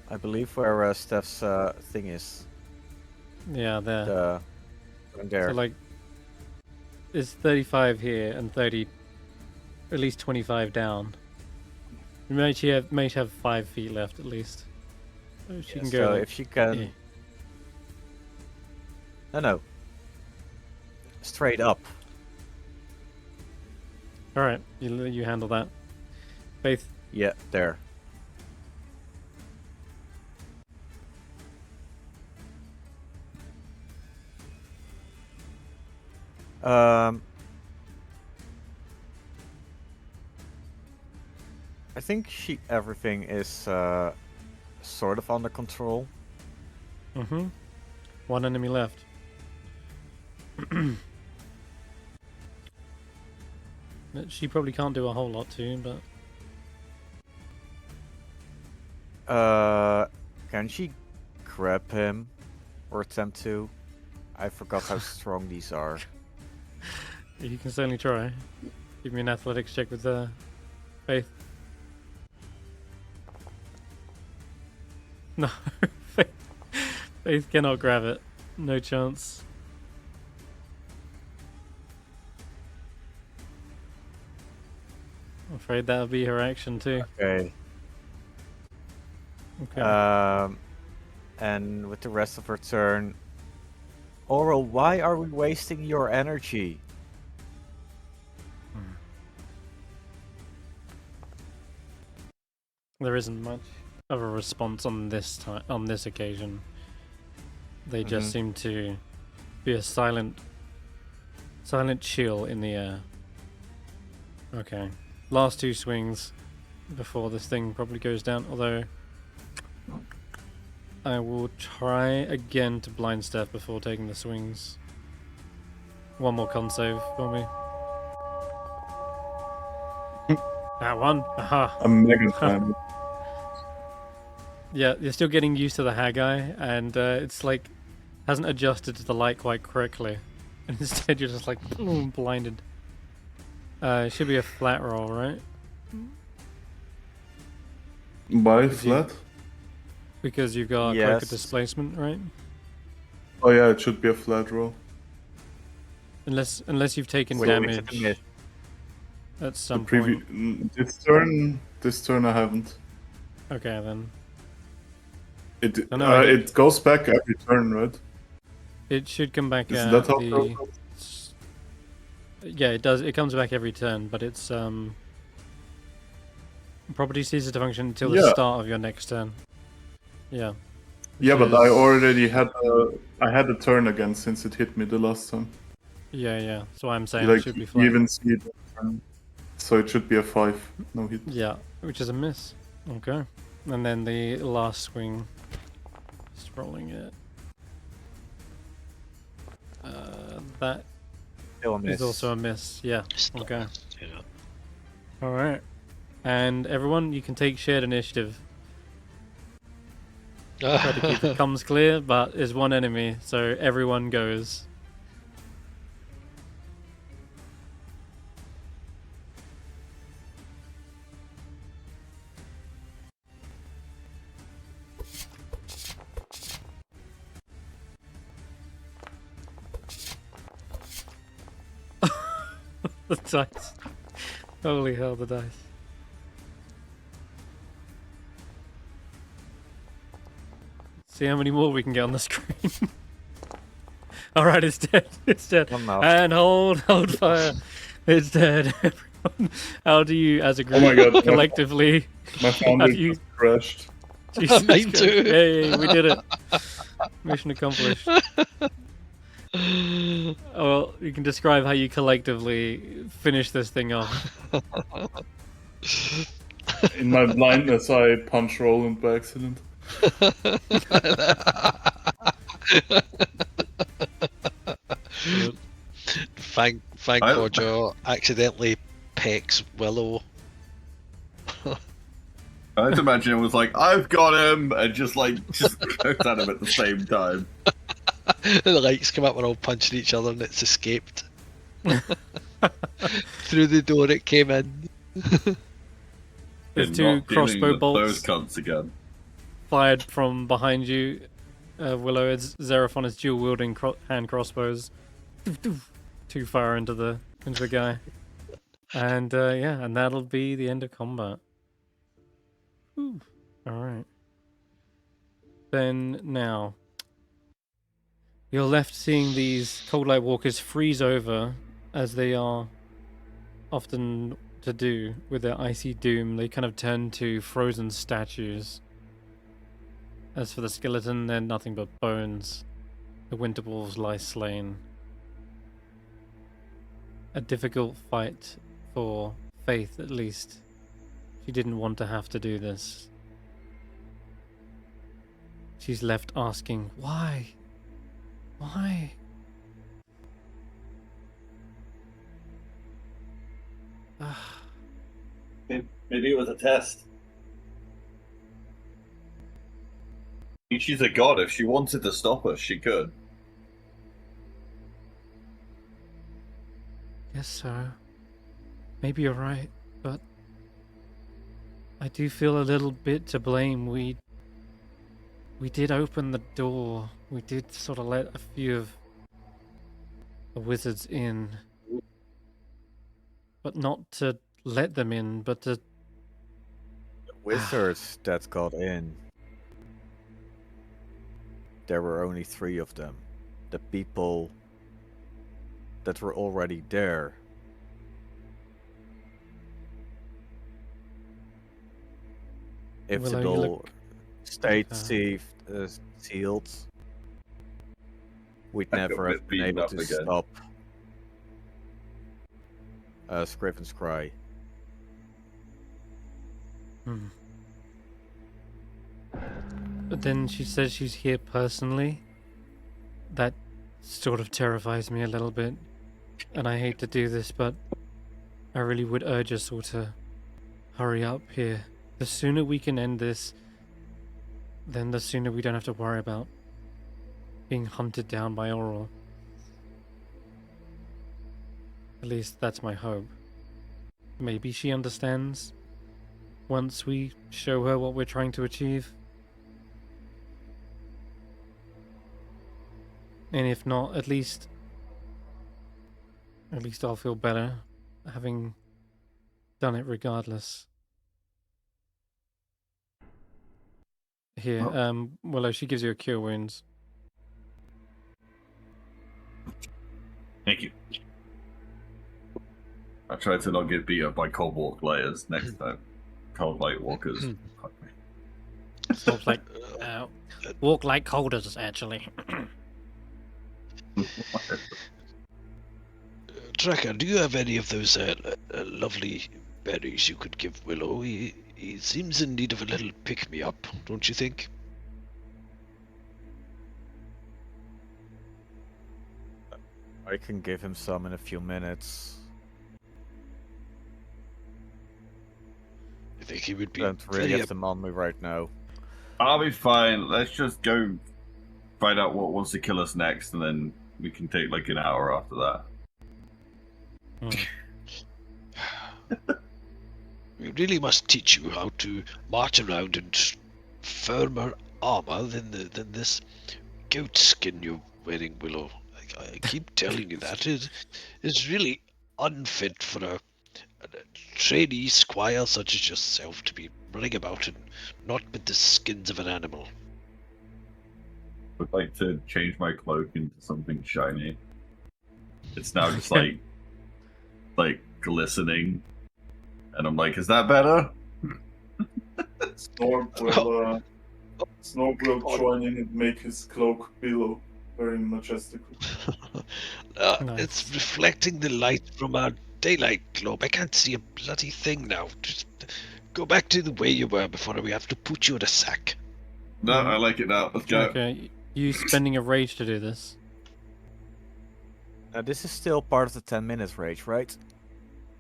I believe where Stef's thing is. Yeah, there. The there. So like, it's 35 here and 30, at least 25 down. You may have 5 feet left at least. So she can go. So like, if she can. yeah. No. Straight up. All right, you handle that. Faith. Yeah, there. I think everything is sort of under control. Mm-hmm. One enemy left. She probably can't do a whole lot too, but Can she grab him or attempt to? I forgot how strong these are. you can certainly try. Give me an athletics check with Faith. No, Faith cannot grab it. No chance. I'm afraid that'll be her action too. Okay. Okay. And with the rest of her turn, Oral, why are we wasting your energy? There isn't much of a response on this occasion. They just seem to be a silent chill in the air. Okay. Last 2 swings before this thing probably goes down, although I will try again to blind Stef before taking the swings. One more con save for me. That one? Aha! A mega fan. Yeah, you're still getting used to the Haggai, and it's like hasn't adjusted to the light quite correctly, and instead you're just like boom, blinded. It should be a flat roll, right? By flat? Because you've got Yes. quicker displacement, right? Oh yeah, it should be a flat roll. Unless you've taken Wait, damage at some point. This turn I haven't. Okay then. It Oh, no, it goes back every turn, right? It should come back Is at that how it the... goes? Yeah, it does. It comes back every turn, but it's property ceases to function until the Yeah. start of your next turn. Yeah. Yeah, Which but I is- already had a turn again since it hit me the last time. Yeah. So I'm saying Like it should be you flat. even see it. So it should be a 5, no hit. Yeah, which is a miss. Okay. And then the last swing. Just rolling it. That Still a miss. is also a miss. Yeah. Stop Okay. it, you know. Alright. And everyone, you can take shared initiative. Try to keep it comms clear, but there's one enemy, so everyone goes. The dice. Holy hell, the dice. See how many more we can get on the screen. Alright, it's dead. It's dead. One now. And hold fire. It's dead. Everyone, how do you, as a group, my God. collectively... My how do foundry you... just crashed. Jesus Mine Christ. too. Hey, we did it. Mission accomplished. Well, you can describe how you collectively finish this thing off. In my blindness, I punch Roland by accident. Thank I- Roger accidentally pecks Willow. I like to imagine it was like, I've got him, and just goes at him at the same time. The lights come up, we're all punching each other, and it's escaped. Through the door it came in. There's And two not dealing crossbow with bolts those cunts again. fired from behind you. Willow, it's Xeraphon is dual wielding hand crossbows. Too far into the guy. And and that'll be the end of combat. All right. Then now, you're left seeing these Cold Light Walkers freeze over, as they are often to do with their icy doom. They kind of turn to frozen statues. As for the skeleton, they're nothing but bones. The winter wolves lie slain. A difficult fight for Faith, at least. She didn't want to have to do this. She's left asking, why? Why? Maybe it was a test. She's a god. If she wanted to stop us, she could. Guess so. Maybe you're right, but I do feel a little bit to blame. We did open the door. We did sort of let a few of the wizards in. But not to let them in, but to... The wizards that got in. There were only 3 of them. The people that were already there. If Willow, the you door look- stayed Okay. sealed, we'd I feel never a have bit been beaten able up to again. stop Scriven's Cry. But then she says she's here personally. That sort of terrifies me a little bit. And I hate to do this, but I really would urge us all to hurry up here. The sooner we can end this, then the sooner we don't have to worry about being hunted down by Oral. At least that's my hope. Maybe she understands once we show her what we're trying to achieve. And if not, at least I'll feel better having done it regardless. Here, Willow, she gives you a cure wounds. Thank you. I try to not get beat up by cold walk players next time. Cold light walkers. Fuck me. Sort like walk like colders, actually. Tracker, do you have any of those lovely berries you could give Willow? He seems in need of a little pick-me-up, don't you think? I can give him some in a few minutes. I think he would be Don't really very have them on me right now. I'll be fine. Let's just go find out what wants to kill us next, and then we can take like an hour after that. We really must teach you how to march around in firmer armor than this goat skin you're wearing, Willow. I keep telling you that. It's really unfit for a trainee squire such as yourself to be running about and not with the skins of an animal. Would like to change my cloak into something shiny. It's now just like glistening, and I'm like, is that better? Storm will Snow will God. join in and make his cloak billow very majestically. It's Nice. reflecting the light from our daylight globe. I can't see a bloody thing now. Just go back to the way you were before we have to put you in a sack. No, I like it now. Let's go. Okay, you spending a rage to do this? This is still part of the 10 minutes rage, right?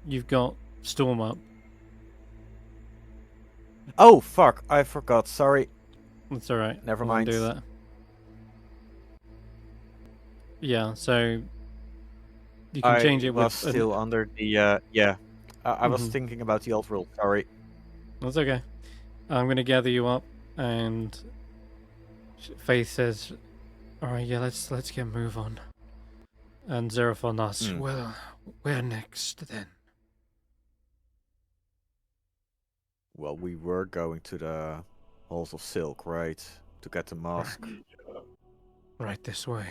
You've got Storm up. Oh, fuck. I forgot. Sorry. That's alright. Never I'll mind. do that. Yeah, so you can change it was with. still under the... yeah. I was Mhm. thinking about the old rule. Sorry. That's okay. I'm gonna gather you up, and Faith says, "Alright, yeah, let's get a move on." And Xeraphon asks, "Well, where next then?" Well, we were going to the Halls of Silk, right? To get the mask. Right this way.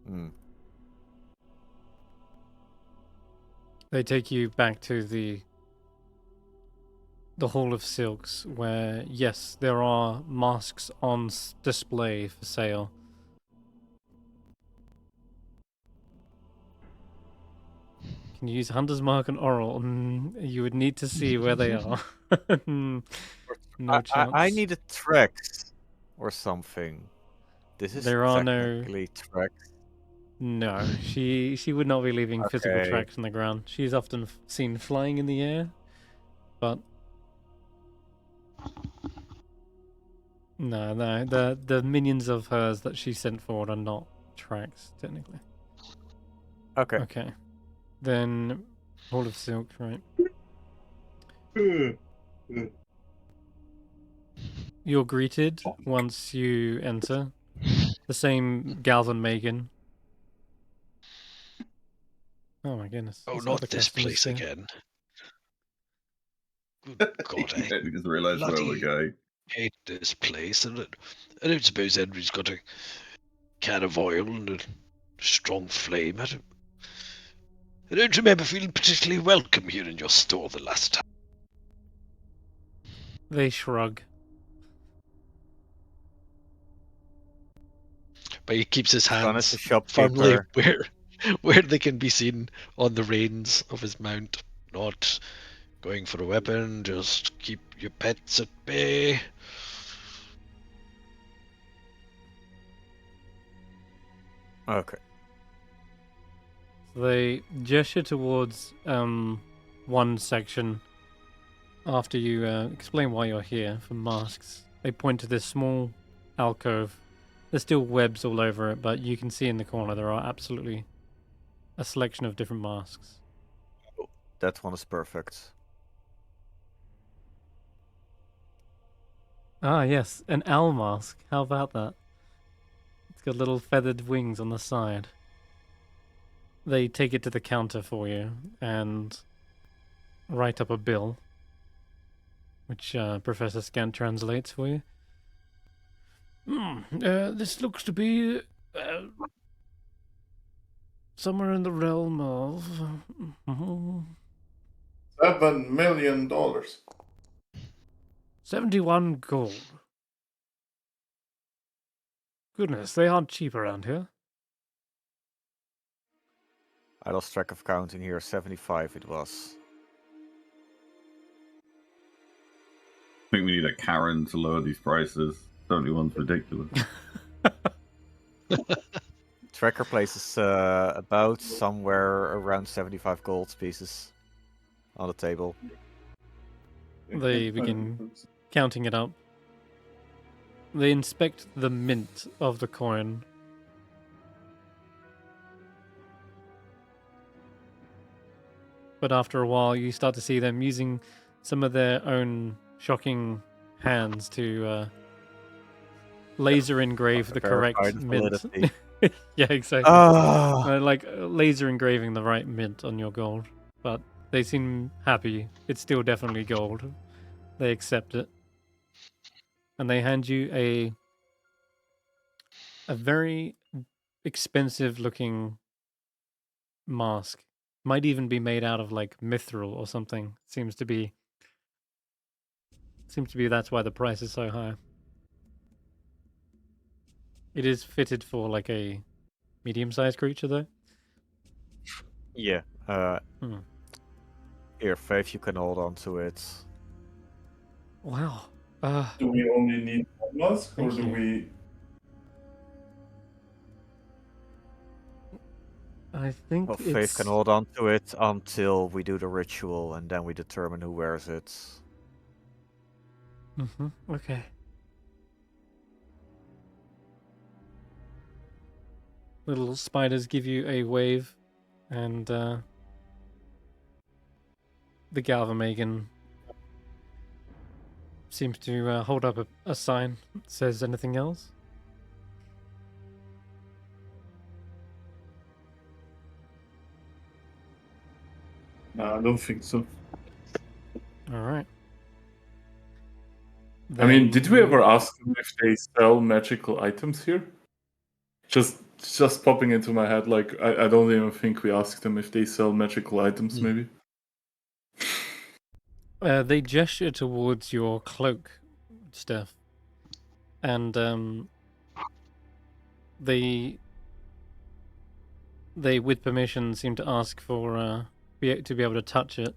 Hmm. They take you back to the Hall of Silks, where yes, there are masks on display for sale. Can you use Hunter's Mark and Oral? You would need to see where they are. No chance. I needed tracks or something. This is There are no. technically tracks. No, she would not be leaving physical Okay. tracks on the ground. She's often seen flying in the air, but no, the minions of hers that she sent forward are not tracks technically. Okay. Okay, then Hall of Silk, right? You're greeted once you enter. The same Galvan Megan. Oh my goodness! Oh, there's not other this customers place here. again. Good God, I We just realised where we're bloody going. hate this place. And I don't suppose Henry's got a can of oil and a strong flame. I don't remember feeling particularly welcome here in your store the last time. They shrug. But he keeps his Son is hands a firmly shopkeeper. where they can be seen on the reins of his mount. Not going for a weapon, just keep your pets at bay. Okay. They gesture towards one section after you explain why you're here for masks. They point to this small alcove. There's still webs all over it, but you can see in the corner there are absolutely a selection of different masks. That one is perfect. Ah, yes, an owl mask. How about that? It's got little feathered wings on the side. They take it to the counter for you and write up a bill, which Professor Scant translates for you. This looks to be somewhere in the realm of $7 million. 71 gold. Goodness, they aren't cheap around here. I lost track of counting here. 75 it was. I think we need a Karen to lower these prices. 71's ridiculous. Tracker places about somewhere around 75 gold pieces on the table. They begin counting it up. They inspect the mint of the coin. But after a while, you start to see them using some of their own shocking hands to laser engrave the correct Verify the mint. validity. Yeah, exactly. Ah, Like laser engraving the right mint on your gold. But they seem happy. It's still definitely gold. They accept it. And they hand you a very expensive looking mask. Might even be made out of like mithril or something. Seems to be Seems to be that's why the price is so high. It is fitted for like a medium-sized creature, though. Yeah. Hmm. Here, Faith, you can hold on to it. Wow. Do we only need one mask, or Thank do you. we? I think Well, Faith it's... can hold on to it until we do the ritual, and then we determine who wears it. Okay. Little spiders give you a wave, and the Galvamagan seems to hold up a sign that says anything else. No, I don't think so. All right. I mean, Then did we you- ever ask them if they sell magical items here? Just popping into my head, like I don't even think we asked them if they sell magical items. Maybe. They gesture towards your cloak, Stef, and they, with permission, seem to ask for to be able to touch it.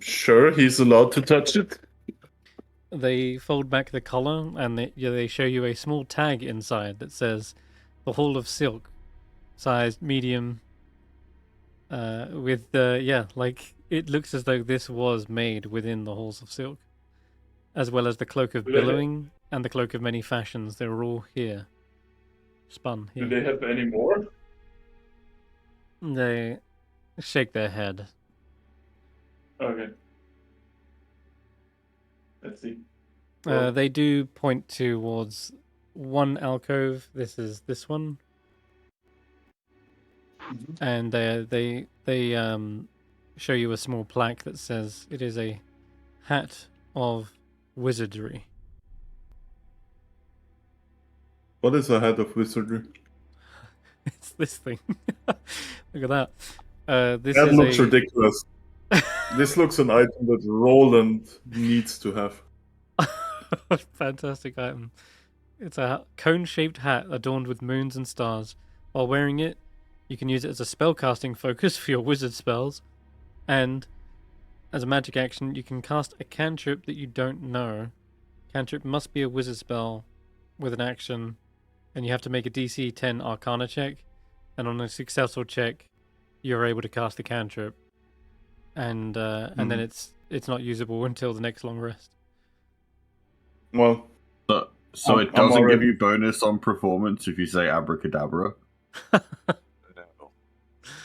Sure, he's allowed to touch it. They fold back the collar, and they show you a small tag inside that says "The Hall of Silk, sized medium." With like it looks as though this was made within the Halls of Silk, as well as the Cloak of Really? Billowing and the Cloak of Many Fashions. They were all here, spun Do here. they have any more? They shake their head. Okay. Let's see. They do point towards one alcove. This is this one, and they show you a small plaque that says it is a hat of wizardry. What is a head of wizardry? It's this thing. Look at that. This That is looks a... ridiculous. This looks an item that Roland needs to have. Fantastic item. It's a cone-shaped hat adorned with moons and stars. While wearing it, you can use it as a spellcasting focus for your wizard spells, and as a magic action, you can cast a cantrip that you don't know. Cantrip must be a wizard spell with an action, and you have to make a DC 10 Arcana check, and on a successful check, you're able to cast the cantrip, and then it's not usable until the next long rest. Well, So I'm it doesn't give already- you bonus on performance if you say abracadabra. No.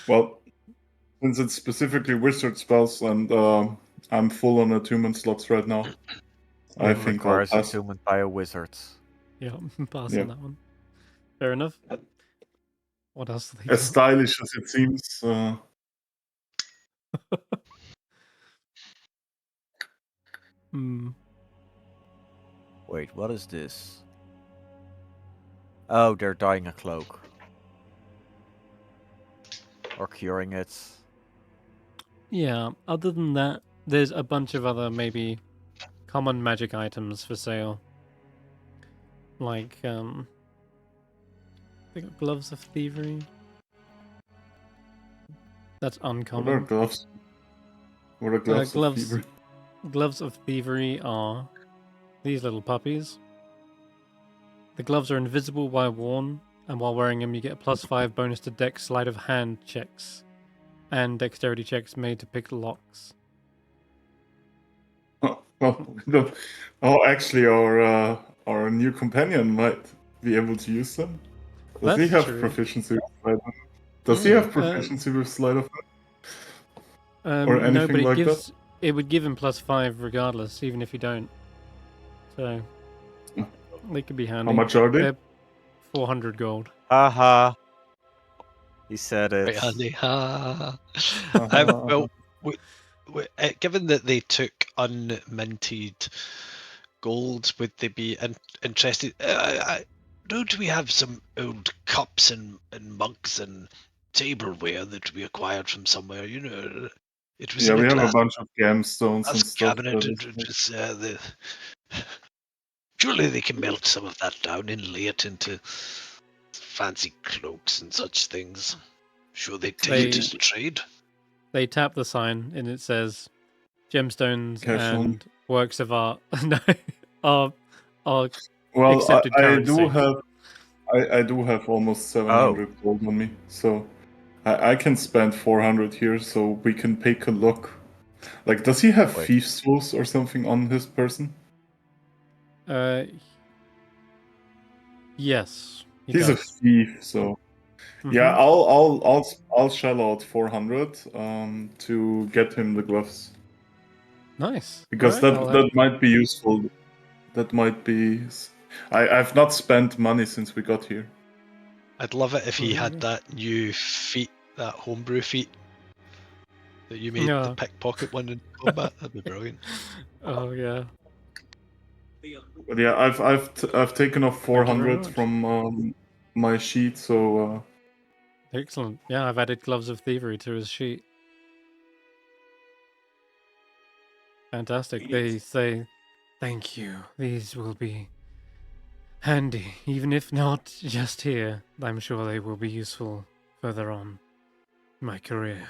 well, since it's specifically wizard spells, and I'm full on attunement slots right now, I It think I'll requires pass. attunement by a wizard. Yeah, pass Yeah. on that one. Fair enough. What else do they As do? stylish as it seems, Hmm. Wait, what is this? Oh, they're dyeing a cloak. Or curing it. Yeah, other than that, there's a bunch of other maybe common magic items for sale. Like, they got gloves of thievery. That's what are uncommon. gloves? What are gloves? gloves- Of thievery? Gloves of thievery are these little puppies. The gloves are invisible while worn, and while wearing them, you get a +5 bonus to Dex sleight of hand checks and dexterity checks made to pick locks. Oh, well, no. Oh, actually, our new companion might be able to use them. Does he That's have true. proficiency with sleight of hand? Does he Yeah, have proficiency with sleight of hand? No, anything but it like gives it would give him +5 regardless, even if you don't. So they could be handy. How much are they? They're 400 gold. Haha. He said it. Right handy. Ha. Uh-huh, Well, given that they took unminted gold, would they be interested? Don't we have some old cups and mugs and tableware that we acquired from somewhere? You know, It was Yeah, in we a have a glass, bunch of gemstones and stuff. cabinet. That And is it was, surely they can melt some of that down and lay it into fancy cloaks and such things. Sure, they'd take it as a trade. They tap the sign and it says gemstones Cash on. and works of art no, are Well, accepted I currency. do have, I do have almost 700 gold on me, so I can spend 400 here, so we can take a look. Like, does he have Wait. thieves' tools or something on his person? Yes, he He's a does. thief, so yeah, I'll shell out 400 to get him the gloves, Nice. because Alright, that might be useful. That might be. I've not spent money since we got here. I'd love it if he Oh, had yeah. that new feat, that homebrew feat that you made, Yeah. the pickpocket one in combat. That'd be brilliant. Oh yeah. But yeah, I've taken off Thank you very 400 much. from my sheet, so Excellent. Yeah, I've added gloves of thievery to his sheet. Fantastic. They say, thank you. These will be handy, even if not just here. I'm sure they will be useful further on in my career.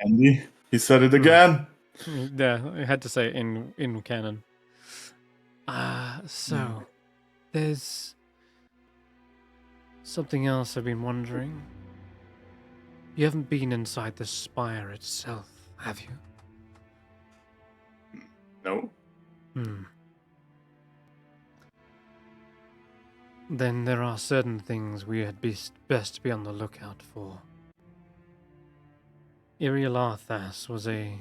Andy, he said it again. Yeah, I had to say it in canon. So there's something else I've been wondering. You haven't been inside the spire itself, have you? No. Then there are certain things we had best be on the lookout for. Irialarthas was a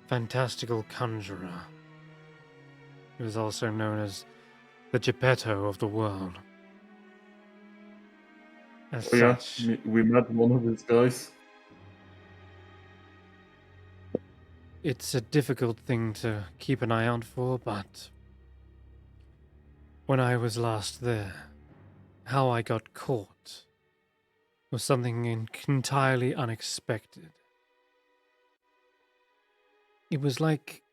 fantastical conjurer. He was also known as the Geppetto of the world. As Oh yeah, such, we met one of his guys. it's a difficult thing to keep an eye out for, but when I was last there, how I got caught was something entirely unexpected. It was like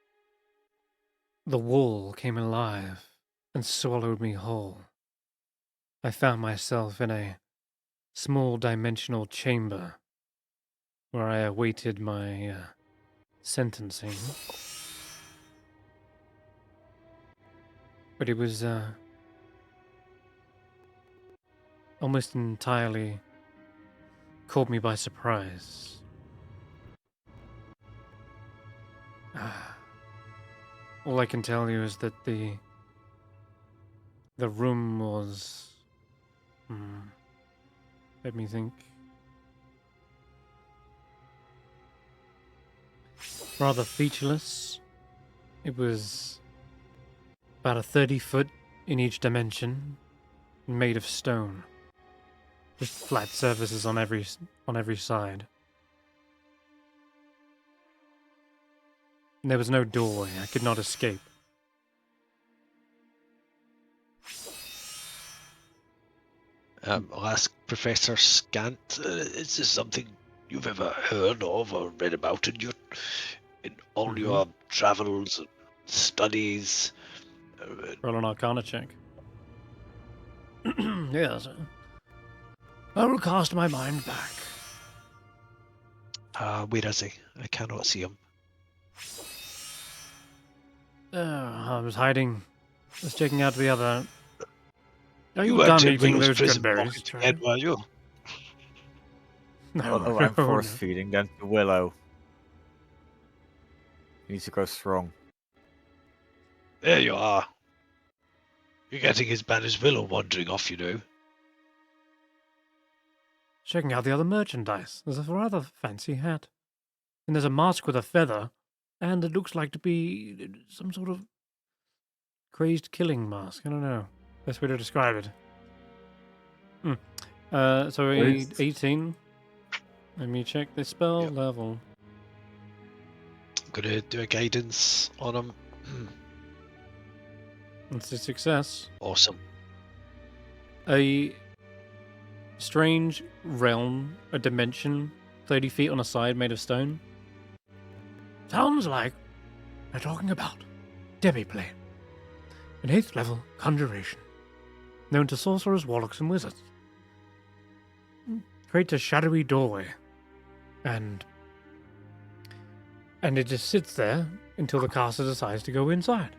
the wall came alive and swallowed me whole. I found myself in a small dimensional chamber where I awaited my sentencing. But it was almost entirely caught me by surprise. All I can tell you is that the room was let me think. Rather featureless. It was about a 30-foot in each dimension, made of stone. Just flat surfaces on every side. And there was no doorway. I could not escape. I'll ask Professor Scant, is this something you've ever heard of or read about in all your travels and studies? Roll an Arcana check. Yes. I will cast my mind back. Where is he? I cannot see him. I was hiding. Was checking out the other. Are You you weren't done in eating Willow's those prison goodberries, pocket Trey? again, were you? No, Oh, I'm no, force no. feeding them to Willow. He needs to go strong. There you are. You're getting as bad as Willow wandering off, you know. Checking out the other merchandise. There's a rather fancy hat. And there's a mask with a feather. And it looks like to be some sort of crazed killing mask. I don't know. Best way to describe it. So Crazed. 18. Let me check the spell level. I'm gonna do a guidance on him. It's a success. Awesome. A strange realm, a dimension, 30 feet on a side made of stone. Sounds like they're talking about Demiplane, an 8th level conjuration, known to sorcerers, warlocks, and wizards. Creates a shadowy doorway, and it just sits there until the caster decides to go inside.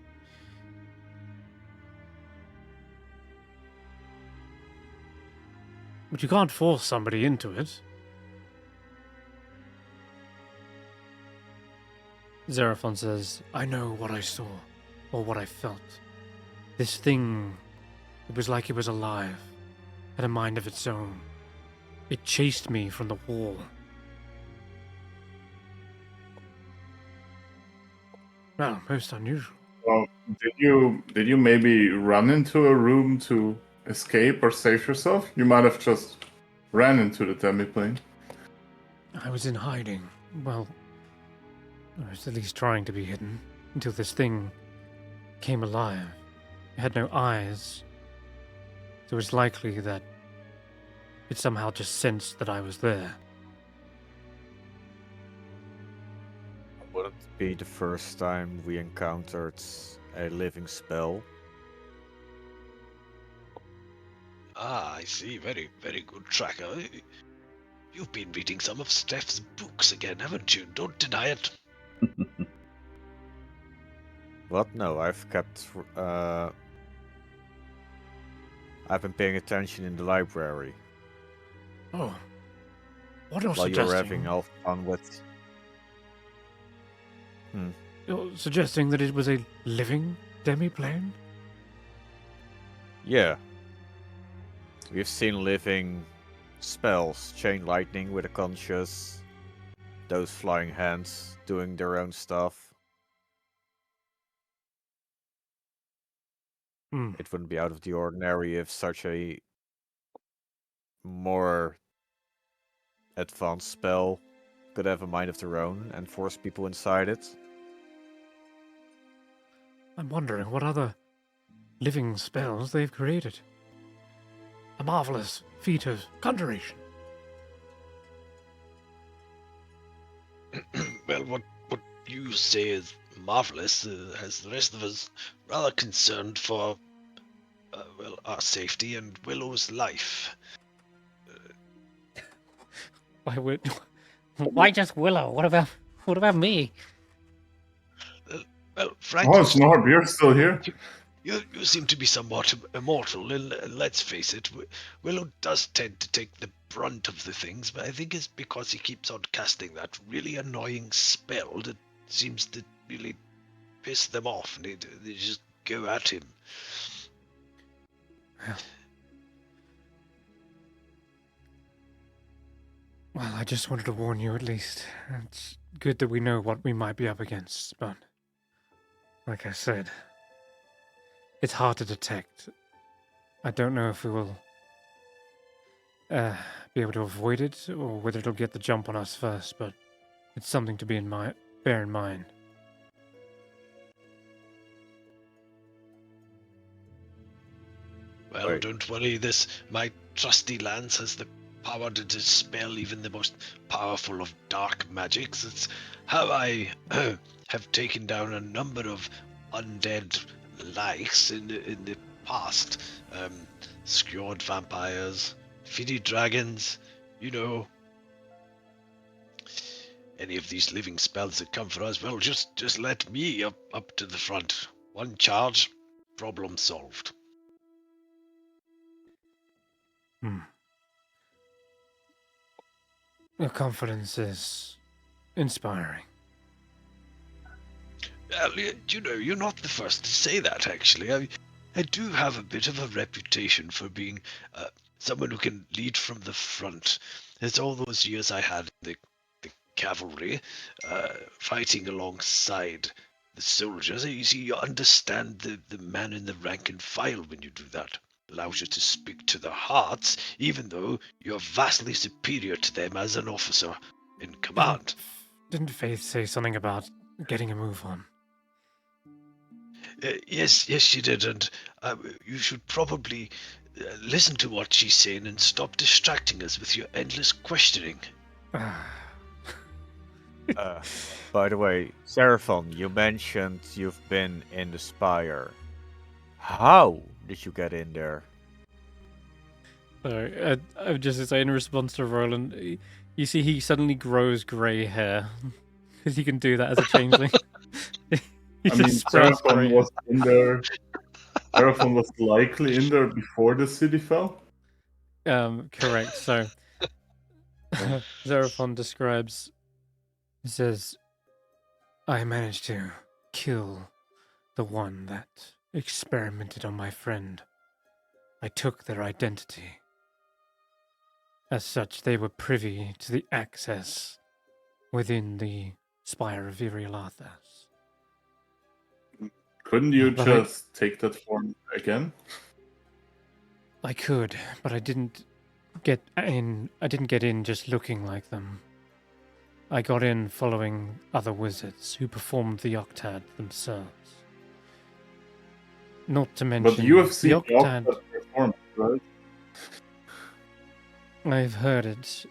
But you can't force somebody into it. Xeraphon says, I know what I saw, or what I felt. This thing, it was like it was alive, had a mind of its own. It chased me from the wall. Well, most unusual. Well, did you maybe run into a room to escape or save yourself? You might have just ran into the demiplane. I was in hiding. Well, I was at least trying to be hidden, until this thing came alive. It had no eyes, so it's likely that it somehow just sensed that I was there. Would it be the first time we encountered a living spell? Ah, I see. Very, very good tracker. You've been reading some of Stef's books again, haven't you? Don't deny it. What? No, I've been paying attention in the library Oh. What you're while you were having suggesting? all fun with. You're suggesting that it was a living demiplane? Yeah. We've seen living spells, chain lightning with a conscious, those flying hands doing their own stuff. It wouldn't be out of the ordinary if such a more advanced spell could have a mind of their own and force people inside it. I'm wondering what other living spells they've created. A marvelous feat of conjuration. Well, what you say is marvelous has the rest of us rather concerned for, well, our safety and Willow's life. Why just Willow? What about me? Well, frankly, Oh, Snorb, you're still here. you seem to be somewhat immortal, and let's face it, Willow does tend to take the brunt of the things, but I think it's because he keeps on casting that really annoying spell that seems to really piss them off, and they just go at him. Well, I just wanted to warn you at least. It's good that we know what we might be up against, but like I said, it's hard to detect. I don't know if we will be able to avoid it or whether it'll get the jump on us first, but it's something to bear in mind. Well, Right. don't worry, my trusty lance has the power to dispel even the most powerful of dark magics. It's how I have taken down a number of undead likes in the past. Skewed vampires, fiddy dragons, you know. Any of these living spells that come for us, well, just let me up to the front. One charge, problem solved. Your confidence is inspiring. Well, you know, you're not the first to say that, actually. I do have a bit of a reputation for being someone who can lead from the front. It's all those years I had in the cavalry, fighting alongside the soldiers. You see, you understand the man in the rank and file when you do that. Allows you to speak to their hearts, even though you're vastly superior to them as an officer in command. Didn't Faith say something about getting a move on? Yes, she did, and you should probably listen to what she's saying and stop distracting us with your endless questioning. By the way, Seraphon, you mentioned you've been in the spire. How did you get in there? So, I would just say in response to Roland, you see he suddenly grows grey hair. Because he can do that as a changeling. He I mean, just sprouts grey Seraphon hair. was in there. Seraphon was likely in there before the city fell. Correct. So, Xeraphon describes, he says, I managed to kill the one that experimented on my friend. I took their identity. As such, they were privy to the access within the Spire of Virialathas. Couldn't you But just take that form again? I could, but I didn't get in. I didn't get in just looking like them. I got in following other wizards who performed the Octad themselves. Not to mention But you have seen the the Octad. Octad performance, right? I've heard it,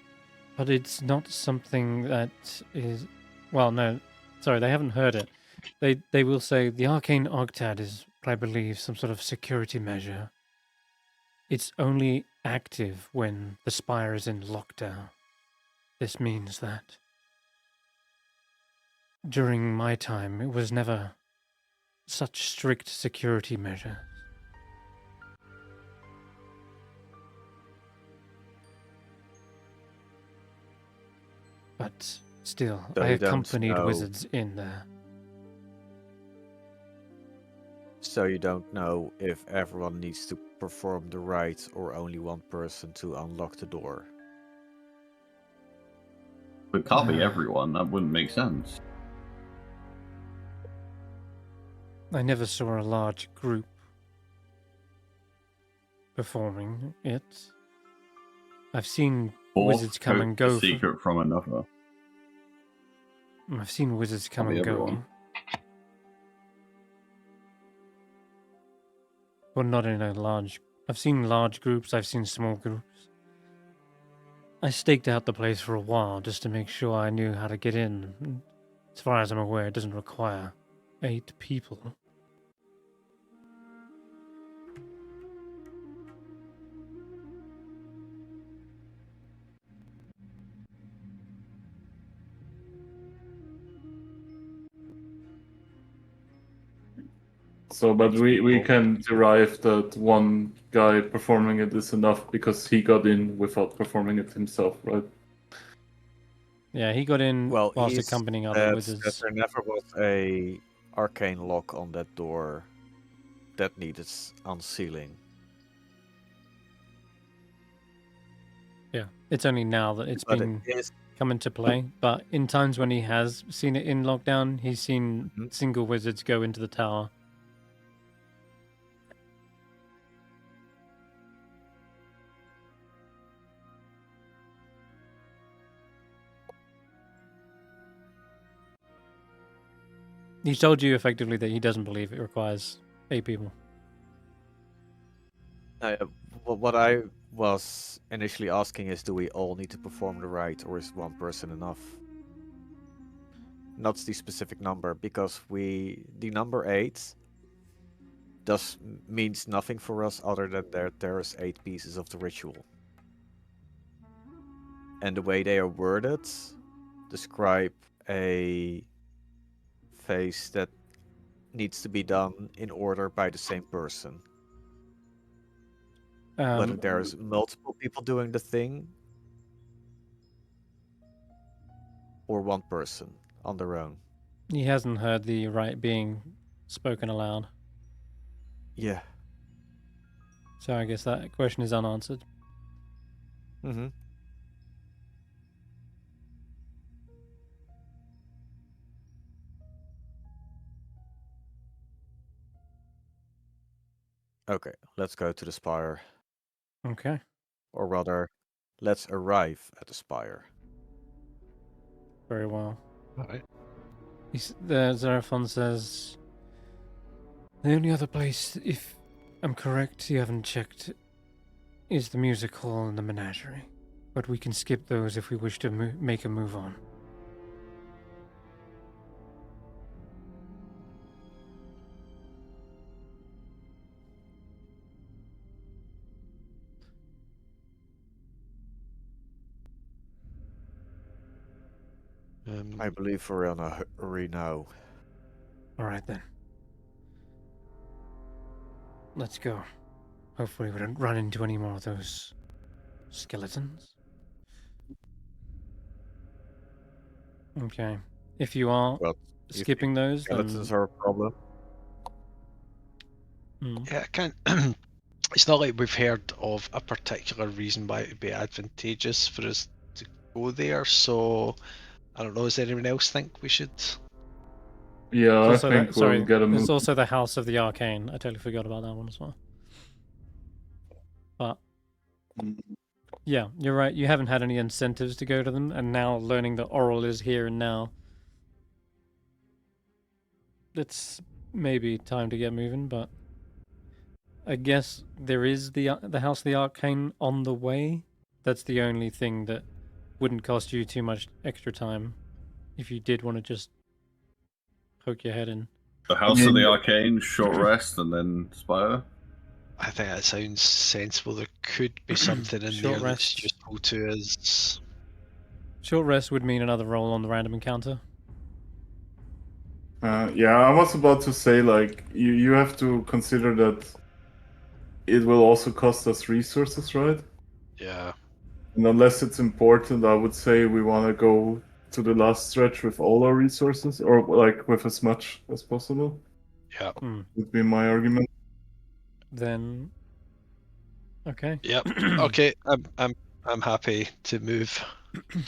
but it's not something that is. Well, no, sorry, they haven't heard it. They will say the Arcane Octad is, I believe, some sort of security measure. It's only active when the spire is in lockdown. This means that during my time, it was never such strict security measures. But still, So I you don't accompanied know- wizards in there. So you don't know if everyone needs to perform the rite or only one person to unlock the door. It can't be everyone. That wouldn't make sense. I never saw a large group performing it. I've seen wizards come and go. A secret from another. I've seen wizards come Can't be and go. everyone. But not in a large. I've seen large groups, I've seen small groups. I staked out the place for a while just to make sure I knew how to get in. As far as I'm aware, it doesn't require 8 people. So, but we can derive that one guy performing it is enough because he got in without performing it himself, right? Yeah, he got in Well, whilst he's accompanying other said that wizards. there never was a arcane lock on that door that needed unsealing. Yeah, it's only now that it's But been it is come into play. But in times when he has seen it in lockdown, he's seen Mhm. single wizards go into the tower. He told you effectively that he doesn't believe it requires 8 people. what I was initially asking is, do we all need to perform the rite, or is one person enough? Not the specific number, because the number 8 means nothing for us other than there's 8 pieces of the ritual. And the way they are worded describe a phase that needs to be done in order by the same person. Whether there's multiple people doing the thing or one person on their own. He hasn't heard the right being spoken aloud. Yeah. So I guess that question is unanswered. Mm-hmm. Okay, let's go to the spire. Okay. Or rather, let's arrive at the spire. Very well. Alright. Xeraphon says, the only other place, if I'm correct, you haven't checked, is the music hall and the menagerie. But we can skip those if we wish to make a move on. I believe we're on a hurry now. All right then. Let's go. Hopefully we don't run into any more of those skeletons. Okay. If you are Well, you skipping those, then skeletons are a problem. Yeah, I can't. It's not like we've heard of a particular reason why it would be advantageous for us to go there. So I don't know. Does anyone else think we should? Yeah, I also think we'll get a there's move. also the House of the Arcane. I totally forgot about that one as well. But yeah, you're right. You haven't had any incentives to go to them, and now learning that Oral is here and now, it's maybe time to get moving. But I guess there is the House of the Arcane on the way. That's the only thing that wouldn't cost you too much extra time if you did want to just poke your head in. The House of the Arcane, short rest, and then Spire. I think that sounds sensible. There could be something in Short there that's rest. useful to us. Short rest would mean another roll on the random encounter. Yeah, I was about to say, like, you have to consider that it will also cost us resources, right? Yeah. And unless it's important, I would say we want to go to the last stretch with all our resources, or like with as much as possible. Yeah. Would be my argument. Then, okay. Yep. Okay. I'm happy to move.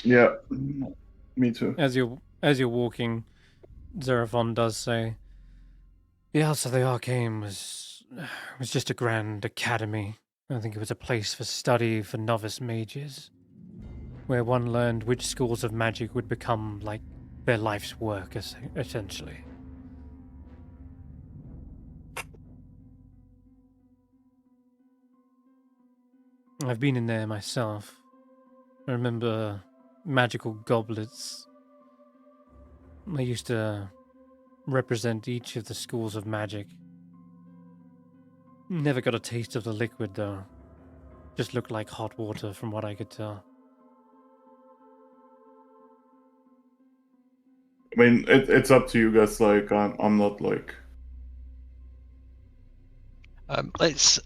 Yeah, me too. As you're walking, Xeraphon does say, "The House of the Arcane was just a grand academy. I think it was a place for study for novice mages, where one learned which schools of magic would become like their life's work, essentially." I've been in there myself. I remember magical goblets. I used to represent each of the schools of magic. Never got a taste of the liquid, though. Just looked like hot water from what I could tell. I mean, it's up to you guys. Like, I'm not like. Let's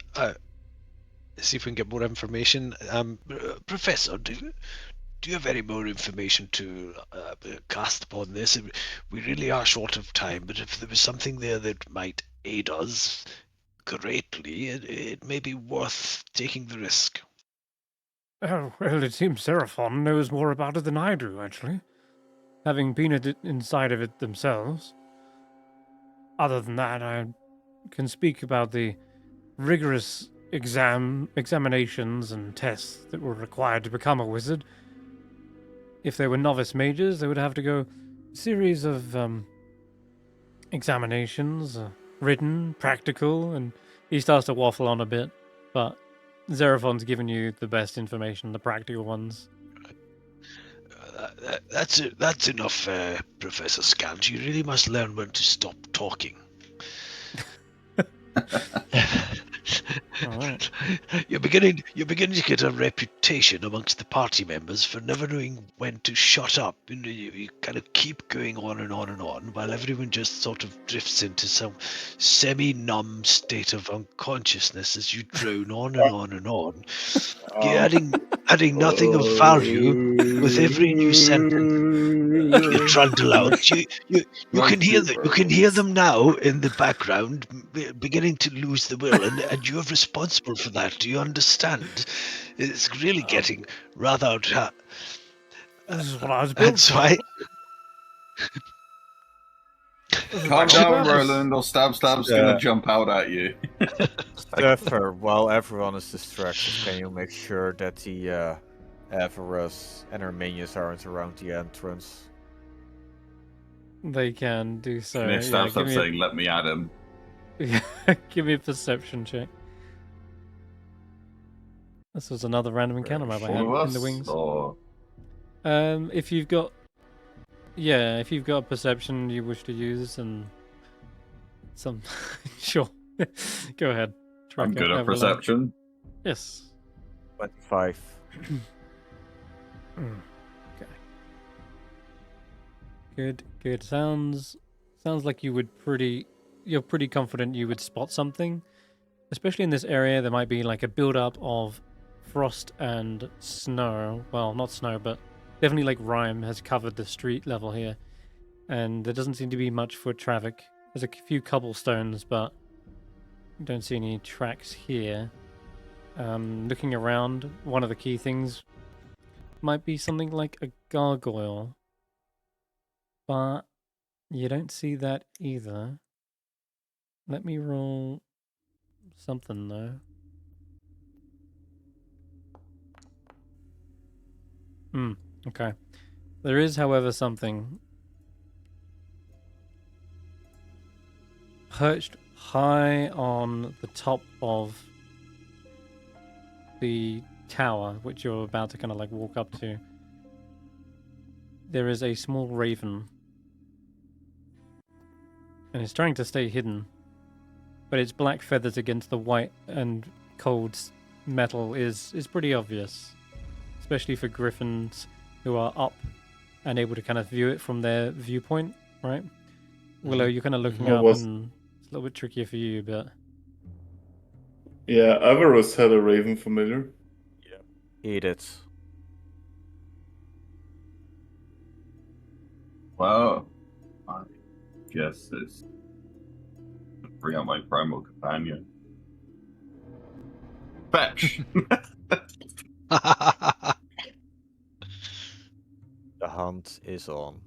see if we can get more information. Professor, do you have any more information to cast upon this? We really are short of time, but if there was something there that might aid us greatly, it may be worth taking the risk. Oh, well, it seems Seraphon knows more about it than I do, actually. Having been inside of it themselves. Other than that, I can speak about the rigorous examinations and tests that were required to become a wizard. If they were novice mages, they would have to go a series of examinations, written, practical, and he starts to waffle on a bit, but Xeraphon's given you the best information, the practical ones. That's enough, Professor Scant. You really must learn when to stop talking. All right. You're beginning to get a reputation amongst the party members for never knowing when to shut up. You kind of keep going on and on and on, while everyone just sort of drifts into some semi-numb state of unconsciousness as you drone on and on and on. You're adding nothing of value with every new sentence you trundle out. You can hear them. You can hear them now in the background, beginning to lose the will, and you're responsible for that. Do you understand? It's really getting rather. This is what I was built That's for. why. Calm down, Roland, or Stab's gonna jump out at you. Stef, while everyone is distracted, can you make sure that the Everus and her minions aren't around the entrance? They can do so. And if Stab's saying, "Let me at him." Give me a perception check. This was another random encounter map I had in the wings. Or... If you've got a perception you wish to use, and some, sure, go ahead. I'm good at perception. Yes. 25. Okay. Good, good. Sounds like you're pretty confident you would spot something. Especially in this area, there might be like a build-up of frost and snow. Well, not snow, but definitely like Rime has covered the street level here. And there doesn't seem to be much foot traffic. There's a few cobblestones, but don't see any tracks here. Looking around, one of the key things might be something like a gargoyle. But you don't see that either. Let me roll something, though. Okay. There is, however, something perched high on the top of the tower, which you're about to kind of like walk up to. There is a small raven. And it's trying to stay hidden. But its black feathers against the white and cold metal is pretty obvious. Especially for griffins who are up and able to kind of view it from their viewpoint, right? Willow, you're kind of looking up and it's a little bit trickier for you, but... Yeah, Averus had a raven familiar. Yep. Eat it. Well, I guess it's bring out my primal companion. Fetch. The hunt is on.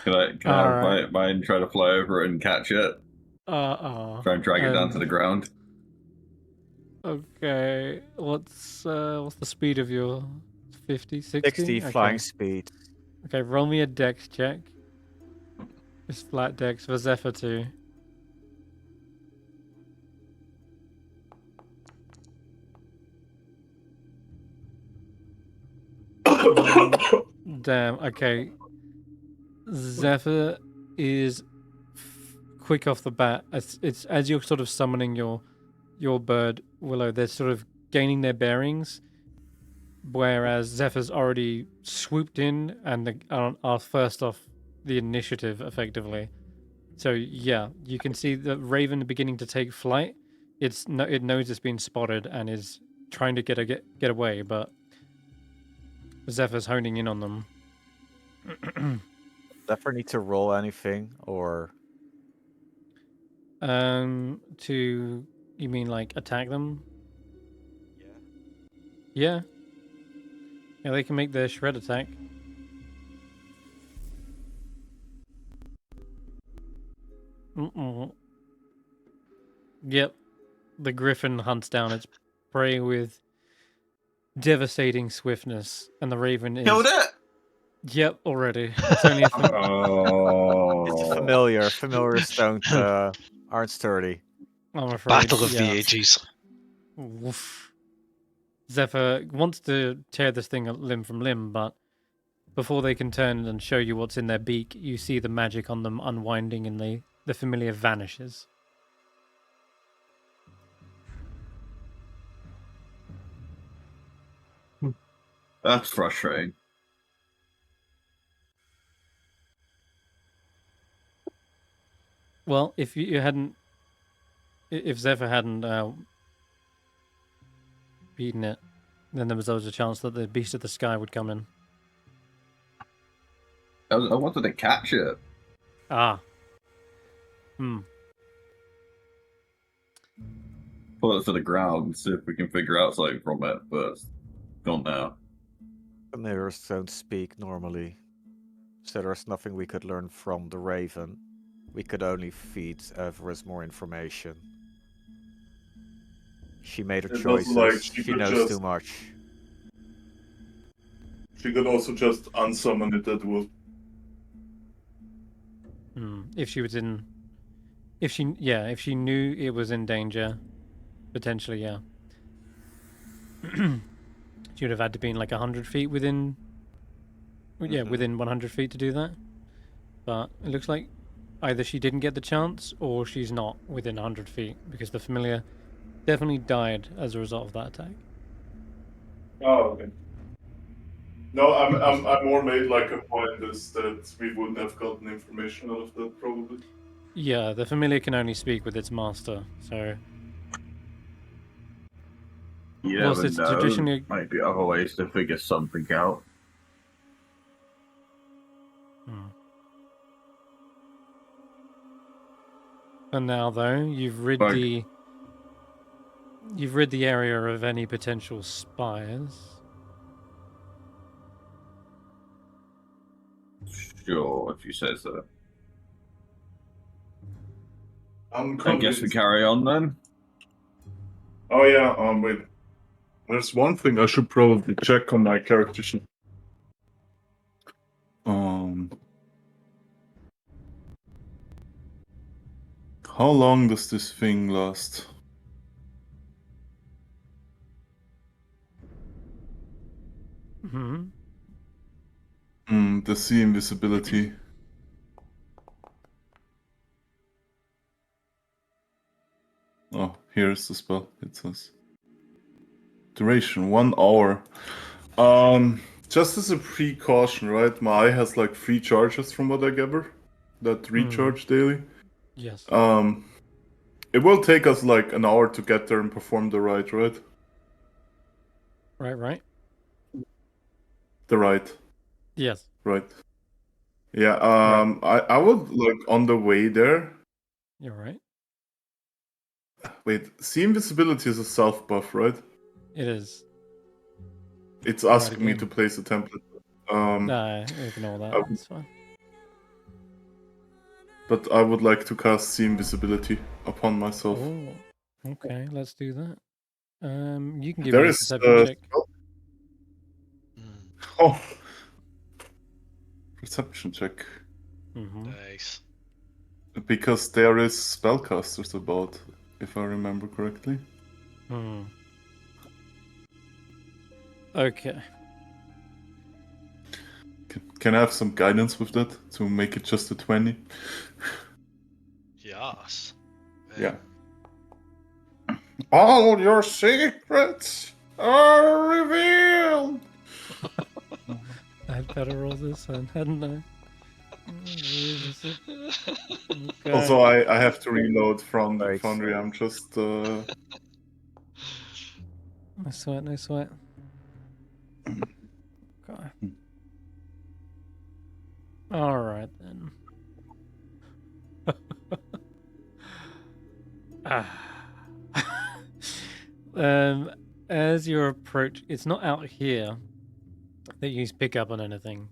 Can I have mine try to fly over it and catch it? Try and drag it down to the ground. Okay, what's the speed of your 50, 60? 60 flying speed. Okay, roll me a dex check. Just flat dex for Zephyr 2. Damn, okay. Zephyr is quick off the bat. It's as you're sort of summoning your bird, Willow, they're sort of gaining their bearings, whereas Zephyr's already swooped in and are first off the initiative, effectively. So yeah, you can see the raven beginning to take flight. It knows it's been spotted and is trying to get away, but Zephyr's honing in on them. Zephyr need to roll anything, or you mean like attack them? Yeah. Yeah, they can make their shred attack. Yep, the griffin hunts down its prey with devastating swiftness, and the raven is... Killed it! Yep, already. It's only a It's familiar. Familiars aren't sturdy. I'm afraid. Battle of the Ages. Woof. Zephyr wants to tear this thing limb from limb, but before they can turn and show you what's in their beak, you see the magic on them unwinding and the familiar vanishes. That's frustrating. Well, if Zephyr hadn't beaten it, then there was always a chance that the beast of the sky would come in. I wanted to catch it. Ah. Pull it to the ground and see if we can figure out something from it, but it's gone now. Familiars don't speak normally, so there's nothing we could learn from the raven. We could only feed Everest more information. She made her It's choices. also like She knows too much. She could also just unsummon it at will. If she was in... If she knew it was in danger, potentially, yeah. She would have had to be in like 100 feet within... Yeah, within 100 feet to do that. But it looks like either she didn't get the chance, or she's not within 100 feet, because the familiar definitely died as a result of that attack. Oh, okay. No, I more made like a point is that we wouldn't have gotten information out of that probably. Yeah, the familiar can only speak with its master, so You whilst never it's know. traditionally Might be other ways to figure something out. for now though, you've rid Like- the area of any potential spies. Sure, if you say so. I'm I guess we convinced. carry on then. Oh yeah, wait. There's one thing I should probably check on my character sheet. How long does this thing last? The sea invisibility. Oh, here's the spell. It says duration 1 hour. Just as a precaution, right? My eye has like 3 charges from what I gather that recharge daily. Yes. It will take us like an hour to get there and perform the rite, right? Right. The rite, Yes. right? Yeah. Right. I would like on the way there. You're right. Wait, see invisibility is a self buff, right? It is. It's Right asking me again. to place a template. Nah, ignore that. It's fine. But I would like to cast see invisibility upon myself. Oh, okay. Let's do that. You can give There me a is perception check. Oh, perception check. Nice. Because there is spellcasters about, if I remember correctly. Okay. Can I have some guidance with that to make it just a 20? Yes. Yeah. All your secrets are revealed. I'd better roll this one, hadn't I? Okay. Also, I have to reload from the Right. Foundry. I'm just. No sweat. Okay. Alright then. As you approach, it's not out here that you pick up on anything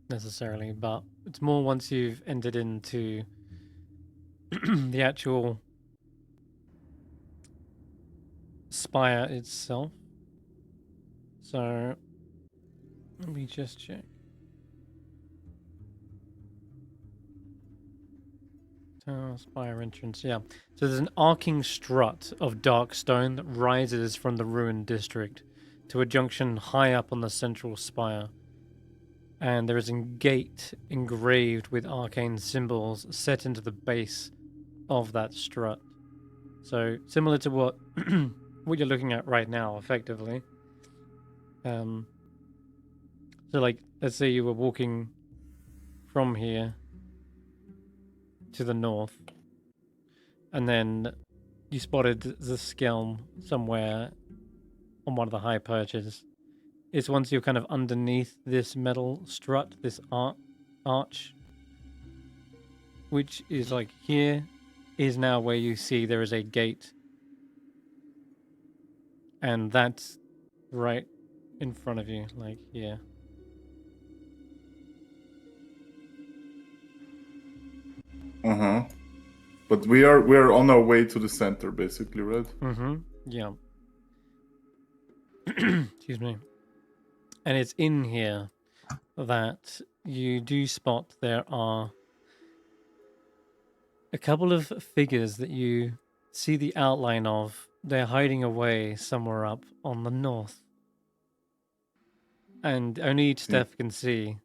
necessarily, but it's more once you've entered into the actual spire itself. So let me just check. Spire entrance, yeah. So there's an arcing strut of dark stone that rises from the ruined district to a junction high up on the central spire. And there is a gate engraved with arcane symbols set into the base of that strut. So similar to what what you're looking at right now, effectively. So like, let's say you were walking from here to the north, and then you spotted the Skelm somewhere on one of the high perches. It's once you're kind of underneath this metal strut, this arch, which is like here, is now where you see there is a gate. And that's right in front of you, like here. But we are on our way to the center, basically, right? Yeah. Excuse me. And it's in here that you do spot there are a couple of figures that you see the outline of. They're hiding away somewhere up on the north. And only Stef can see.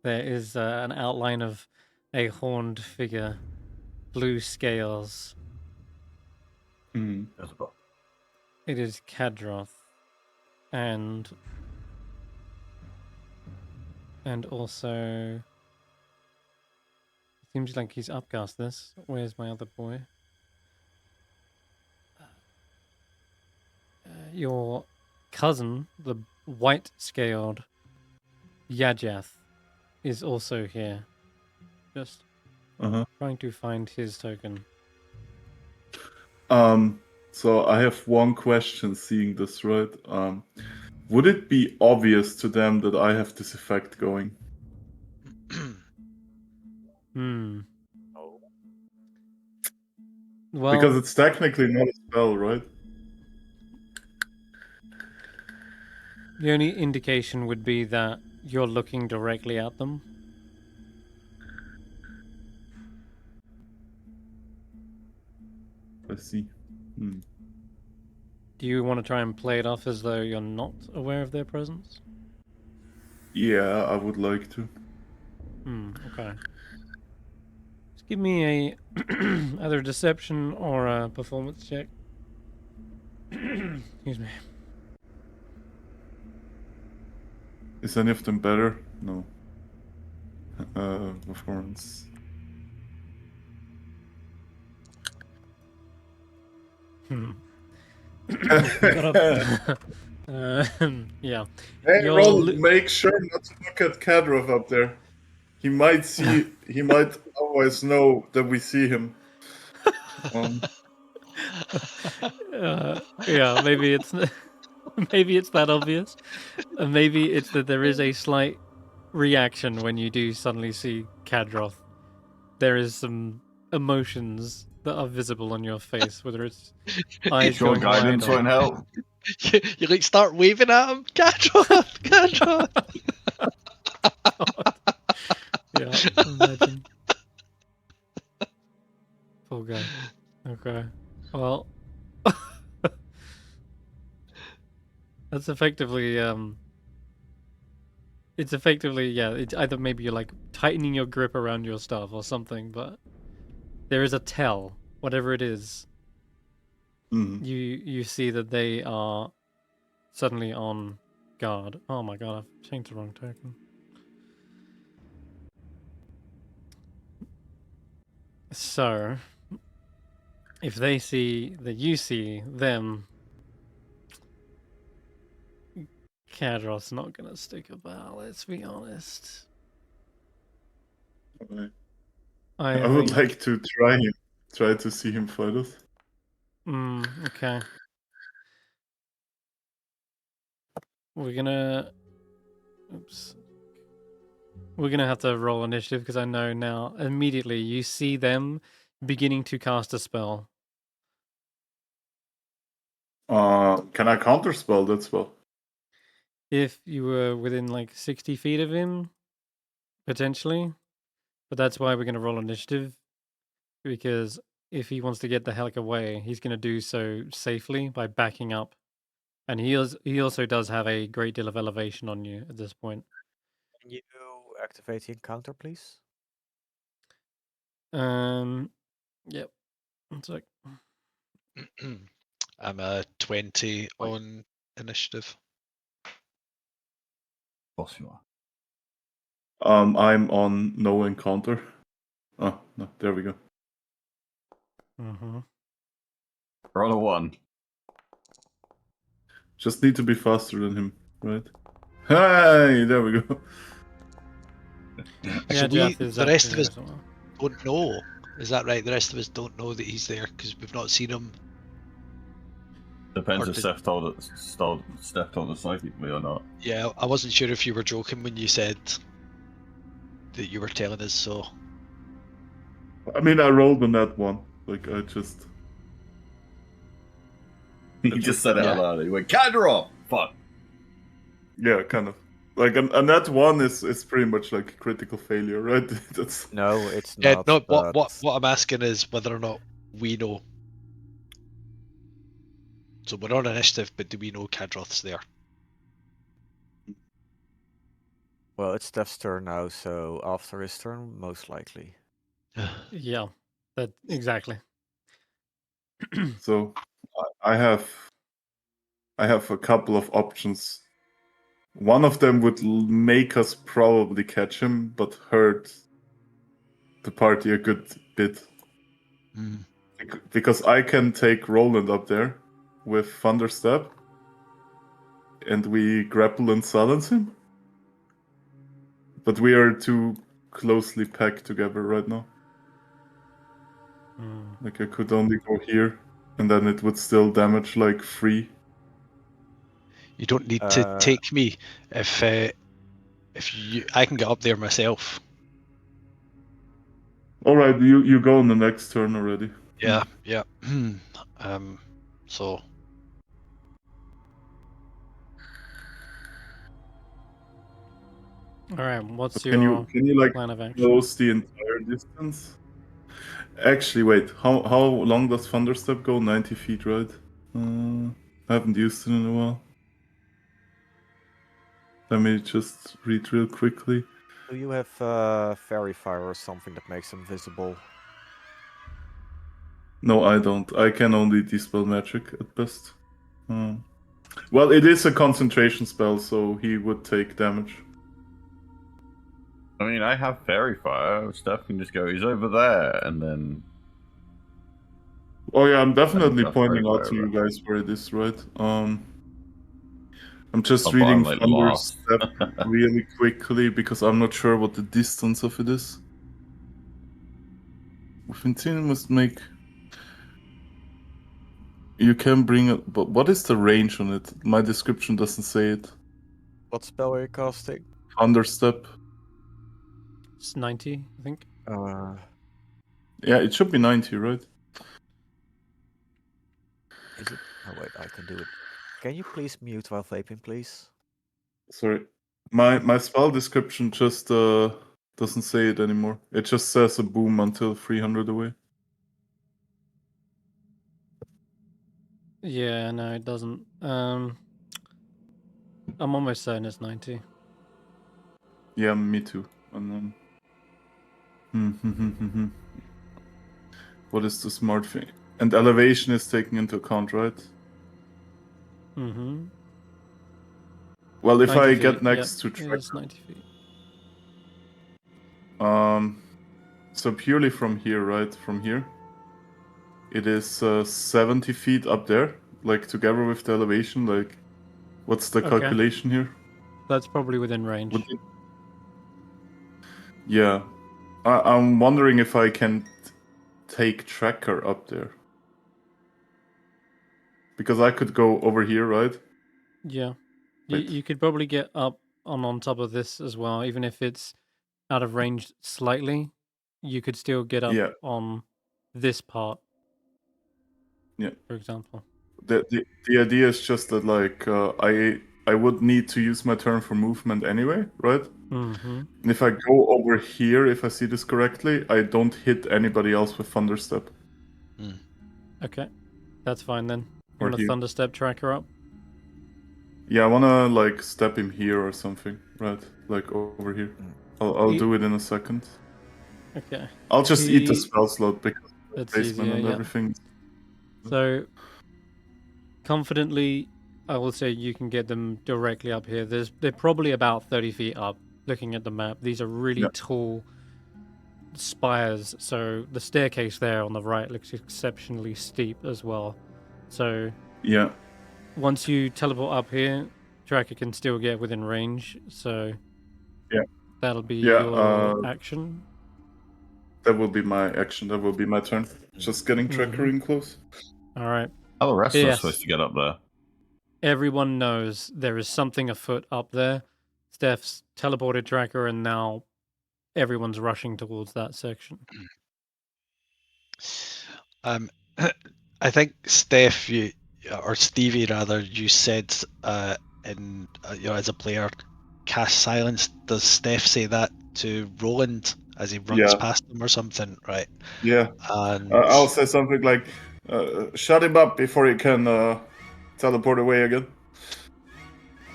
There is an outline of a horned figure, blue scales. It is Kadroth. And And also, seems like he's upcast this. Where's my other boy? Your cousin, the white-scaled Yajath, is also here. Just trying to find his token. So I have one question seeing this, right? Would it be obvious to them that I have this effect going? Hmm. Oh. Well, Because it's technically not a spell, right? the only indication would be that you're looking directly at them. I see. Do you want to try and play it off as though you're not aware of their presence? Yeah, I would like to. Okay. Just give me a either deception or a performance check. Excuse me. Is any of them better? No. Performance. Yeah. Hey, You're Roland, make sure not to look at Kadrov up there. He might see. He might always know that we see him. Yeah, maybe it's maybe it's that obvious, and maybe it's that there is a slight reaction when you do suddenly see Kadroth. There is some emotions that are visible on your face, whether it's eyes Sure, going wide guidance or... won't help. You like start waving at him, Gadroth, Gadroth. Yeah, imagine. Poor guy. Okay. Well, that's effectively it's effectively, yeah, it's either maybe you're like tightening your grip around your stuff or something, but there is a tell, whatever it is. You see that they are suddenly on guard. Oh my god, I've changed the wrong token. So, if they see that you see them, Kadroth's not gonna stick about, let's be honest. I would like to try to see him fight us. Okay. We're gonna... Oops. We're gonna have to roll initiative because I know now immediately you see them beginning to cast a spell. Can I counterspell that spell? If you were within like 60 feet of him, potentially. But that's why we're gonna roll initiative. Because if he wants to get the heck away, he's gonna do so safely by backing up. And he also does have a great deal of elevation on you at this point. Can you activate the encounter, please? Yep. One sec. I'm a 20 on initiative. Of course you are. I'm on no encounter. Oh, no, there we go. Roll a 1. Just need to be faster than him, right? Hey, there we go. Yeah, So the rest of us don't know. Is that right? The rest of us don't know that he's there because we've not seen him. Depends if Stef told us psychically or not. Yeah, I wasn't sure if you were joking when you said that you were telling us, so... I mean, I rolled on that one. Like, I just... He just said it out loud. He went, Kadrov! Fuck! Yeah, kind of. Like, and that one is pretty much like a critical failure, right? That's... No, it's Yeah, not. no, but... what I'm asking is whether or not we know. So we're on initiative, but do we know Kadroth's there? Well, it's Stef's turn now, so after his turn, most likely. Yeah, that exactly. So I have a couple of options One of them would make us probably catch him, but hurt the party a good bit. Mm. Because I can take Roland up there with Thunderstep, and we grapple and silence him. But we are too closely packed together right now. Like I could only go here, and then it would still damage like 3. You don't need to take me if you. I can get up there myself. All right, you go on the next turn already. Yeah, yeah. So All right, what's But your can you like plan of action? close the entire distance? Actually, wait. How long does Thunderstep go? 90 feet, right? I haven't used it in a while. Let me just read real quickly. Do you have Fairy Fire or something that makes him visible? No, I don't. I can only dispel magic at best. Well, it is a concentration spell, so he would take damage. I mean, I have Fairy Fire. Steph can just go, he's over there, and then... Oh yeah, I'm definitely That's pointing Fairy out to Fire, you guys where it is, right? I'm just but reading I'm, like, lost. Thunderstep really quickly because I'm not sure what the distance of it is. Within 10 must make... You can bring it, but what is the range on it? My description doesn't say it. What spell are you casting? Thunderstep. It's 90, I think. Yeah, it should be 90, right? Is it? Oh wait, I can do it. Can you please mute while vaping, please? Sorry. My spell description just doesn't say it anymore. It just says a boom until 300 away. Yeah, no, it doesn't. I'm almost certain it's 90. Yeah, me too. And then... What is the smart thing? And elevation is taken into account, right? Mm-hmm. Well, if 90 I feet, get next to it track, is 90 feet. so purely from here, right? From here, it is 70 feet up there, like together with the elevation. Like, what's the Okay. calculation here? That's probably within range. Yeah, I'm wondering if I can take tracker up there, because I could go over here, right? Yeah. Wait. You could probably get up on top of this as well, even if it's out of range slightly. You could still get up Yeah. on this part. Yeah. For example. The idea is just that like I would need to use my turn for movement anyway, right? Mm-hmm. And if I go over here, if I see this correctly, I don't hit anybody else with Thunderstep. Okay. That's fine then. You Or want to here. Thunderstep tracker up? Yeah, I wanna like step him here or something, right? Like over here. I'll do it in a second. Okay. I'll just eat the spell slot because of the That's basement easier, and yeah. everything. So, confidently, I will say you can get them directly up here. They're probably about 30 feet up, looking at the map. These are really tall spires, so the staircase there on the right looks exceptionally steep as well. So, yeah, once you teleport up here, Tracker can still get within range, so that'll be your action. That will be my action. That will be my turn. Just getting Tracker in close. All right. How the rest of us supposed to get up there? Everyone knows there is something afoot up there. Stef's teleported Tracker, and now everyone's rushing towards that section. I think Stef, or Steivei rather, you said as a player, cast silence. Does Stef say that to Roland as he runs past him or something, right? Yeah. And I'll say something like, "Shut him up before he can teleport away again."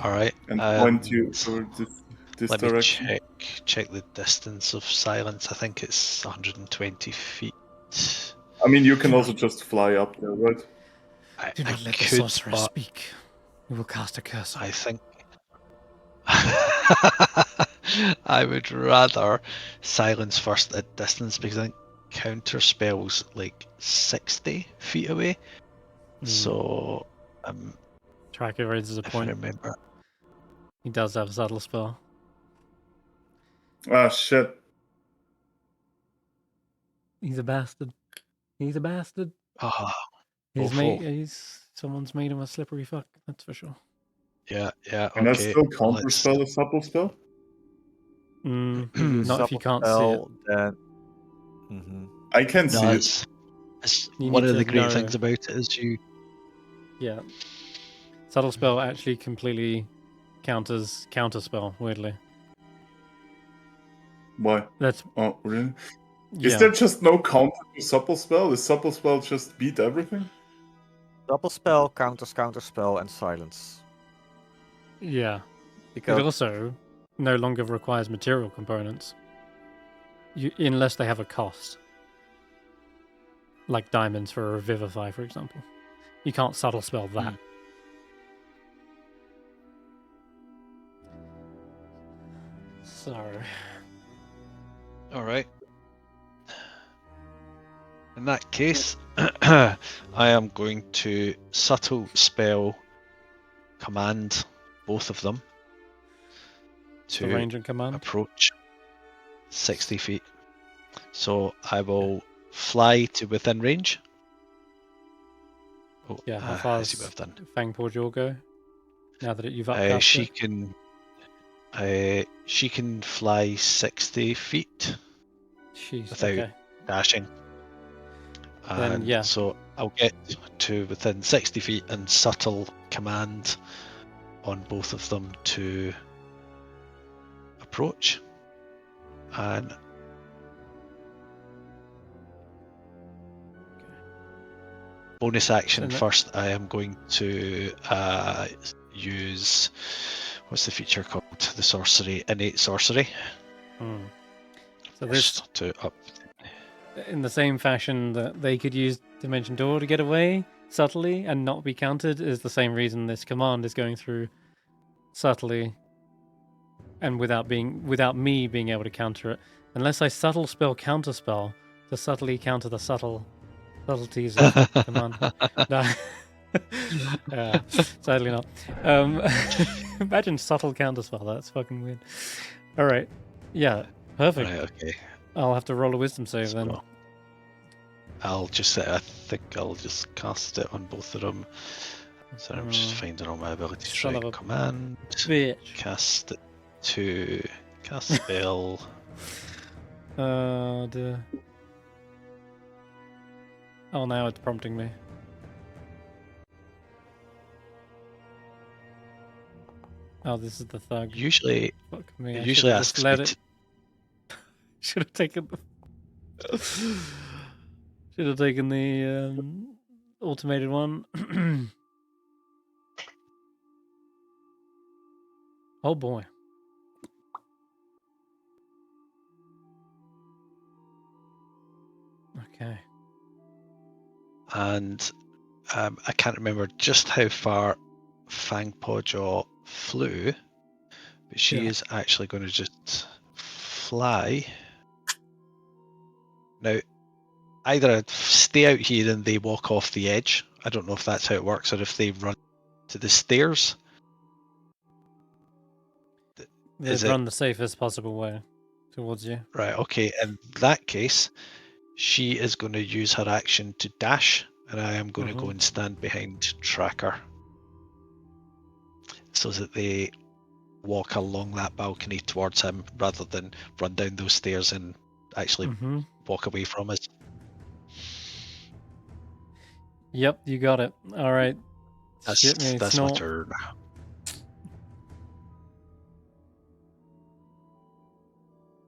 All right. And point you toward this let direction. me check the distance of silence. I think it's 120 feet. I mean, you can also just fly up there, right? Do not let the sorcerer speak. We will cast a curse. I think I would rather silence first at distance because I think counter spells like 60 feet away. So Tracker raises a if I point. remember. He does have a subtle spell. Ah, shit. He's a bastard. He's a bastard. Ah, Someone's made him a slippery fuck. That's for sure. yeah, Can I okay. still well, let's- counterspell a supple spell? If you use Not if you Supple can't see it. Spell, then. Mhm. I can see No, it. it's You one need of to the great know- things about it is you. Yeah. Subtle spell actually completely counters counterspell, weirdly. Why? That's Oh, really? yeah. Is there just no counter to supple spell? Is supple spell just beat everything? Supple Spell, Counter Spell, and Silence. Yeah. Because It also no longer requires material components. Unless they have a cost. Like diamonds for a Revivify, for example. You can't subtle spell that. So Alright. In that case, I am going to subtle spell command both of them it's the to range and command. approach 60 feet. So I will fly to within range. Oh, Yeah, how I far see does what I've done. Fangpaw Jaw go? Now that you've upped She can fly 60 feet Jeez, without okay. dashing. Then, And yeah. so I'll get to within 60 feet and subtle command on both of them to approach. And bonus action So first, I am going to use, what's the feature called? The sorcery, innate sorcery. So this, Just to up. in the same fashion that they could use Dimension Door to get away subtly and not be countered, is the same reason this command is going through subtly and without me being able to counter it. Unless I subtle spell counterspell to subtly counter the subtleties of the command. No. Sadly not. Imagine subtle counterspell. That's fucking weird. All right. Yeah. Perfect. Right, okay. I'll have to roll a wisdom save then. So I'll just say, I think I'll just cast it on both of them. So I'm just finding all my abilities. Son Right, of a command, Bitch. cast it to cast spell. Dear. Oh, now it's prompting me. Oh, this is the thug. Usually, Fuck me. I usually should've asks just let me it. Should have taken the. Should have taken the automated one. Oh boy. Okay. and I can't remember just how far Fangpawjaw flew, but she Yeah. is actually going to just fly. Now, either I stay out here and they walk off the edge. I don't know if that's how it works, or if they run to the stairs. They've run the safest possible way towards you. Right, okay. In that case, she is going to use her action to dash, and I am going to go and stand behind Tracker so that they walk along that balcony towards him rather than run down those stairs and actually walk away from us. Yep, you got it. All right. Shit me, That's my Snort. turn.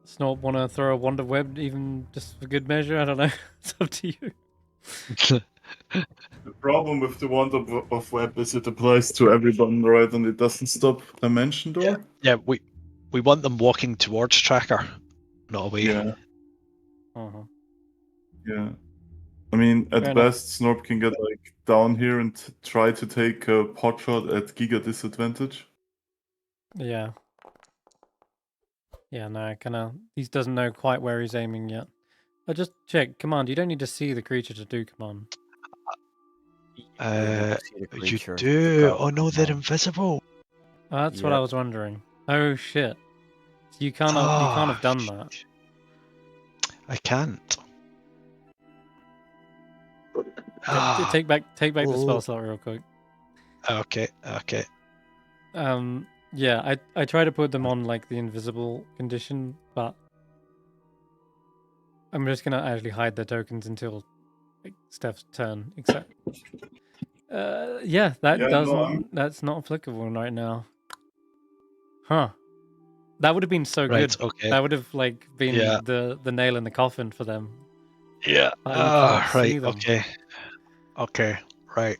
Snort want to throw a Wonder Web even just for good measure? I don't know. It's up to you. The problem with the Wonder of Web is it applies to everyone, right? And it doesn't stop Dimension Door? Yeah, we want them walking towards Tracker, not away. Yeah. Uh-huh. Yeah. I mean, at Fair enough. best, Snorp can get like down here and try to take a pot shot at Giga disadvantage. Yeah. Yeah, no, he doesn't know quite where he's aiming yet. Just check, command. You don't need to see the creature to do command. You need to see the You creature to do. cast Oh no, they're command. invisible. That's what I Yep. was wondering. Oh shit! So you can't have done that. I can't. Take back the spell Oh. slot real quick. Okay. Yeah, I try to put them on like the invisible condition, but I'm just gonna actually hide their tokens until like, Stef's turn. Except, yeah, that's not applicable right now. Huh? That would have been so Right. good. Okay. That would have like been Yeah. the nail in the coffin for them. Yeah. But you can't Right. see them. Okay. Right.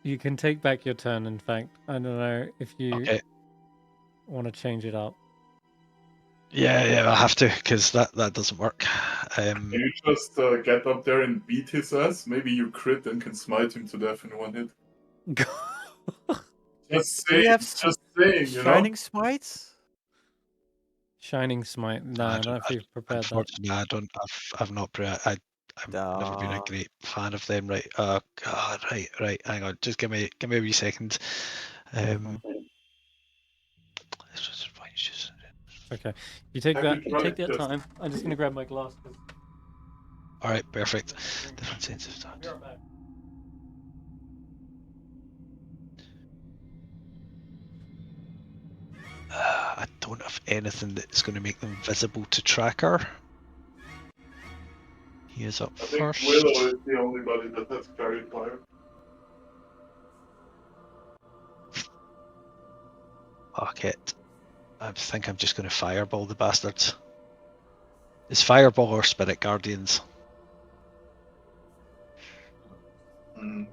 You can take back your turn. In fact, I don't know if you want to change it up. Yeah, I have to because that doesn't work. Can you just get up there and beat his ass? Maybe you crit and can smite him to death in one hit. Just Do you saying, have just saying, you know? Shining Smites? Shining Smite. No, I don't know if you've prepared that. Unfortunately, I don't. I've not. I've never been a great fan of them. Right. Oh God. Right. Hang on. Just give me a wee second. Okay. You take that. You take that time. I'm just gonna grab my glass. All right. Perfect. Different sense of time. I don't have anything that's going to make them visible to tracker. He is up first. Willow is the only body that has carried fire. Fuck it. I think I'm just going to fireball the bastards. It's fireball or spirit guardians.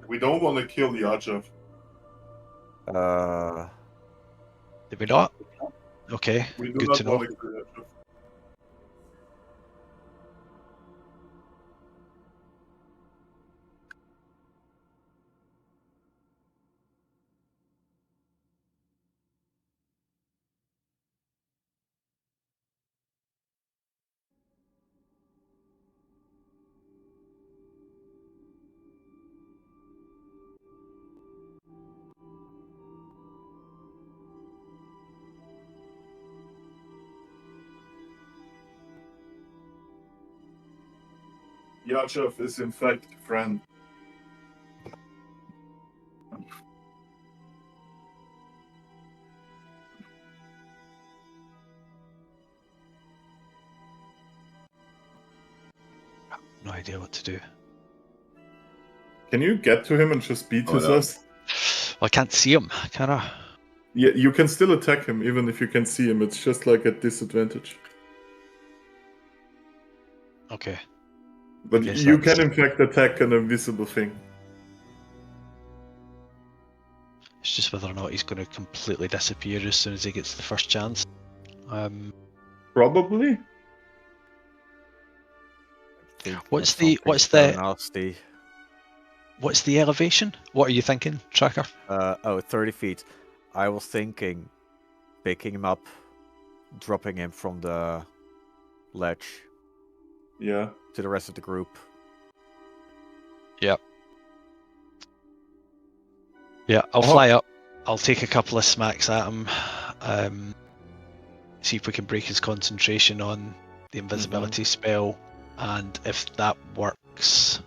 We don't want to kill the Archer. Did we not? Okay, We do good not to know. want to kill the Archer. Yachev is in fact a friend. No idea what to do. Can you get to him and just beat his ass? Well, I can't see him, can I? Yeah, you can still attack him even if you can see him. It's just like a disadvantage. Okay. But you can in fact attack an invisible thing. It's just whether or not he's going to completely disappear as soon as he gets the first chance. Probably. What's the elevation? What are you thinking, Tracker? 30 feet. I was thinking picking him up, dropping him from the ledge. Yeah. To the rest of the group. Yep. Yeah, I'll fly up. I'll take a couple of smacks at him. See if we can break his concentration on the invisibility spell. And if that works...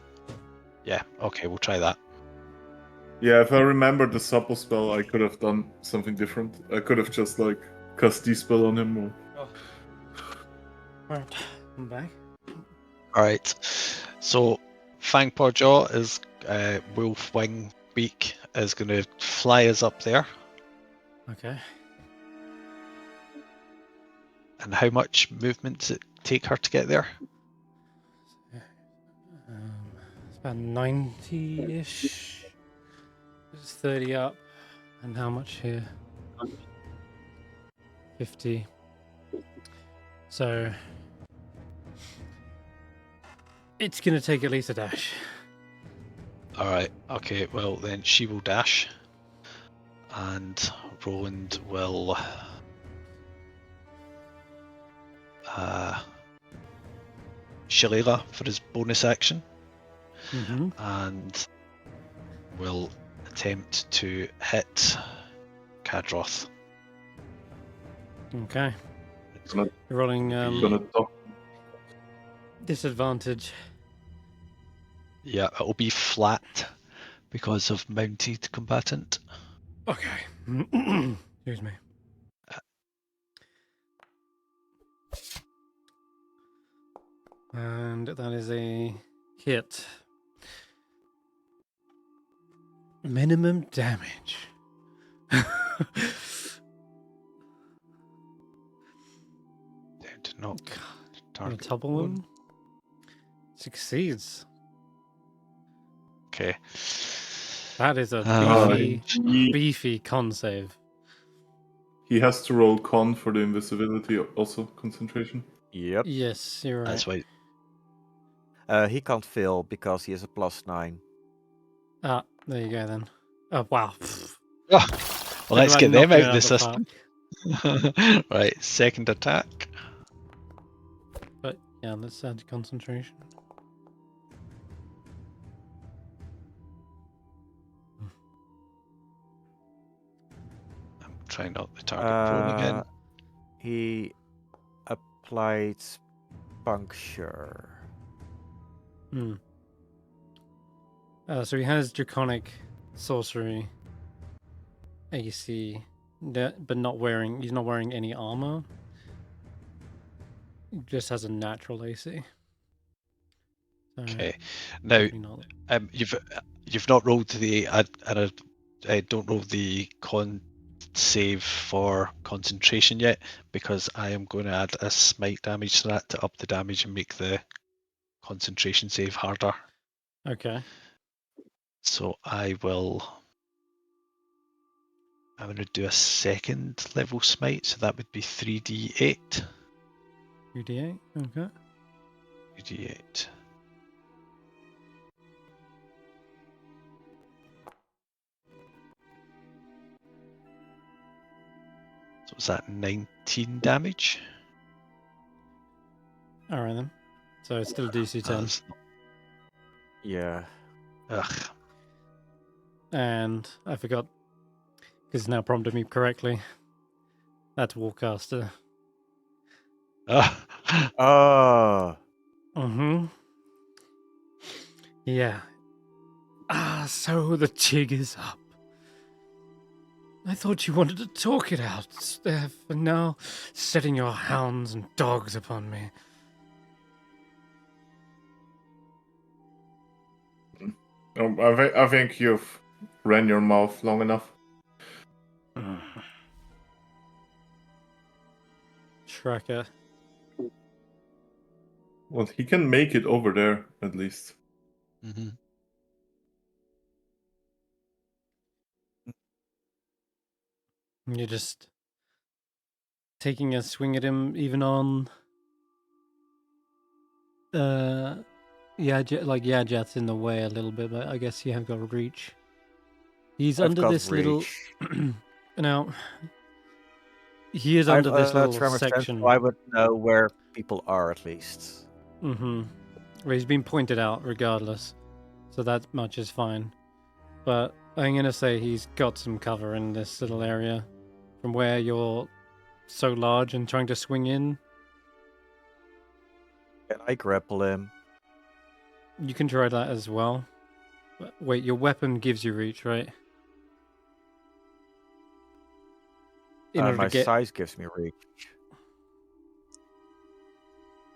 Yeah, okay, we'll try that. Yeah, if I remember the supple spell, I could have done something different. I could have just, like, cast D-spell on him or... Right, I'm back. Alright, so Fangpaw Jaw is Wolf Wing Beak is going to fly us up there. Okay. And how much movement does it take her to get there? It's about 90-ish. It's 30 up. And how much here? 50. So... it's going to take at least a dash. Alright, okay, well then she will dash. And Roland will Shillelagh for his bonus action, Mm-hmm. and will attempt to hit Kadroth. Okay. Gonna- You're rolling Gonna talk. disadvantage. Yeah, it'll be flat because of mounted combatant. Okay. Excuse me. And that is a hit. Minimum damage. Down to knock Gonna target topple one. him. Succeeds. Okay. That is a Um, beefy con save. He has to roll con for the invisibility, also concentration. Yep. Yes, you're right. That's why. He can't fail because he has a +9. Ah, there you go then. Oh wow. Oh, well, let's Talk get about them knocking out it of the the system. park. Right, second attack. But yeah, let's add concentration. I'm trying not to target prone again. He applied puncture. Hmm. So he has draconic sorcery AC, but he's not wearing any armor. He just has a natural AC. So, Okay. Now, probably not. you've not rolled the I don't roll the con save for concentration yet because I am going to add a smite damage to that to up the damage and make the concentration save harder. Okay. So I'm going to do a second level smite, so that would be 3d8. 3d8. Okay. 3d8. So is that 19 damage? All right then. So it's still DC 10. Yeah. Ugh. And I forgot, because it's now prompted me correctly. That's Warcaster. Oh. Mm-hmm. Yeah. So the jig is up. I thought you wanted to talk it out, Stef, and now setting your hounds and dogs upon me. I think you've ran your mouth long enough. Tracker. Well, he can make it over there, at least. Mm-hmm. You're just taking a swing at him, even on Yadjat's in the way a little bit, but I guess you have got reach. He's I've under got this little reach. now he is I under have this little tremor sense, section. so I would know where people are at least. Mm-hmm. Well, he's been pointed out regardless, so that much is fine. But I'm gonna say he's got some cover in this little area from where you're so large and trying to swing in. Can I grapple him? You can try that as well. But wait, your weapon gives you reach, right? In order My to get. size gives me reach.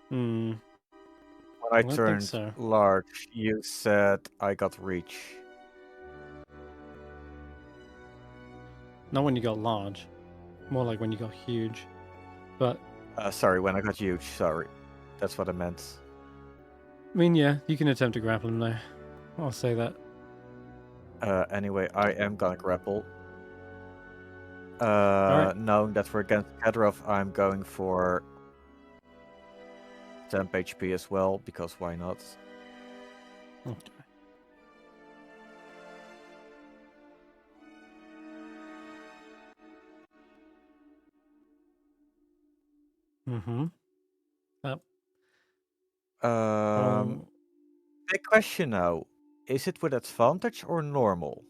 Hmm. When I I don't think turned so. large, you said I got reach. Not when you got large. More like when you got huge. But Sorry, when I got huge. Sorry. That's what I meant. I mean, yeah, you can attempt to grapple him though. I'll say that. Anyway, I am gonna grapple. Alright. Knowing that we're against Kadrov, I'm going for temp HP as well, because why not? Okay. Mm-hmm. Oh, Big question now. Is it with advantage or normal?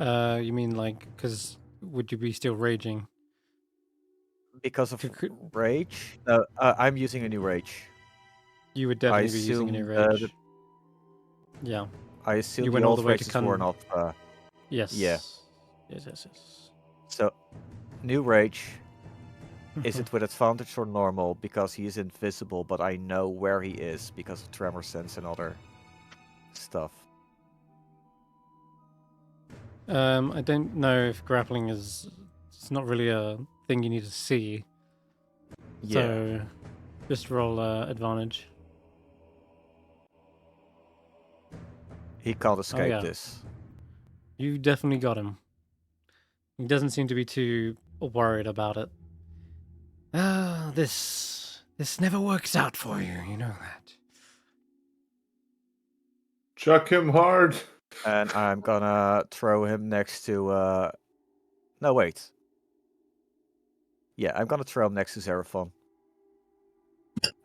you mean like, because would you be still raging? Because of Could- rage? I'm using a new rage. You would I definitely be using a new assume rage. Yeah. I assume You the went all old the way to rages were con. not. Yes. Yeah. Yes. So, new rage. Is it with advantage or normal? Because he is invisible, but I know where he is because of tremor sense and other stuff. I don't know if grappling is. It's not really a thing you need to see. Yeah. So, just roll advantage. He can't escape yeah. this. You definitely got him. He doesn't seem to be too worried about it. Ah, this never works out for you. You know that. Chuck him hard. And I'm gonna throw him next to. No, wait. Yeah, I'm gonna throw him next to Xeraphon.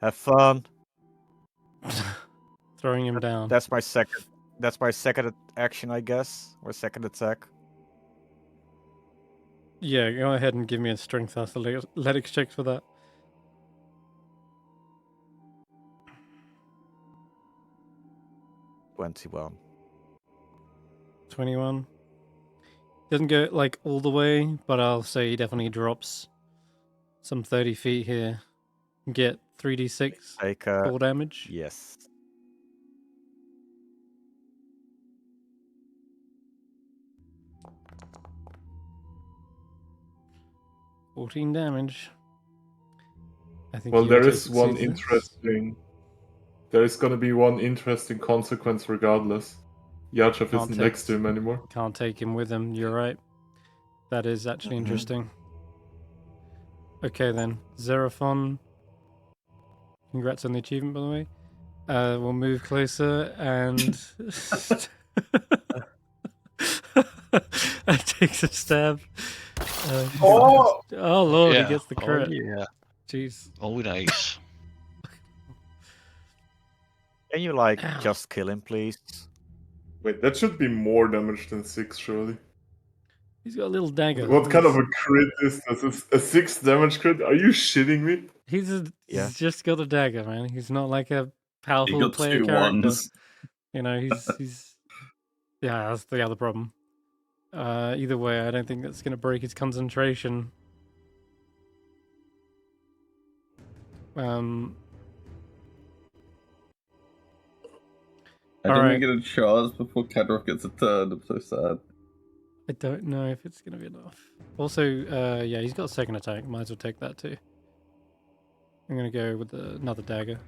Have fun. Throwing him down. That's my second. That's my second action, I guess, or second attack. Yeah, go ahead and give me a strength athletics check for that. 21. 21. Doesn't go like all the way, but I'll say he definitely drops some 30 feet here. Get 3d6 Take full damage. yes. – 14 damage. I think Well, he there is one succeeds this. interesting. There is gonna be one interesting consequence regardless. Yarchav Can't isn't take- next to him anymore. Can't take him with him. You're right. That is actually interesting. Okay then, Xeraphon. Congrats on the achievement, by the way. We'll move closer and and takes a stab. Oh! Oh lord, Yeah. he gets the crit. Oh, yeah. Jeez. Oh, nice. Can you like Ow. just kill him, please? Wait, that should be more damage than 6, surely. He's got a little dagger. What kind of a crit is this? A 6 damage crit? Are you shitting me? Yeah. He's just got a dagger, man. He's not like a He powerful got player 2 character. ones. You know, he's yeah, that's the other problem. Either way, I don't think that's gonna break his concentration. I All didn't right. get a chance before Kadroth gets a turn. I'm so sad. I don't know if it's gonna be enough. Also, yeah, he's got a second attack. Might as well take that too. I'm gonna go with another dagger.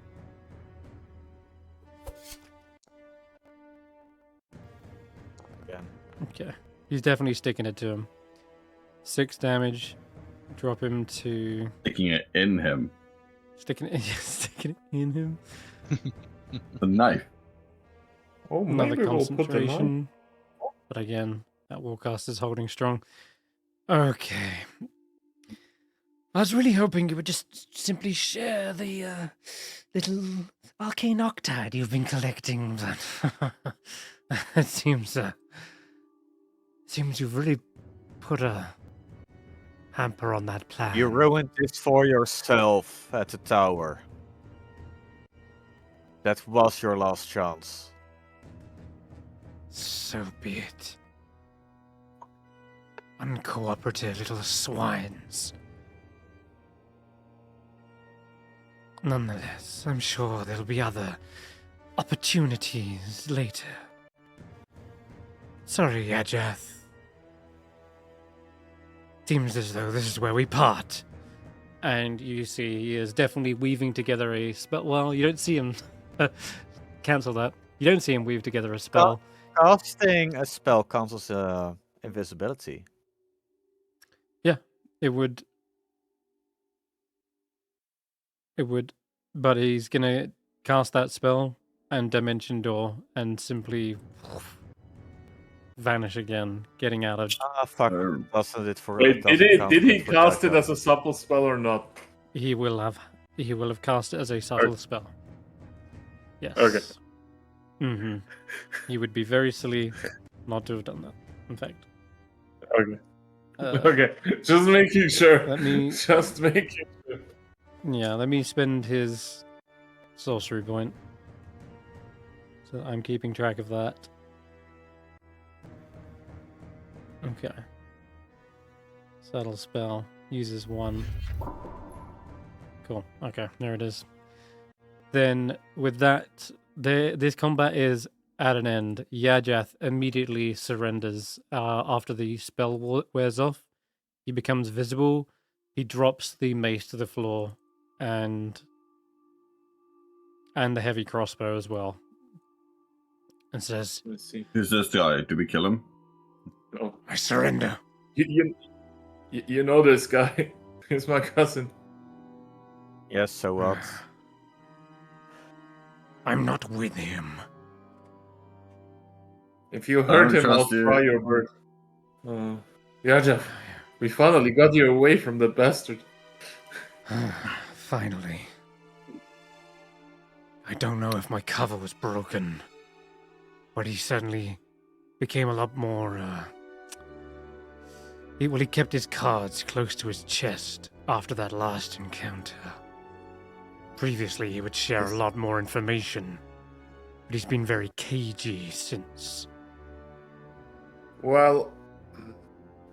Again. Okay, he's definitely sticking it to him. 6 damage. Drop him to Sticking it in him. sticking it in him. The knife. Oh, Another maybe we'll put them on. concentration. But again, that warcast is holding strong. Okay. I was really hoping you would just simply share the little arcane octide you've been collecting, but it seems you've really put a hamper on that plan. You ruined this for yourself at the tower. That was your last chance. So be it. Uncooperative little swines. Nonetheless, I'm sure there'll be other opportunities later. Sorry, Ajath. Seems as though this is where we part. And you see he is definitely weaving together a spell. Well, you don't see him. Cancel that. You don't see him weave together a spell. Casting a spell counts as invisibility. It would, but he's gonna cast that spell and Dimension Door and simply vanish again, getting out of. Ah, fuck. Doesn't it for Wait, doesn't did count he for cast it Jaja. as a supple spell or not? He will have. He will have cast it as a subtle spell. Yes. Okay. Mm-hmm. He would be very silly not to have done that, in fact. Okay. Uh, Okay. Just making sure. Let me... Just making sure. Yeah, let me spend his sorcery point. So I'm keeping track of that. Okay. Subtle spell. Uses 1. Cool. Okay, there it is. Then, with that, this combat is at an end. Yajath immediately surrenders after the spell wears off. He becomes visible. He drops the mace to the floor and the heavy crossbow as well. And says, Let's see. Who's this guy? Did we kill him? Oh, I surrender. you know this guy. He's my cousin. Yes, so what? I'm not with him. If you hurt don't him, I'll trust you. try your bird. Yeah, Jeff. We finally got you away from that bastard. Finally. I don't know if my cover was broken, but he suddenly became a lot more, he kept his cards close to his chest after that last encounter. Previously, he would share a lot more information, but he's been very cagey since. Well,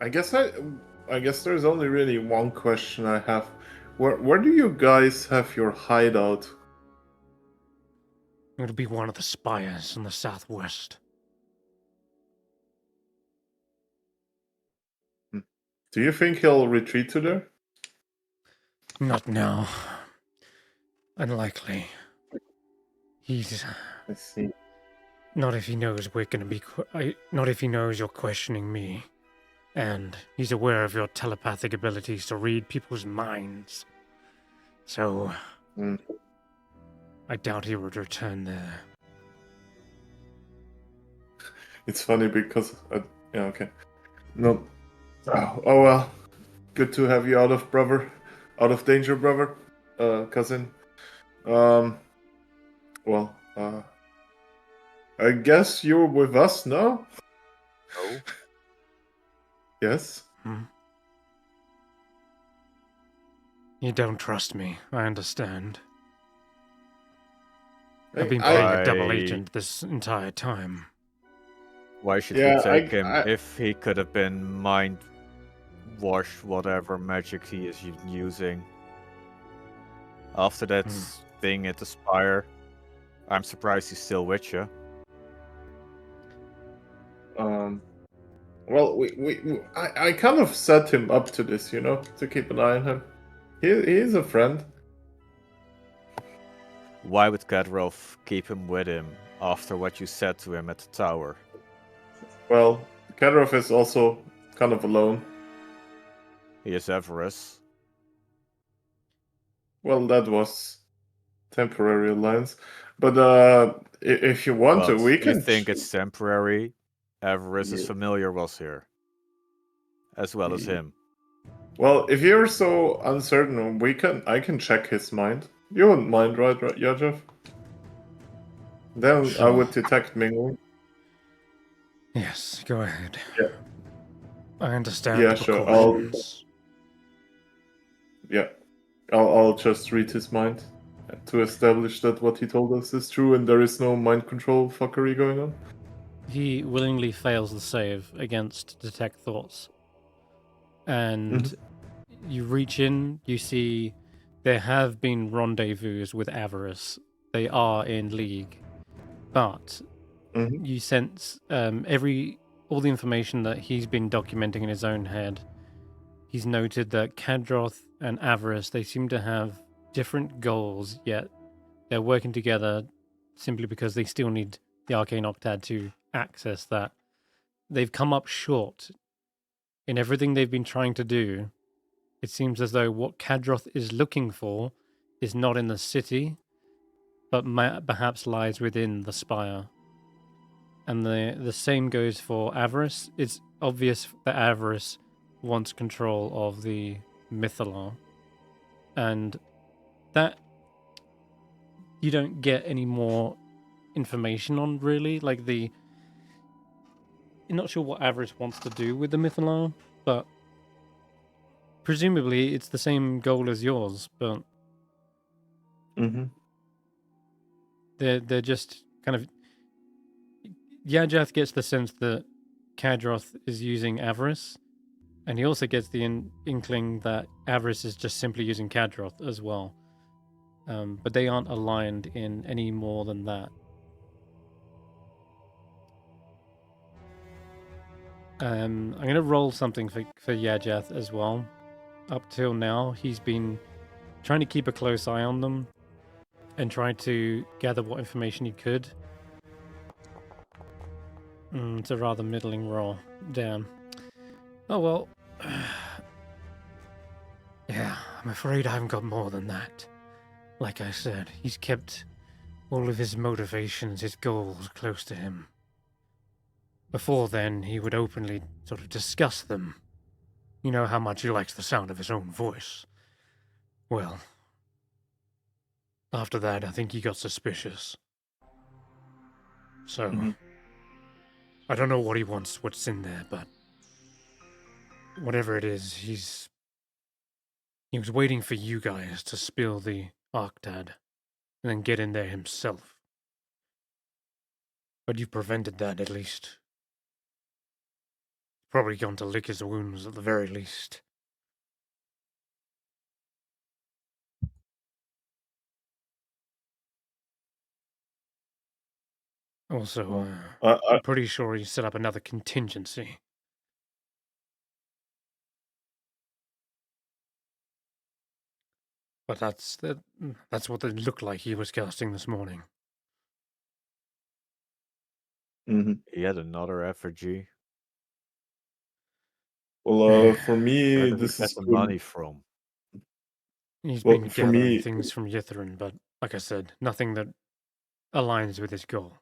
I guess there's only really one question I have. Where do you guys have your hideout? It would be one of the spires in the southwest. Do you think he'll retreat to there? Not now. Unlikely. He's... I see. Not if he knows we're gonna be... not if he knows you're questioning me. And he's aware of your telepathic abilities to read people's minds. So... I doubt he would return there. It's funny because... yeah, okay. No. Oh well. Good to have you out of danger, brother. Cousin. Well, I guess you're with us now? No. Yes? You don't trust me, I understand. I've Hey, been playing a double agent this entire time. Why should Yeah, we take him I- if he could have been mind wash whatever magic he is using? After that thing at the spire, I'm surprised he's still with you. Well, I kind of set him up to this, you know, to keep an eye on him. He is a friend. Why would Kadrov keep him with him after what you said to him at the tower? Well, Kadrov is also kind of alone. He is Everest. Well, that was temporary alliance. But if you want to, But we you can... think it's temporary? Everest's familiar was here. As well as him. Well, if you're so uncertain, I can check his mind. You wouldn't mind, right, Yajev? Then I Sure. would detect mingling. Yes, go ahead. Yeah. I understand Yeah, the sure, precautions. Yeah. I'll just read his mind to establish that what he told us is true and there is no mind control fuckery going on. He willingly fails the save against detect thoughts. And you reach in, you see there have been rendezvous with Avarice. They are in league. But you sense all the information that he's been documenting in his own head. He's noted that Kadroth and Avarice, they seem to have different goals, yet they're working together simply because they still need the Arcane Octad to access that. They've come up short in everything they've been trying to do. It seems as though what Kadroth is looking for is not in the city, but perhaps lies within the spire. And the same goes for Avarice. It's obvious that Avarice wants control of the Mythalon. And that you don't get any more information on, really. Like, you're not sure what Avarice wants to do with the Mythallar, but presumably it's the same goal as yours, but Mm-hmm. they're just kind of... Yajath gets the sense that Kadroth is using Avarice, and he also gets the inkling that Avarice is just simply using Kadroth as well. But they aren't aligned in any more than that. I'm going to roll something for Yajath as well. Up till now, he's been trying to keep a close eye on them and trying to gather what information he could. It's a rather middling roll. Damn. Oh well. Yeah, I'm afraid I haven't got more than that. Like I said, he's kept all of his motivations, his goals close to him. Before then, he would openly sort of discuss them. You know how much he likes the sound of his own voice. Well, after that, I think he got suspicious. So, I don't know what he wants, what's in there, but whatever it is, he was waiting for you guys to spill the Arctad and then get in there himself. But you've prevented that, at least. Probably gone to lick his wounds, at the very least. Also, I'm pretty sure he set up another contingency. But that's what it looked like he was casting this morning. He had another effigy. Well, for Where me, did he this get is the good. money from? He's Well, been for gathering me- things from Ythrun, but like I said, nothing that aligns with his goal.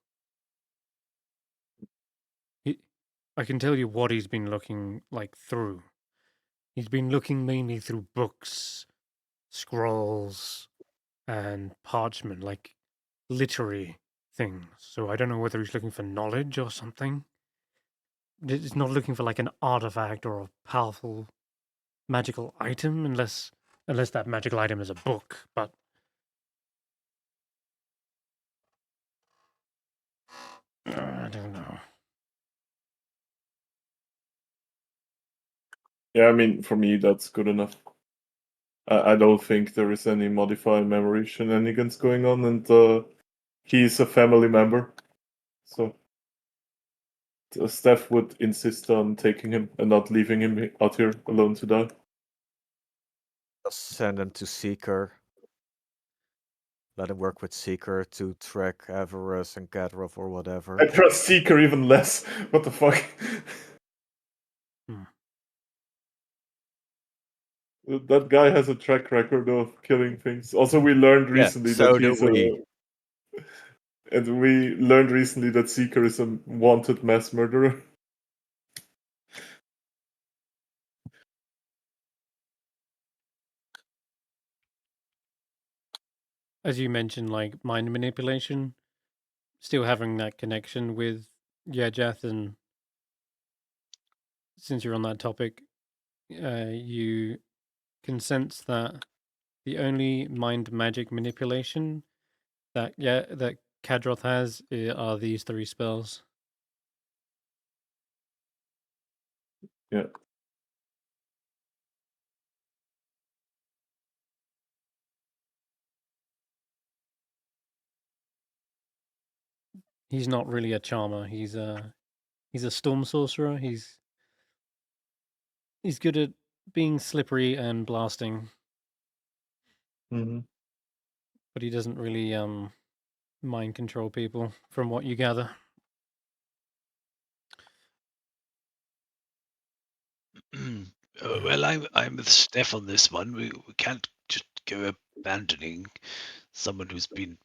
I can tell you what he's been looking through. He's been looking mainly through books, scrolls, and parchment, like literary things. So I don't know whether he's looking for knowledge or something. He's not looking for like an artifact or a powerful magical item, unless that magical item is a book. But I don't know. Yeah, I mean, for me, that's good enough. I don't think there is any modified memory shenanigans going on, and he's a family member. So Stef would insist on taking him and not leaving him out here alone to die. Just send him to Seeker. Let him work with Seeker to track Avarice and Gadrov or whatever. I trust Seeker even less. What the fuck? That guy has a track record of killing things. Also, we learned recently so that do he's we. and we learned recently that Seeker is a wanted mass murderer. As you mentioned, like mind manipulation, still having that connection with Yajath, and since you're on that topic, you can sense that the only mind magic manipulation that Kadroth has are these 3 spells. Yeah. He's not really a charmer. He's a storm sorcerer. He's good at being slippery and blasting, but he doesn't really mind control people, from what you gather. Well, I'm with Stef on this one. We can't just go abandoning someone who's been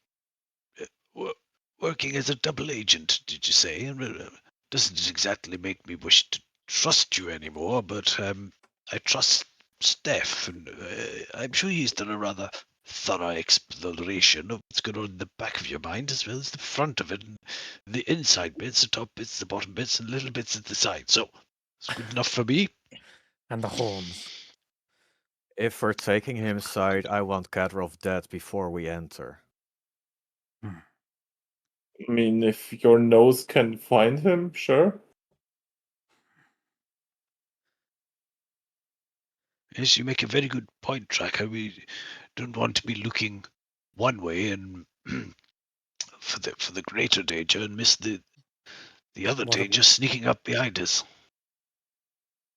working as a double agent, did you say? Doesn't exactly make me wish to trust you anymore, but I trust Stef, and I'm sure he's done a rather thorough exploration of what's going on in the back of your mind as well as the front of it, and the inside bits, the top bits, the bottom bits, and little bits at the side. So it's good enough for me. And the horns. If we're taking him aside, I want Kadrov dead before we enter. I mean, if your nose can find him, sure. Yes, you make a very good point, Tracker. We don't want to be looking one way and for the greater danger and miss the other What danger sneaking up behind us.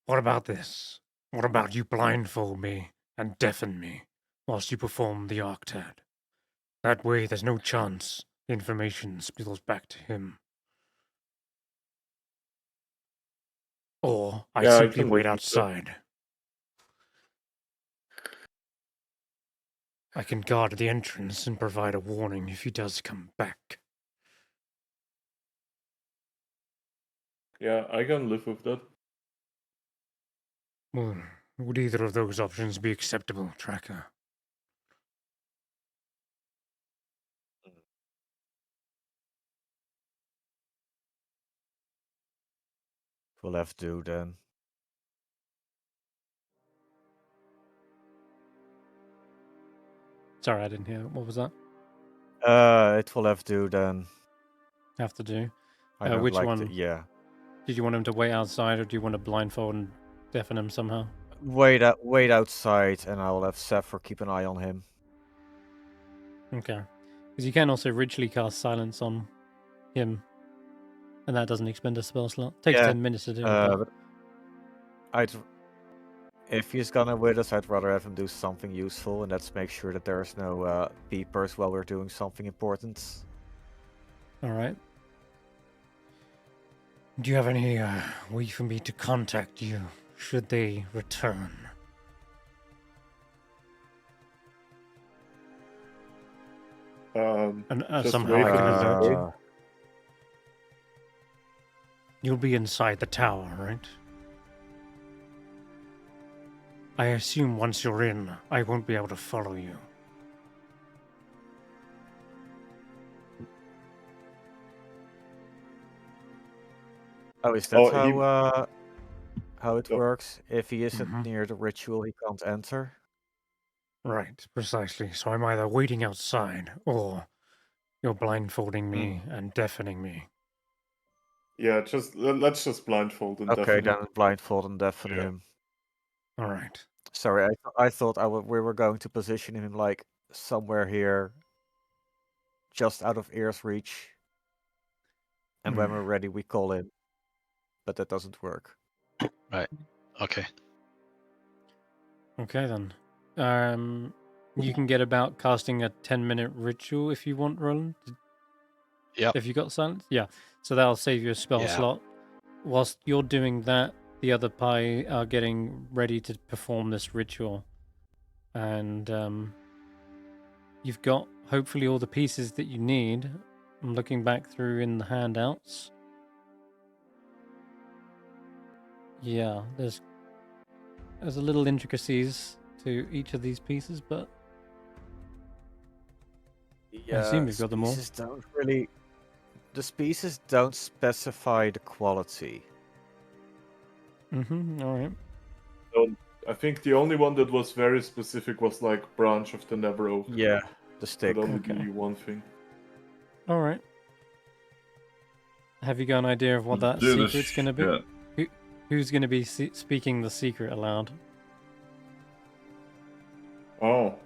What about this? What about you blindfold me and deafen me whilst you perform the Arctad? That way there's no chance the information spills back to him. Or I Yeah, I simply can wait live with that. outside. I can guard the entrance and provide a warning if he does come back. Yeah, I can live with that. Well, would either of those options be acceptable, Tracker? We'll have to then. Sorry, I didn't hear. What was that? It will have to then. Have to do. I don't Which like one? yeah. Did you want him to wait outside, or do you want to blindfold and deafen him somehow? Wait outside, and I'll have Zephyr keep an eye on him. Okay. Because you can also ritually cast silence on him, and that doesn't expend a spell slot. Takes Yeah, 10 minutes to do it. but- But if he's gonna with us, I'd rather have him do something useful, and let's make sure that there's no beepers while we're doing something important. All right. Do you have any way for me to contact you should they return? And Just somehow wait I for can him. alert you. You'll be inside the tower, right? I assume once you're in, I won't be able to follow you. Oh, is that Oh, how it Yep. works? If he isn't Mhm. near the ritual, he can't enter. Right, precisely. So I'm either waiting outside, or you're blindfolding me Hmm. and deafening me. Yeah, let's just blindfold and Okay, deafen him. then blindfold and deafen Yeah. him. All right. Sorry, I thought we were going to position him like somewhere here, just out of ear's reach. And when we're ready, we call in. But that doesn't work. Okay. Okay then. You can get about casting a 10-minute ritual if you want, Roland. Yep. If you got silence, yeah. So that'll save you a spell Yeah. slot. Whilst you're doing that, the other pie are getting ready to perform this ritual, and you've got hopefully all the pieces that you need. I'm looking back through in the handouts. Yeah, there's a little intricacies to each of these pieces, but Yeah, assume you've got them all. species don't really. The species don't specify the quality. all right. I think the only one that was very specific was like branch of the Never Oak. Yeah, the stick. Could only Okay. be one thing. All right. Have you got an idea of what that Do the secret's going to be? shit. Who's going to be speaking the secret aloud? Oh.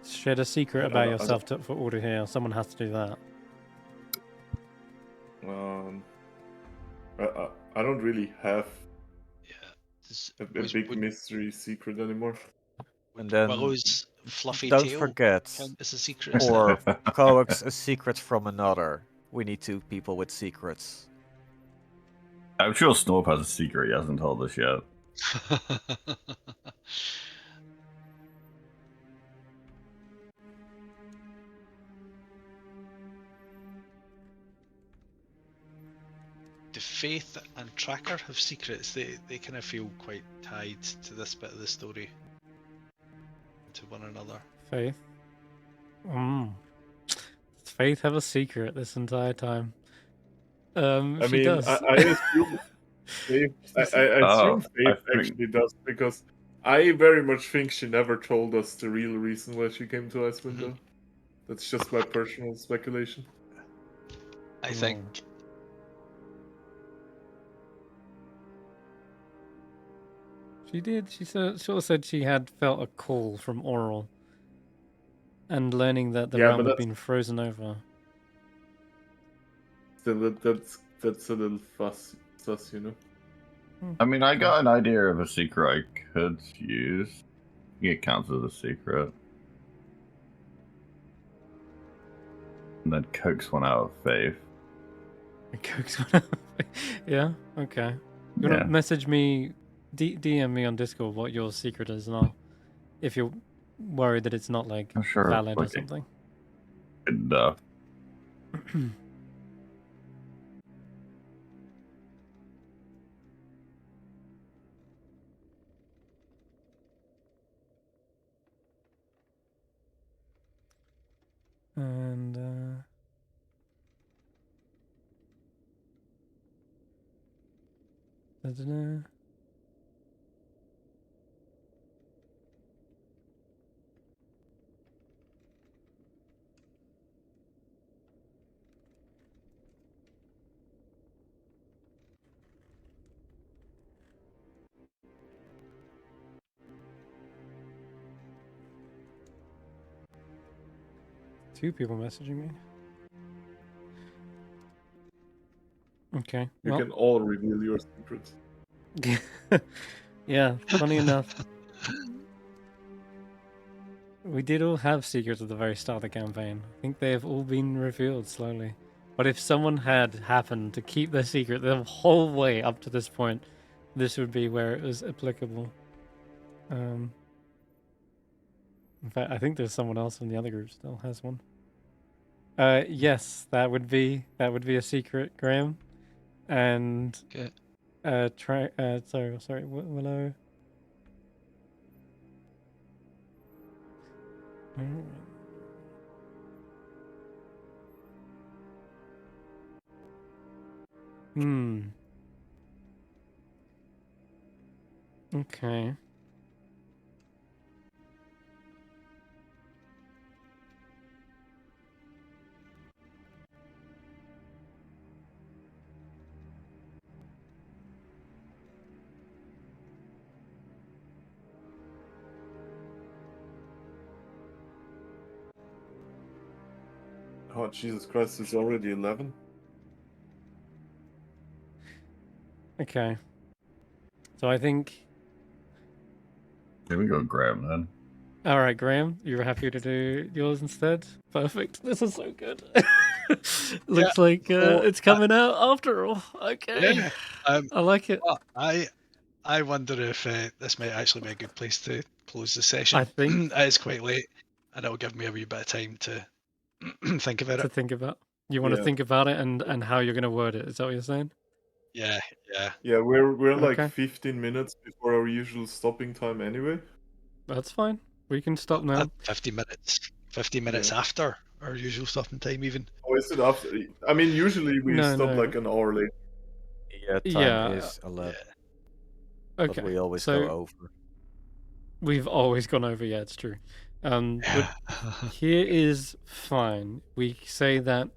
Shed a secret I about don't- yourself for order here. Someone has to do that. I don't really have Yeah. This a was- big would- mystery secret anymore. would And then Willow's fluffy don't tail forget, count as a secret? or coax a secret from another. We need 2 people with secrets. I'm sure Snorp has a secret he hasn't told us yet. Do Faith and Tracker have secrets? They kind of feel quite tied to this bit of the story. to one another. Faith. Does Faith have a secret this entire time? I She mean, does. I assume Faith, I Oh, assume Faith I think- actually does, because I very much think she never told us the real reason why she came to Icewindale. That's just my personal speculation. I think She did. She sort of said she had felt a call from Oral, and learning that the Yeah, realm but had that's- been frozen over. Still, that's a little sus, you know. I mean, I got an idea of a secret I could use. It counts as a secret. And then coax one out of Faith. Coax one out. Yeah. Okay. You wanna Yeah. message me, DM me on Discord what your secret is, and I'll, if you're worried that it's not like I'm sure. valid or Like, something. enough. And da-da-da. Two people messaging me. Okay. You well, can all reveal your secrets. yeah, funny enough, we did all have secrets at the very start of the campaign. I think they have all been revealed slowly. But if someone had happened to keep their secret the whole way up to this point, this would be where it was applicable. In fact, I think there's someone else in the other group still has one. Yes, that would be a secret, Graham. And Okay. sorry, Willow. Okay. Oh, Jesus Christ, it's already 11? Okay. So I think. Here we go, Graham, then. All right, Graham, you're happy to do yours instead? Perfect. This is so good. Looks like it's coming out after all. Okay. Yeah. I like it. Well, I wonder if this might actually be a good place to close the session. I think it is quite late, and it'll give me a wee bit of time to think about to it. think about. You want to Yeah. think about it and how you're going to word it. Is that what you're saying? Yeah. Yeah, we're like Okay. 15 minutes before our usual stopping time anyway. That's fine. We can stop now. 50 minutes. 50 minutes after our usual stopping time, even. Oh, is it after? I mean, usually we No, stop no. like an hour late. Yeah, time Yeah. is 11, Okay. but we always so go over. we've always gone over. Yeah, it's true. But here is fine. We say that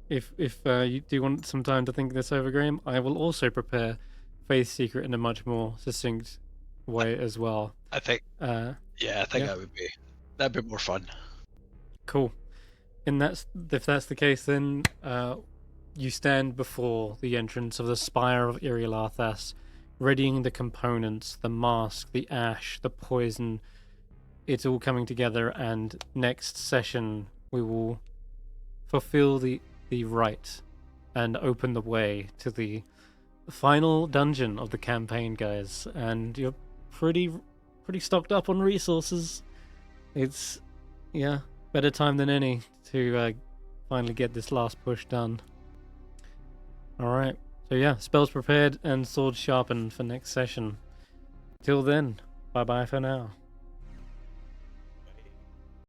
if you do want some time to think this over, Graham, I will also prepare Faith's secret in a much more succinct way as well. I think. Uh, Yeah, I think Yeah. that'd be more fun. Cool. And if that's the case, then you stand before the entrance of the spire of Irilathas, readying the components, the mask, the ash, the poison. It's all coming together, and next session we will fulfill the rite and open the way to the final dungeon of the campaign, guys. And you're pretty stocked up on resources. It's better time than any to finally get this last push done. Alright, so yeah, spells prepared and swords sharpened for next session. Till then, bye bye for now.